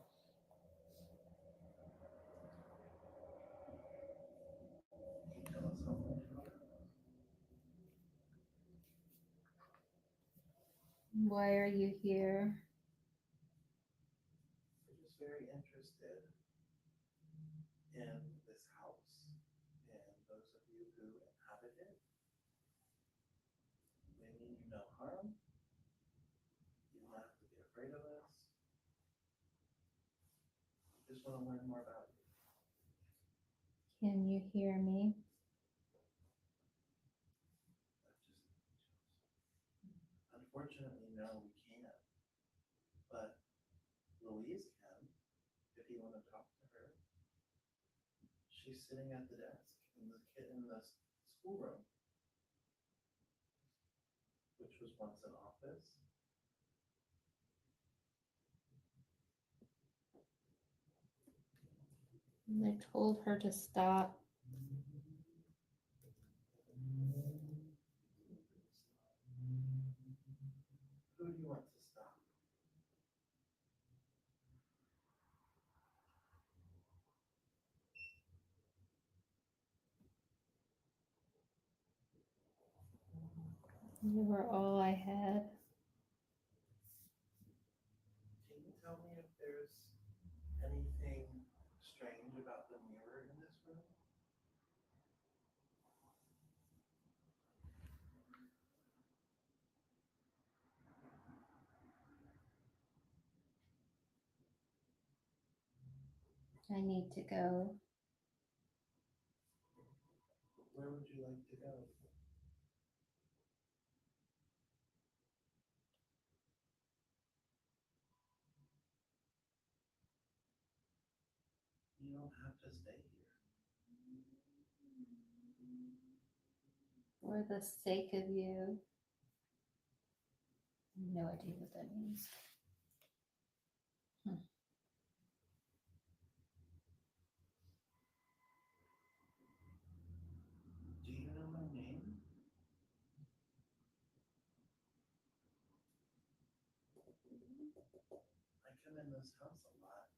you tell us how old you are? Why are you here? We're just very interested in this house and those of you who inhabit it. We mean you no harm. You don't have to be afraid of us. We just want to learn more about you. Can you hear me? Unfortunately, no, we can't. But Louise can, if you want to talk to her. She's sitting at the desk in the schoolroom, which was once an office. And I told her to stop. Who do you want to stop? You were all I had. Can you tell me if there's anything strange about the mirror in this room? I need to go. Where would you like to go? You don't have to stay here. For the sake of you. No idea what that means. Do you know my name? I come in this house a lot.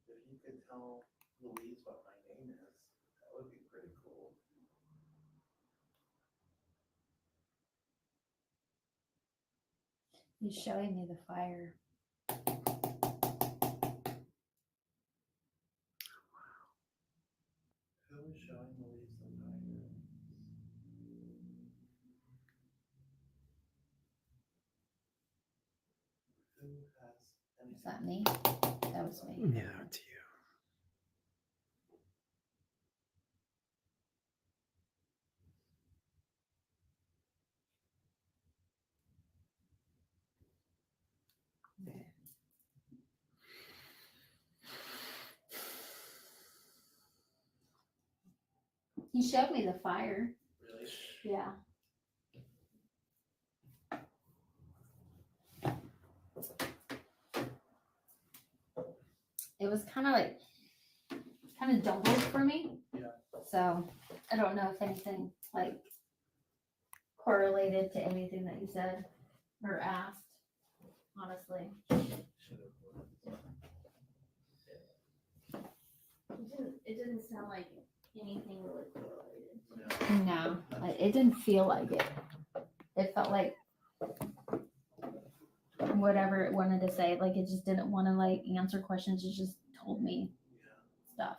If you could tell Louise what my name is, that would be pretty cool. He's showing me the fire. Who is showing Louise the fire? Who has anything? Was that me? That was me. Yeah, it's you. Okay. He showed me the fire. Really? Yeah. it was kind of jumbled for me. Yeah. So I don't know if anything like correlated to anything that you said or asked, honestly. It didn't sound like anything really correlated. No, it didn't feel like it. It felt like whatever it wanted to say, like it just didn't want to like answer questions. It just told me stuff.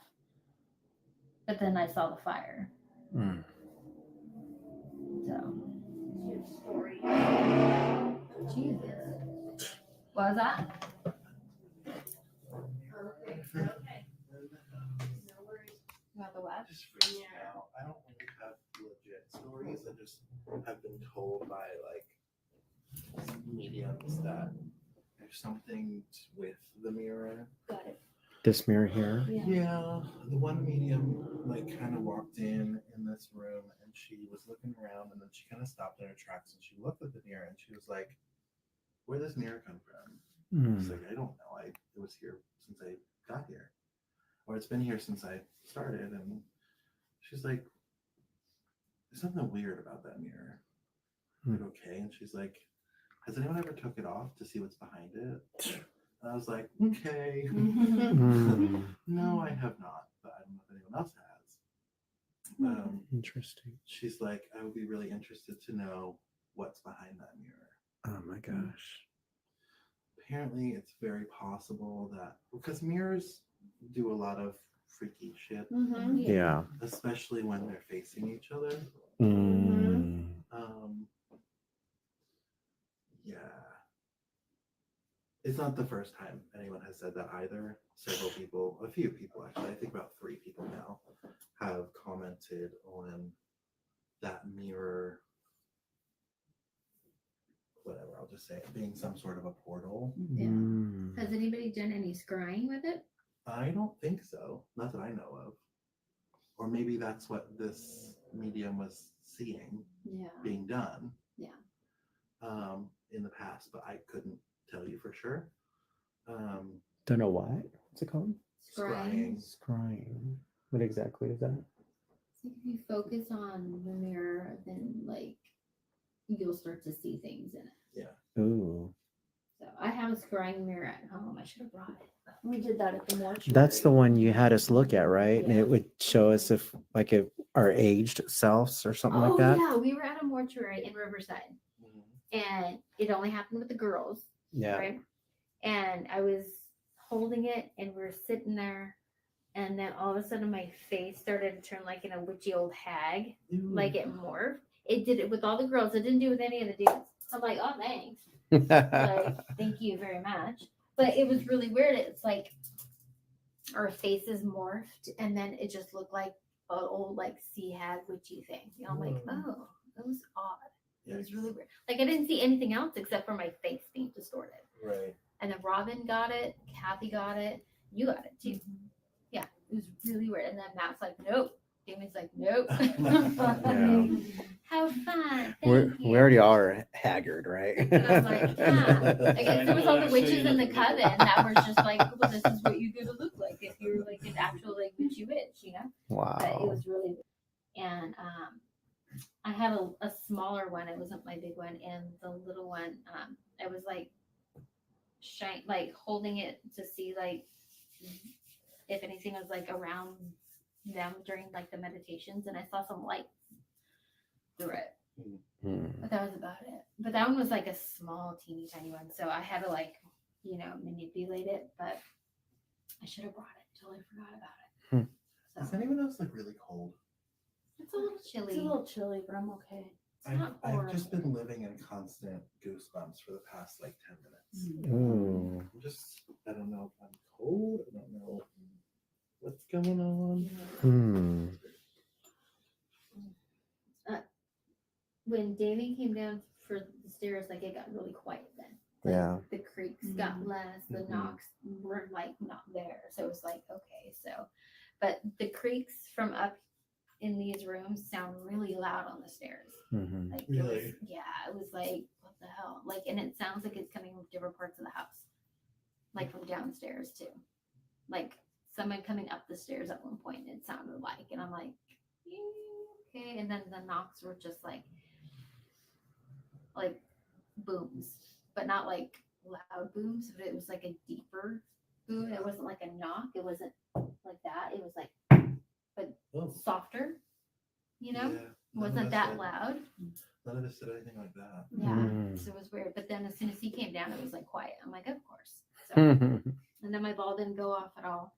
But then I saw the fire. Mm. So. Jesus. What was that? Okay. No worries. About the what? Just freaks me out. I don't really have legit stories. I just have been told by like mediums that there's something with the mirror. Got it. This mirror here. Yeah, the one medium like kind of walked in this room and she was looking around and then she kind of stopped in her tracks and she looked at the mirror and she was like, "Where'd this mirror come from?" I was like, "I don't know. It was here since I got here, or it's been here since I started." And she's like, "There's something weird about that mirror." I'm like, "Okay." And she's like, "Has anyone ever took it off to see what's behind it?" And I was like, "Okay." No, I have not, but I don't know if anyone else has. Interesting. She's like, "I would be really interested to know what's behind that mirror." Oh my gosh. Apparently, it's very possible that because mirrors do a lot of freaky shit, Yeah. especially when they're facing each other. Mm. Yeah. It's not the first time anyone has said that either. Several people, a few people actually, I think about 3 people now, have commented on that mirror, whatever, I'll just say it, being some sort of a portal. Yeah. Mm. Has anybody done any scrying with it? I don't think so. Not that I know of. Or maybe that's what this medium was seeing Yeah. being done. Yeah. In the past, but I couldn't tell you for sure. Don't know what. What's it called? Scrying. Scrying. What exactly is that? It's like if you focus on the mirror, then like you'll start to see things in it. Ooh. So I have a scrying mirror at home. I should have brought it. But we did that at the mortuary. That's the one you had us look at, right? And Yeah. it would show us if our aged selves or something like that. Yeah, we were at a mortuary in Riverside, and it only happened with the girls, Yeah. right? And I was holding it, and we were sitting there, and then all of a sudden my face started to turn like in a witchy old hag, like it morphed. It did it with all the girls. It didn't do it with any of the dudes. I'm like, oh, thanks. Like, thank you very much. But it was really weird. It's like our faces morphed, and then it just looked like an old like sea hag witchy thing. You know, I'm like, oh, it was odd. It was really weird. Like I didn't see anything else except for my face being distorted. Right. And then Robin got it, Kathy got it, you got it too. Yeah, it was really weird. And then Matt's like, nope. Jamie's like, nope. Yeah. Have fun. We already are haggard, right? And I'm like, yeah. I guess it was all the witches in the coven that were just like, well, this is what you're gonna look like if you're like an actual like witchy witch, you know? Wow. But it was really weird. And I had a smaller one. It wasn't my big one, and the little one, I was like like holding it to see like if anything was like around them during like the meditations, and I saw some lights through it. But that was about it. But that one was like a small, teeny tiny one, so I had to like, you know, manipulate it. But I should have brought it. Totally forgot about it. Is So anyone else like really cold? it's a little chilly. It's a little chilly, but I'm okay. I've just been living in constant goosebumps for the past like 10 minutes. Ooh. I don't know if I'm cold. I don't know what's going on. Hmm. When Davey came down for the stairs, like it got really quiet then. Like, Yeah. the creaks got less, the knocks were like not there. So it was like, okay, so but the creaks from up in these rooms sound really loud on the stairs. Mm-hmm. Like Really? it was like, what the hell? Like, and it sounds like it's coming from different parts of the house. Like from downstairs too. like someone coming up the stairs at one point. It sounded like, and I'm like, okay. And then the knocks were just like booms, but not like loud booms. But it was like a deeper boom. It wasn't like a knock. It wasn't like that. It was like, but softer. You know, Yeah, it wasn't that loud. None of us did anything like that. Yeah, so it was weird. But then as soon as he came down, it was like quiet. I'm like, of course. So, and then my ball didn't go off at all.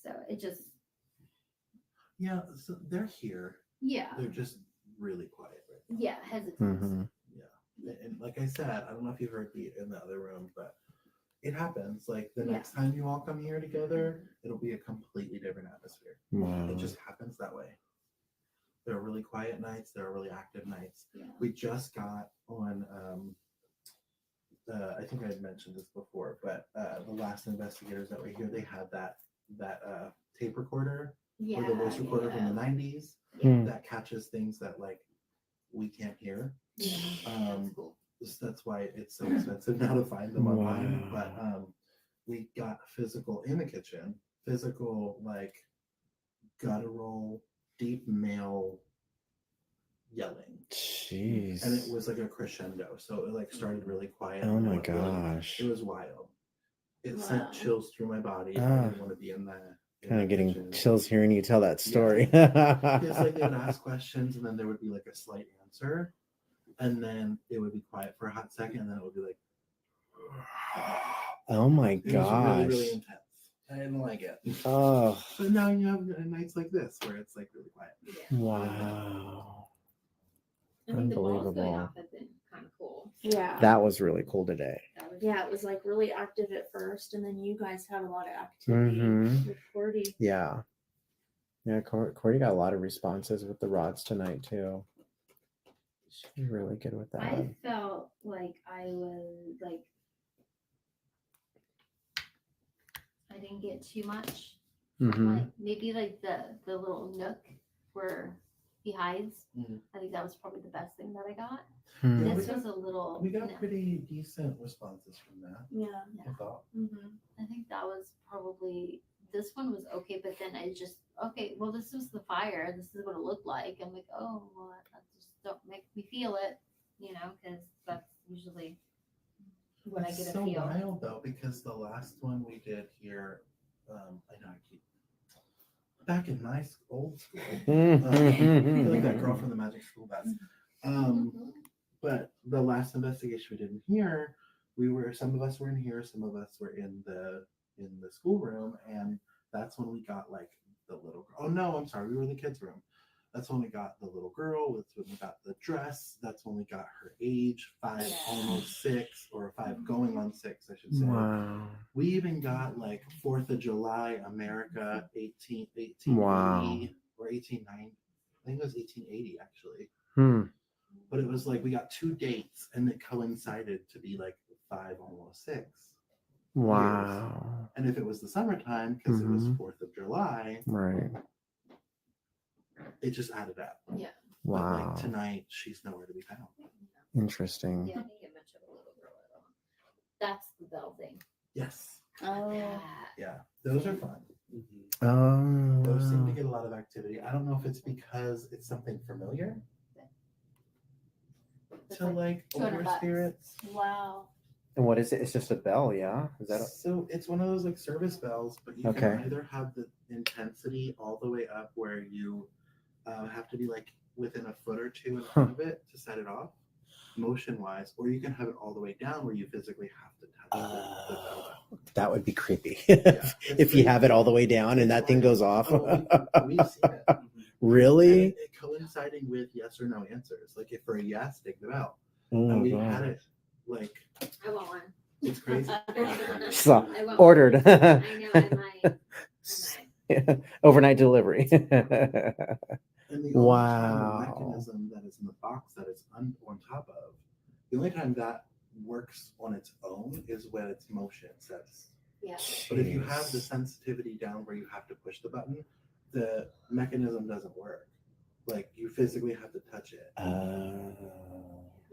So it just. Yeah, so they're here. Yeah. They're just really quiet right now. Yeah, hesitant. Yeah. And like I said, I don't know if you heard me in the other room, but it happens. Like the next time you all come here together, it'll be a completely different atmosphere. Wow. It just happens that way. There are really quiet nights. There are really active nights. Yeah. We just got on, I think I had mentioned this before, but the last investigators that were here, they had that tape recorder or the voice recorder from the 90s that catches things that like we can't hear. Yeah, that's cool. So that's why it's so expensive now to find them online. But we got physical in the kitchen, physical like guttural, deep male yelling. Jeez. And it was like a crescendo. So it like started really quiet. Oh my It gosh. it was wild. It sent chills through my body. I didn't want to be in that. Kind of getting chills hearing you tell that story. Because like they would ask questions and then there would be like a slight answer. And then it would be quiet for a hot second and then it would be like oh my it was gosh. really, really intense. I didn't like it. Oh. But now you have nights like this where it's like really quiet. Wow. I think the balls going Unbelievable. off have been kind of cool. Yeah. That was really cool today. Yeah, it was like really active at first, and then you guys had a lot of activity with Cordy. Yeah. Yeah, Cordy got a lot of responses with the rods tonight too. She's really good with that. I felt like I was like I didn't get too much. Like maybe like the little nook where he hides. I think that was probably the best thing that I got. Yeah, This was a little. we got pretty decent responses from that. Yeah. I thought. I think that was probably this one was okay, but then I just okay. Well, this was the fire. This is what it looked like. I'm like, oh, well, that just don't make me feel it, you know, because that's usually when I It's get a so feel. wild though, because the last one we did here, I know I keep back in my old school. I feel like that girl from the Magic School Bus. But the last investigation we did in here, some of us were in here, some of us were in the schoolroom, and that's when we got like the little girl. Oh no, I'm sorry, we were in the kids' room. That's when we got the little girl. That's when we got the dress. That's when we got her age, 5, almost 6, or 5 going on 6, I should say. Wow. We even got like 4th of July, America, 1880 or 1890. I think it was 1880 actually. But it was like we got 2 dates and it coincided to be like 5, almost 6. Wow. Years. And if it was the summertime, because it was 4th of July, right. It just added up. Yeah. Wow. But like tonight, she's nowhere to be found. Interesting. Yeah, I didn't get much of a little girl at all. That's the bell thing. Yes. Oh. Yeah. Those are fun. Oh. Those seem to get a lot of activity. I don't know if it's because it's something familiar to like older $200. spirits. Wow. And what is it? It's just a bell, yeah? Is that So it's one of those like service bells, but you can either have the intensity all the way up where you have to be like within a foot or 2 in front of it to set it off, motion wise, or you can have it all the way down where you physically have to touch the bell. That would be creepy. Yeah, if you have it all the way down and that thing goes off. We've seen it. Really? And it coinciding with yes or no answers. Like if for a yes, take the bell. Oh And my we God. had it like I want one. it's crazy. So, I want ordered. one. I know I might. Overnight delivery. And the only time Wow. the mechanism that is in the box that is on top of, the only time that works on its own is when it's motion sense. Yeah. But if you have the sensitivity down where you have to push the button, the mechanism doesn't work. Like you physically have to touch it.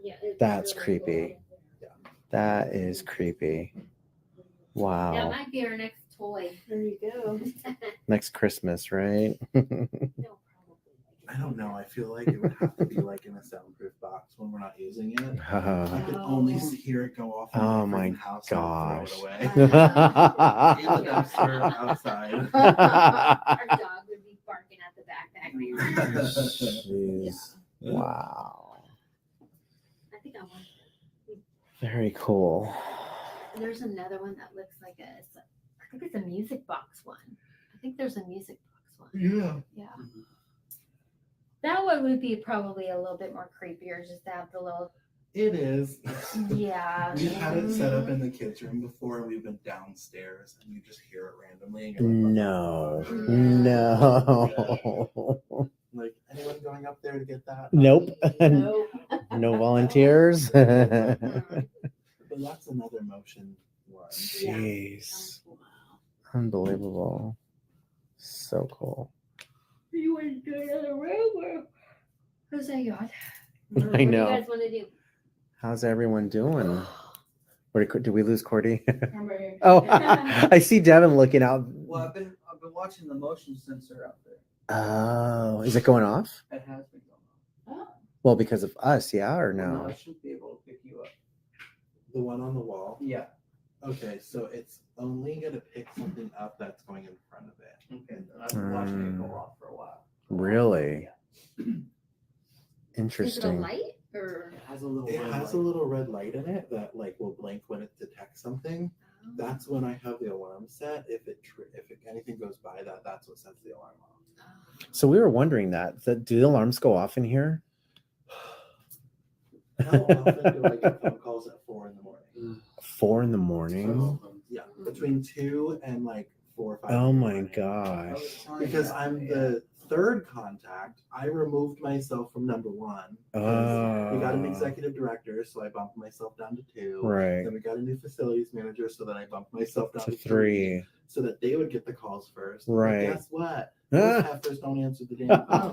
Yeah. That's really creepy. cool. That is creepy. Wow. That might be our next toy. There you go. Next Christmas, right? No, probably. I don't know. I feel like it would have to be like in a soundproof box when we're not using it. I could only hear it go off in Oh my my freaking house. And I'll gosh. throw it away. In the dumpster outside. Our dog would be barking at the backpack. Jeez. Wow. I think I want it. Very cool. And there's another one that looks like I think it's a music box one. I think there's a music box one. Yeah. Yeah. That one would be probably a little bit more creepier, just to have the little. It is. Yeah. We've had it set up in the kids' room before, and we've been downstairs, and you just hear it randomly. And you're like, No. like, anyone going up there to get that? Nope. Nope. No volunteers. But that's another motion one. Jeez. Unbelievable. So cool. You want to do another room or? Who's that yacht? I What do know. you guys want to do? How's everyone doing? Did we lose Cordy? I'm right here. Oh, I see Devin looking out. Well, I've been watching the motion sensor out there. Oh, is it going off? It has been going on. Well, because of us, yeah, or Well, no? I should be able to pick you up. The one on the wall. Yeah. Okay, so it's only going to pick something up that's going in front of it. Okay. I've been watching it go off for a while. Really? Yeah. Is it a Interesting. light or? It has a little. It red has light. a little red light in it that like will blink when it detects something. That's when I have the alarm set. If anything goes by that, that's what sets the alarm off. So we were wondering that. Do the alarms go off in here? How often do I get phone calls at 4 in the morning? 4 in the morning? Yeah, between 2 and like 4 or 5. Oh in the my morning. gosh. Because I'm the third contact, I removed myself from number 1. Oh. We got an executive director, so I bumped myself down to 2. Right. Then we got a new facilities manager, so then I bumped myself down To to 3. so that they would get the calls first. Right. But guess what? Those heifers don't answer the damn phone.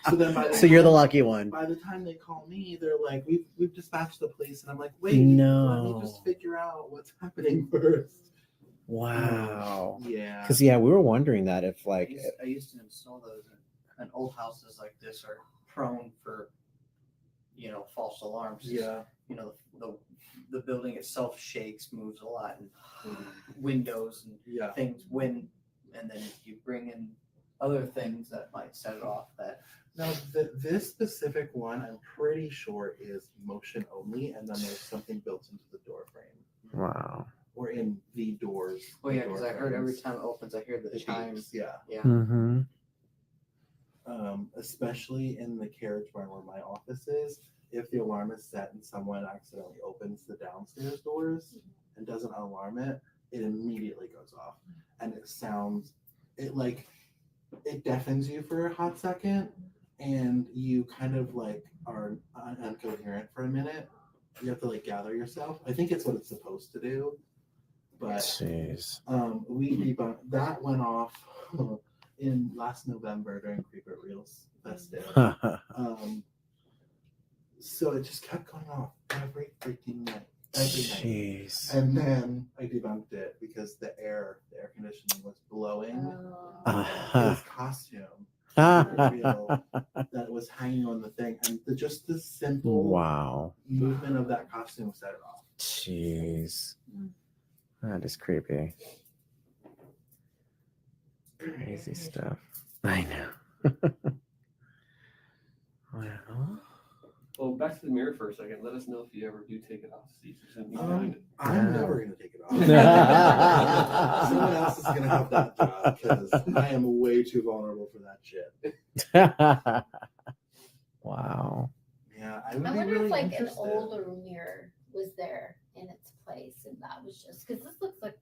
So then by the So you're the time- lucky one. By the time they call me, they're like, "We've dispatched the police," and I'm like, "Wait, No. let me just figure out what's happening first." Wow. Yeah. Because yeah, we were wondering that if like I used to install those, and old houses like this are prone for, false alarms. Yeah. The building itself shakes, moves a lot, and windows and Yeah. things when, and then you bring in other things that might set it off. That Now, this specific one, I'm pretty sure is motion only, and then there's something built into the door frame wow. or in the doors. well, the yeah, because door I heard every frames. time it opens, I hear the It chimes. beeps, yeah. Yeah. Mm-hmm. Especially in the carriage barn where my office is, if the alarm is set and someone accidentally opens the downstairs doors and doesn't alarm it, it immediately goes off. And it deafens you for a hot second, and you kind of like are incoherent for a minute. You have to like gather yourself. I think it's what it's supposed to do. But Jeez. we debunked that went off in last November during Creeper Reels Festive. So it just kept going off every freaking night. Every night. Jeez. And then I debunked it because the air conditioning was blowing his costume reveal that was hanging on the thing. And just the simple Wow. movement of that costume set it off. Jeez. That is creepy. Crazy stuff. I know. Well, Well, back to the mirror for a second. Let us know if you ever do take it off. See if there's anything behind it. I'm never going to take it off. Someone else is going to have that job because I am way too vulnerable for that shit. wow. Yeah, I would I be wonder really if like an interested. older mirror was there in its place, and that was just because this looks like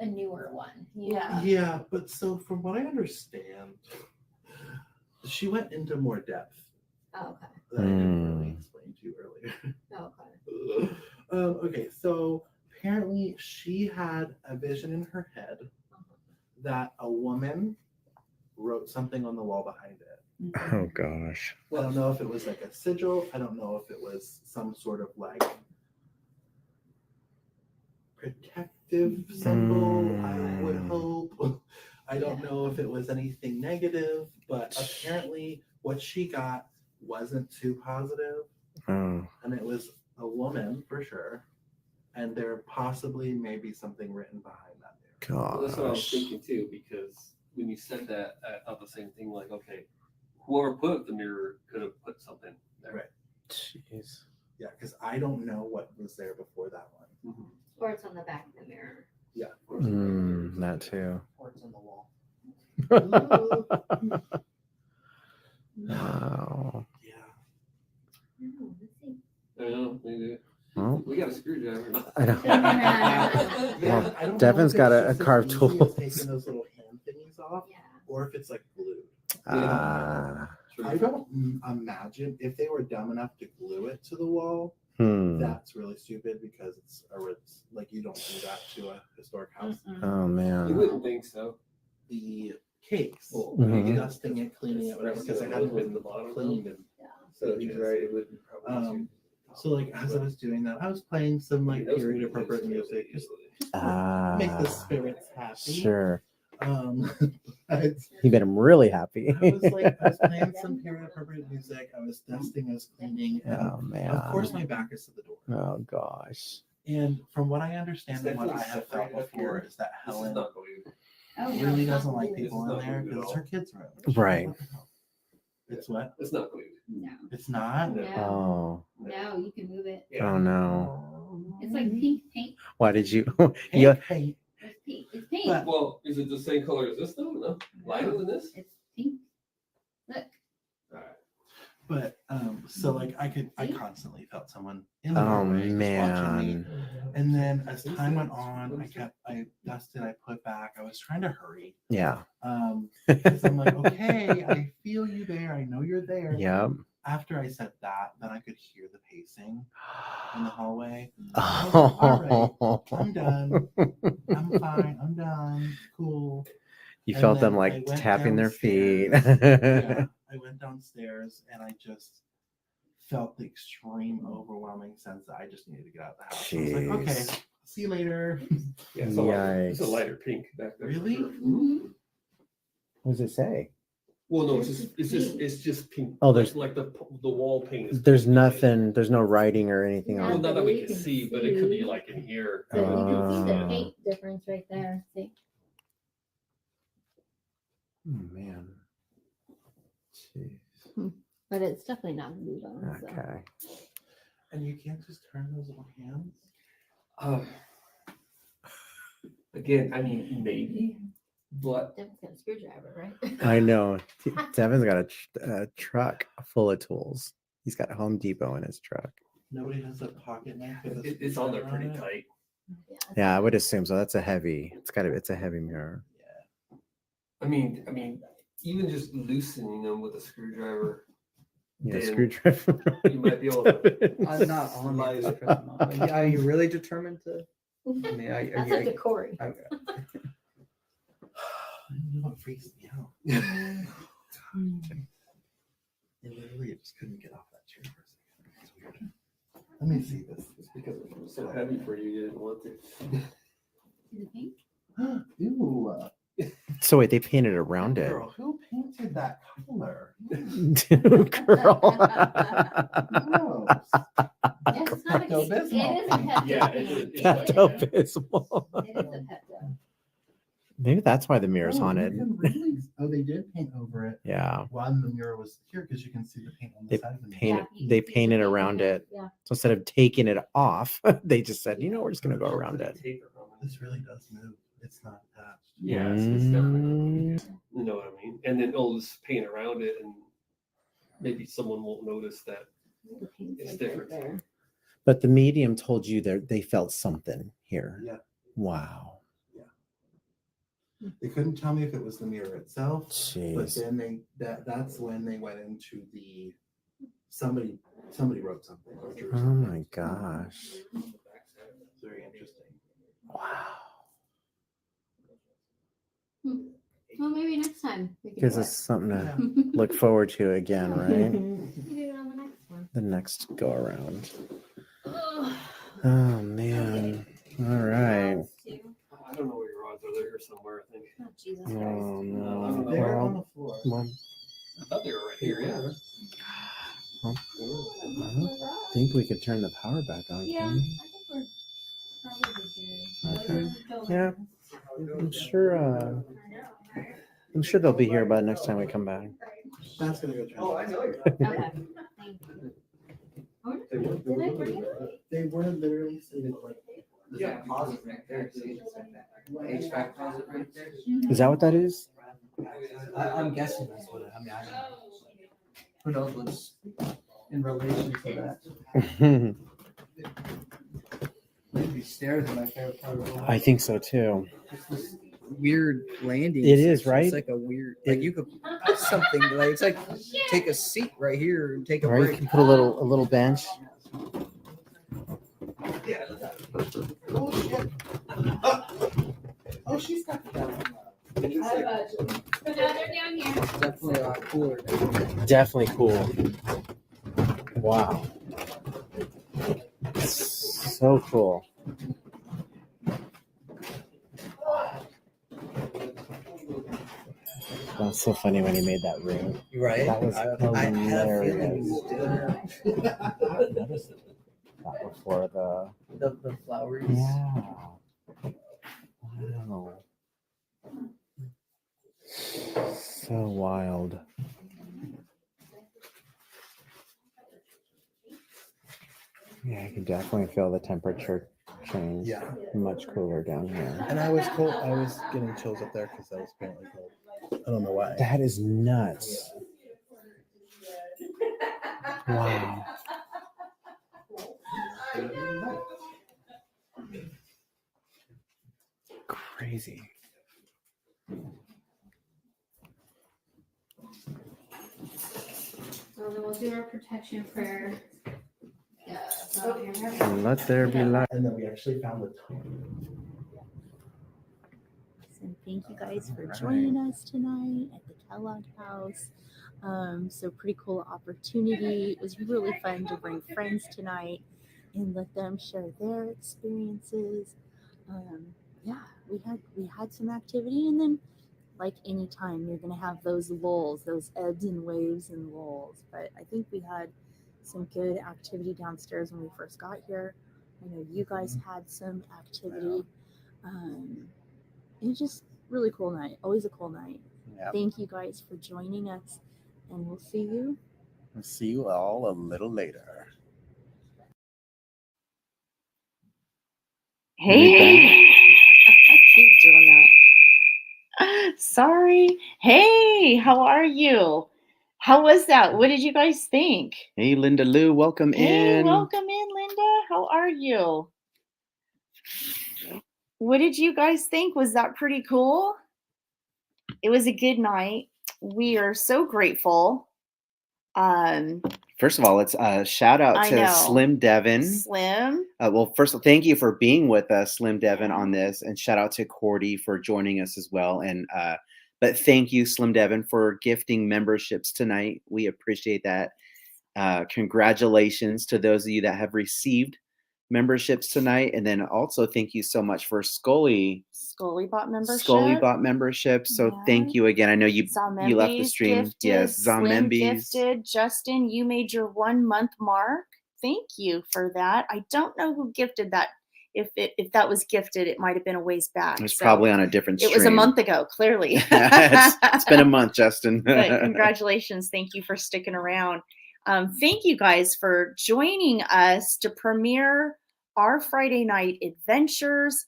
a newer one. Yeah. Yeah, but so from what I understand, she went into more depth Oh, okay. that I didn't really explain to you earlier. Okay. Okay, so apparently she had a vision in her head that a woman wrote something on the wall behind it. Oh gosh. I don't know if it was like a sigil. I don't know if it was some sort of like protective symbol, I would Mm. hope. I don't know if it was anything negative, but apparently what she got wasn't too positive. Oh, And it was a woman for sure. And there possibly may be something written behind that there. Well, that's what I was gosh. thinking too, because when you said that, I thought the same thing. Like, okay, whoever put the mirror could have put something there. Right. Jeez. Yeah, because I don't know what was there before that one. Mhm. Or it's on the back of the mirror. Yeah. That too. Or it's on the wall. Wow. Yeah. Oh, let's see. I know, maybe. Well, We got a screwdriver. I know. Yeah, I don't know Devin's if got it's a just as carved easy tool. as taking those little hand thingies off, Yeah. or if it's like glued. I don't imagine if they were dumb enough to glue it to the wall. That's really stupid because it's like you don't do that to a historic house. Oh You man. wouldn't think so. The cakes, Mhm. dusting it, cleaning it, whatever, because it hadn't been cleaned. And So he's right. It would probably. so like as I was doing that, I was playing some like period appropriate music, just make the spirits happy. Sure. But He made him really happy. I was playing some period appropriate music. I was dusting, I was cleaning. And Oh man. of course, my back is to the door. Oh gosh. And from what I understand and what I Definitely have felt separated up before here. is that This is Helen not glued. Oh, no, really it's not doesn't like glued. people This is in not there glued because at it's all. her kids' room. She's Right. like, "What the hell?" It's what? It's not glued. No. It's not? No. Oh. No, you can move it. Oh no. It's like pink paint. Why did you? Yeah. Yeah. It's pink. It's pink. But- Well, is it the same color as this though? No, lighter than this. It's pink. Look. All right. But so like I See? constantly felt someone in the Oh doorway just watching me. man. And then as time went on, I dusted, I put back. I was trying to hurry. Yeah. Because I'm like, okay, I feel you there. I know you're there. Yep. After I said that, then I could hear the pacing in the hallway. Oh. I'm done. I'm fine. I'm done. Cool. You And felt them then I like went tapping their feet. Yeah, I went downstairs and I just felt the extreme, overwhelming sense that I just needed to get out of the house. I was like, okay, Jeez. see you later. Yeah, it's a Yikes. lighter pink back there. for Really? sure. Mhm. What does it say? Well, no, it's just pink. Oh, there's- like the wall paint. Is There's pink. nothing. There's no writing or anything Well, on not it. that we You can can see, but it could be see. like in here. So you can see the Oh. paint difference right there. See? Oh man. Jeez. But it's definitely not glued on. So. Okay. And you can't just turn those little hands. Again, I mean, maybe, but Devin's got a screwdriver, right? I know. Devin's got a truck full of tools. He's got Home Depot in his truck. Nobody has a pocket knife. with a it's on there screwdriver pretty it? tight. Yeah, I would assume so. That's a heavy. It's a heavy mirror. Yeah. I mean, even just loosening them with a screwdriver, Yeah, then screwdriver. you might be able to. I'm not on Slide it. it. Are you really determined to? I mean, That's up to Corey. Okay. You know what freaks me out? Literally, I just couldn't get off that chair for a second. It's weird. Let me see this. It's because it was so heavy for you, you didn't want to. Is it pink? Ew. So wait, they painted around it. Girl, who painted that color? Girl. Gross. Yes, it's not a Pepto-Bismol. It is a Pepto. Yeah, paint. it is. Pepto-Bismol. It is a Pepto. Maybe that's why the mirror's Oh, you haunted. can really- Oh, they did paint over it Yeah. while the mirror was here because you can see the paint on the They side of the mirror. paint- Yeah, you they can see painted the paint around in it. Yeah. So instead of taking it off, they just said, you know, we're just gonna go around it. This really does move. It's not attached. Yeah, it's definitely. Mm. You know what I mean? And then it'll just paint around it, and maybe someone won't notice that. The paint's It's like different. Right there. But the medium told you that they felt something here. Yeah. Wow. They couldn't tell me if it was the mirror itself, but Jeez. then that's when they went into the somebody wrote something. or drew Oh something. my gosh. It's very interesting. Wow. Well, maybe next time. We can Gives do us something to Yeah. look forward to again, right? it. We can do it on the next one. The next go around. Ugh. Oh man. All right. Let's do Well, I thought they were right here. Yeah. I don't think we could turn the power back on. Yeah, Can I we? think we're probably good. Okay. Yeah, I'm sure. I'm sure they'll be here by the next time we come back. That's gonna go try. Oh, I know. Okay. Thank you. Did I bring it? They were literally sitting like. There's a closet right there. See? HVAC closet right there. Is that what that is? I'm guessing that's what I mean. Who knows what's in relation to that? Maybe stairs are my favorite part of the I think so too. Just this weird landing. It is, section. right? It's like a weird, like you could put something like it's like take a seat right here and take a Right, you break. can put a little bench. Oh shit! Oh, she's got the down. But no, they're down here. It's definitely a lot cooler. Definitely cool. Wow. So cool. That's so funny when he made that room. Right. That was I had a feeling hilarious. you did. I noticed that before The flowers. Yeah. Wow. So wild. Yeah, I can definitely feel the temperature change. Yeah. Much cooler down here. And I was cold. I was getting chills up there because I was apparently cold. I don't know why. That is nuts. Wow. Crazy. So then we'll do our protection prayer. Yeah. And let there be light. And then we actually found the top. And thank you guys for joining us tonight at the Kellogg house. So pretty cool opportunity. It was really fun to bring friends tonight and let them share their experiences. Yeah, we had some activity, and then like any time you're gonna have those lulls, those ebbs and waves and lulls. But I think we had some good activity downstairs when we first got here. I know you guys had some activity. It was just really cool night. Always a cool night. Yep. Thank you guys for joining us, and we'll see you. We'll see you all a little later. Hey, I keep doing that. Sorry. Hey, how are you? How was that? What did you guys think? Hey, Linda Lou, welcome Hey, in. welcome in, Linda. How are you? What did you guys think? Was that pretty cool? It was a good night. We are so grateful. First of all, let's shout out I to know. Slim Devin. Slim. Well, first of all, thank you for being with us, Slim Devin, on this, and shout out to Cordy for joining us as well. And but thank you, Slim Devin, for gifting memberships tonight. We appreciate that. Congratulations to those of you that have received memberships tonight, and then also thank you so much for Scully bought membership. Scully bought membership. So Yeah. thank you again. I know you Zamembi's left the stream. Gifted, Yes, Slim Zamembi's. gifted. Justin, you made your 1 month mark. Thank you for that. I don't know who gifted that. If that was gifted, it might have been a ways back. It was So probably on a different stream. it was a month ago, clearly. It's been a month, Justin. But congratulations. Thank you for sticking around. Thank you guys for joining us to premiere our Friday night adventures.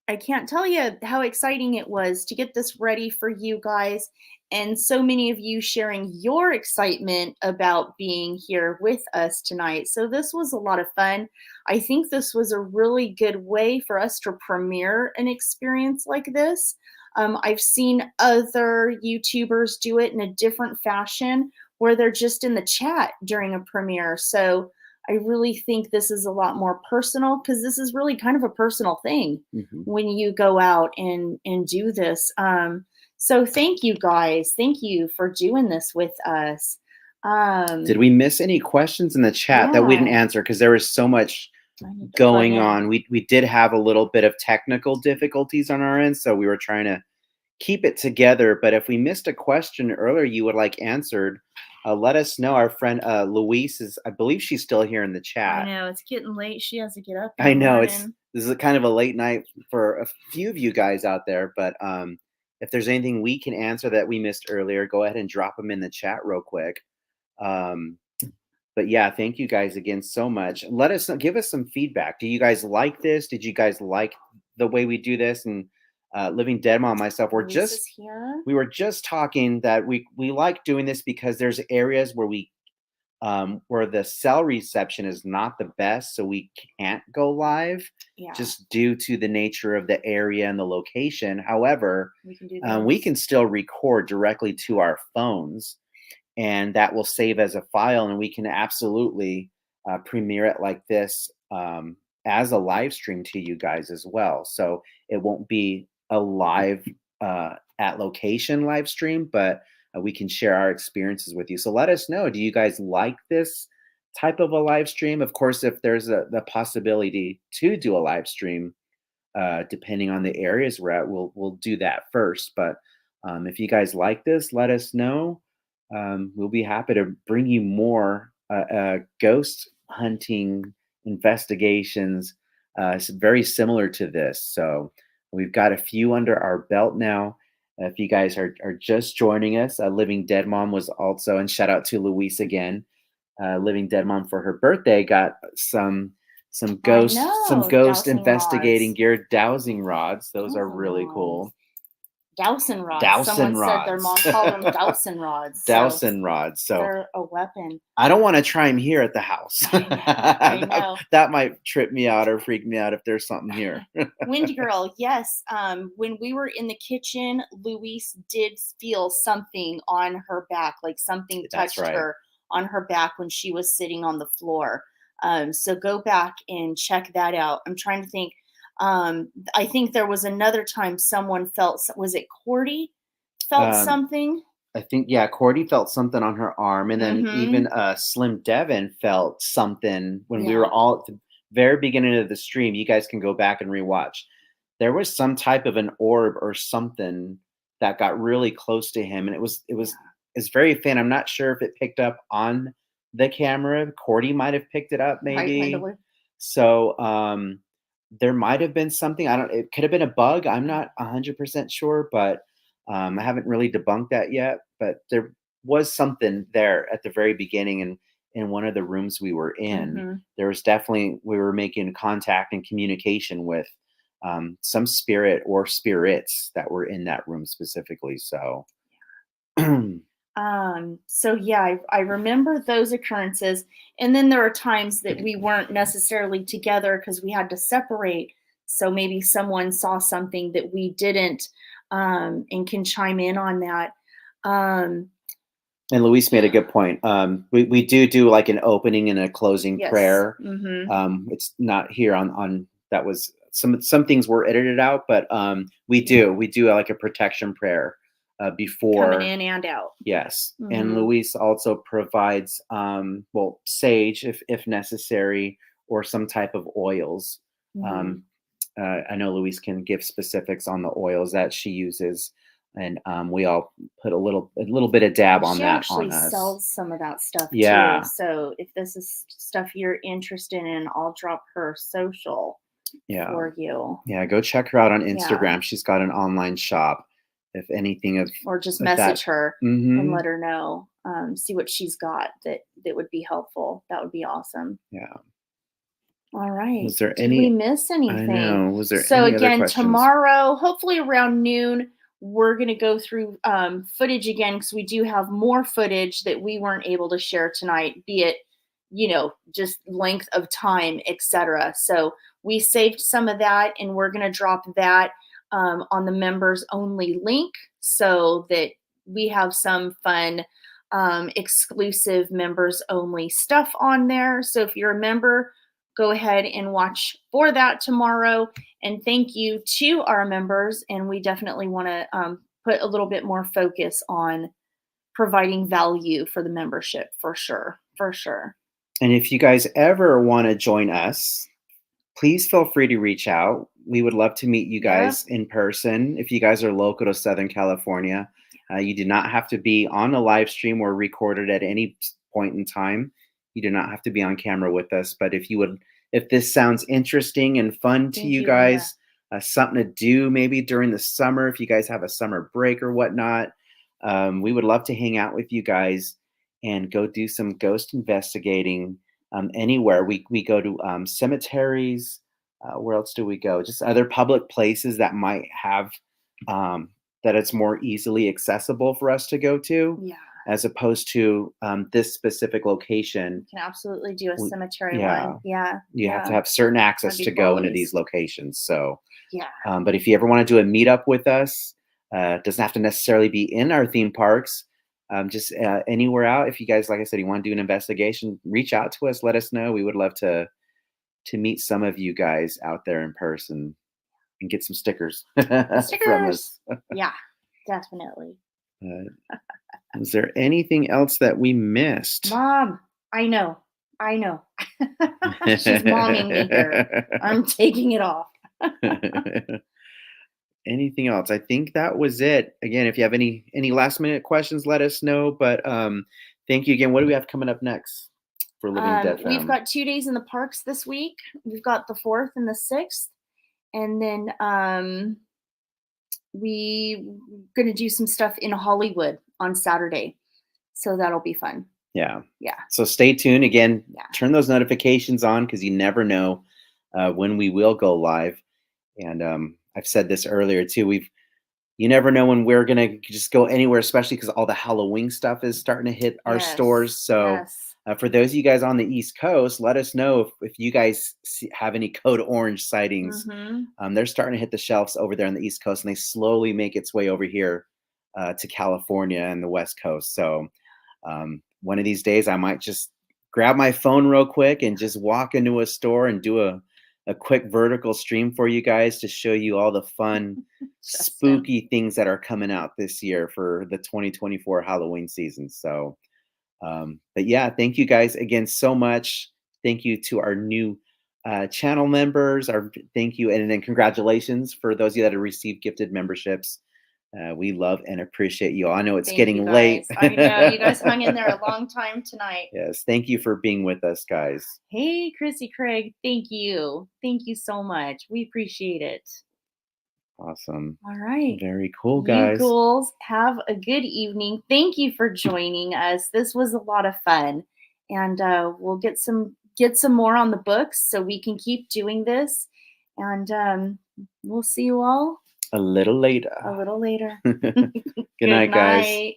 I can't tell you how exciting it was to get this ready for you guys, and so many of you sharing your excitement about being here with us tonight. So this was a lot of fun. I think this was a really good way for us to premiere an experience like this. I've seen other YouTubers do it in a different fashion where they're just in the chat during a premiere. So I really think this is a lot more personal, because this is really kind of a personal thing when you go out and do this. So thank you guys. Thank you for doing this with us. Did we miss any questions in the chat that we didn't Yeah. answer? Because there was so much going on. We did have a little bit of technical difficulties on our end, so we were trying to keep it together. But if we missed a question earlier you would like answered, let us know. Our friend Louise is, I believe she's still here in the chat. I know it's getting late. She has to get up. I know this is a kind of a late night for a few of you guys out there, but if there's anything we can answer that we missed earlier, go ahead and drop them in the chat real quick. But yeah, thank you guys again so much. Let us know, give us some feedback. Do you guys like this? Did you guys like the way we do this? And Living Dead Mom, myself, we were just talking that we like doing this because there's areas where where the cell reception is not the best, so we can't go live just due to the nature of the area and the location. However, we can still record directly to our phones, and that will save as a file, and we can absolutely premiere it like this as a live stream to you guys as well. So it won't be a live at location live stream, but we can share our experiences with you. So let us know, do you guys like this type of a live stream? Of course, if there's the possibility to do a live stream, depending on the areas we're at, we'll do that first. But if you guys like this, let us know. We'll be happy to bring you more ghost hunting investigations, very similar to this. So we've got a few under our belt now. If you guys are just joining us, Living Dead Mom was also, and shout out to Louise again. Living Dead Mom for her birthday got some ghost investigating gear, dowsing rods. Those are really cool. Dowsing rods. Dowsing Someone rods. said their mom called them dowsing rods. Dowsing rods. So they're a weapon. I don't want to try them here at the house. I know. That might trip me out or freak me out if there's something here. Wind Girl, yes. When we were in the kitchen, Louise did feel something on her back, like something touched her on her back when she was sitting on the floor. So go back and check that out. I'm trying to think. I think there was another time someone felt, was it Cordy felt something? I think, yeah, Cordy felt something on her arm. And then even Slim Devin felt something when we were all at the very beginning of the stream. You guys can go back and rewatch. There was some type of an orb or something that got really close to him. And it's very faint. I'm not sure if it picked up on the camera. Cordy might have picked it up maybe. So, there might have been something. It could have been a bug. I'm not 100% sure, but I haven't really debunked that yet. But there was something there at the very beginning, and in one of the rooms we were in, there was definitely, we were making contact and communication with some spirit or spirits that were in that room specifically. So, so yeah, I remember those occurrences. And then there are times that we weren't necessarily together because we had to separate. So maybe someone saw something that we didn't, and can chime in on that. And Louise made a good point. We do like an opening and a closing prayer. It's not here on that was some things were edited out, but we do like a protection prayer before coming in and out. Yes. And Louise also provides sage if necessary, or some type of oils. I know Louise can give specifics on the oils that she uses, and we all put a little bit of dab on that on us. She sells some of that stuff too. So if this is stuff you're interested in, I'll drop her social for you. Yeah, go check her out on Instagram. She's got an online shop. If anything or just message her and let her know, see what she's got that would be helpful. That would be awesome. Yeah. All right. Was there Did we miss anything? I know. Was there so any again, other questions? Tomorrow, hopefully around noon, we're going to go through footage again, because we do have more footage that we weren't able to share tonight, be it, just length of time, etc. So we saved some of that, and we're going to drop that on the members only link, so that we have some fun exclusive members only stuff on there. So if you're a member, go ahead and watch for that tomorrow. And thank you to our members. And we definitely want to put a little bit more focus on providing value for the membership, for sure. And if you guys ever want to join us, please feel free to reach out. we would love to meet you guys in person. If you guys are local to Southern California, you do not have to be on a live stream or recorded at any point in time. You do not have to be on camera with us. But if this sounds interesting and fun to you guys, something to do maybe during the summer, if you guys have a summer break or whatnot, we would love to hang out with you guys and go do some ghost investigating anywhere. We go to cemeteries. Where else do we go? Just other public places that might have that it's more easily accessible for us to go to. Yeah. As opposed to this specific location. You can absolutely do a cemetery yeah. one. Yeah. You have to have certain access to go into these locations. So, yeah. But if you ever want to do a meetup with us, it doesn't have to necessarily be in our theme parks. Just anywhere out. If you guys, like I said, you want to do an investigation, reach out to us. Let us know. We would love to meet some of you guys out there in person and get some stickers, from us. Yeah, definitely. Is there anything else that we missed? Mom, I know. She's momming me here. I'm taking it off. Anything else? I think that was it. Again, if you have any last minute questions, let us know. But thank you again. What do we have coming up next for Living Dead Fam? We've got 2 days in the parks this week. We've got the 4th and the 6th. And then we're going to do some stuff in Hollywood on Saturday. So that'll be fun. Yeah. Yeah. So stay tuned. Again, turn those notifications on because you never know when we will go live. And I've said this earlier too. You never know when we're going to just go anywhere, especially because all the Halloween stuff is starting to hit our stores. So for those of you guys on the East Coast, let us know if you guys have any Code Orange sightings. Mm-hmm. They're starting to hit the shelves over there on the East Coast, and they slowly make its way over here to California and the West Coast. So one of these days, I might just grab my phone real quick and just walk into a store and do a quick vertical stream for you guys to show you all the fun, spooky things that are coming out this year for the 2024 Halloween season. So, but yeah, thank you guys again so much. Thank you to our new channel members. Thank you. And then congratulations for those of you that have received gifted memberships. We love and appreciate you all. I know it's getting late. I know you guys hung in there a long time tonight. Yes. Thank you for being with us, guys. Hey, Chrissy Craig. Thank you. Thank you so much. We appreciate it. Awesome. All right. Very cool, guys. You ghouls, have a good evening. Thank you for joining us. This was a lot of fun. And we'll get some more on the books so we can keep doing this. And we'll see you all a little later. Good Good night, guys.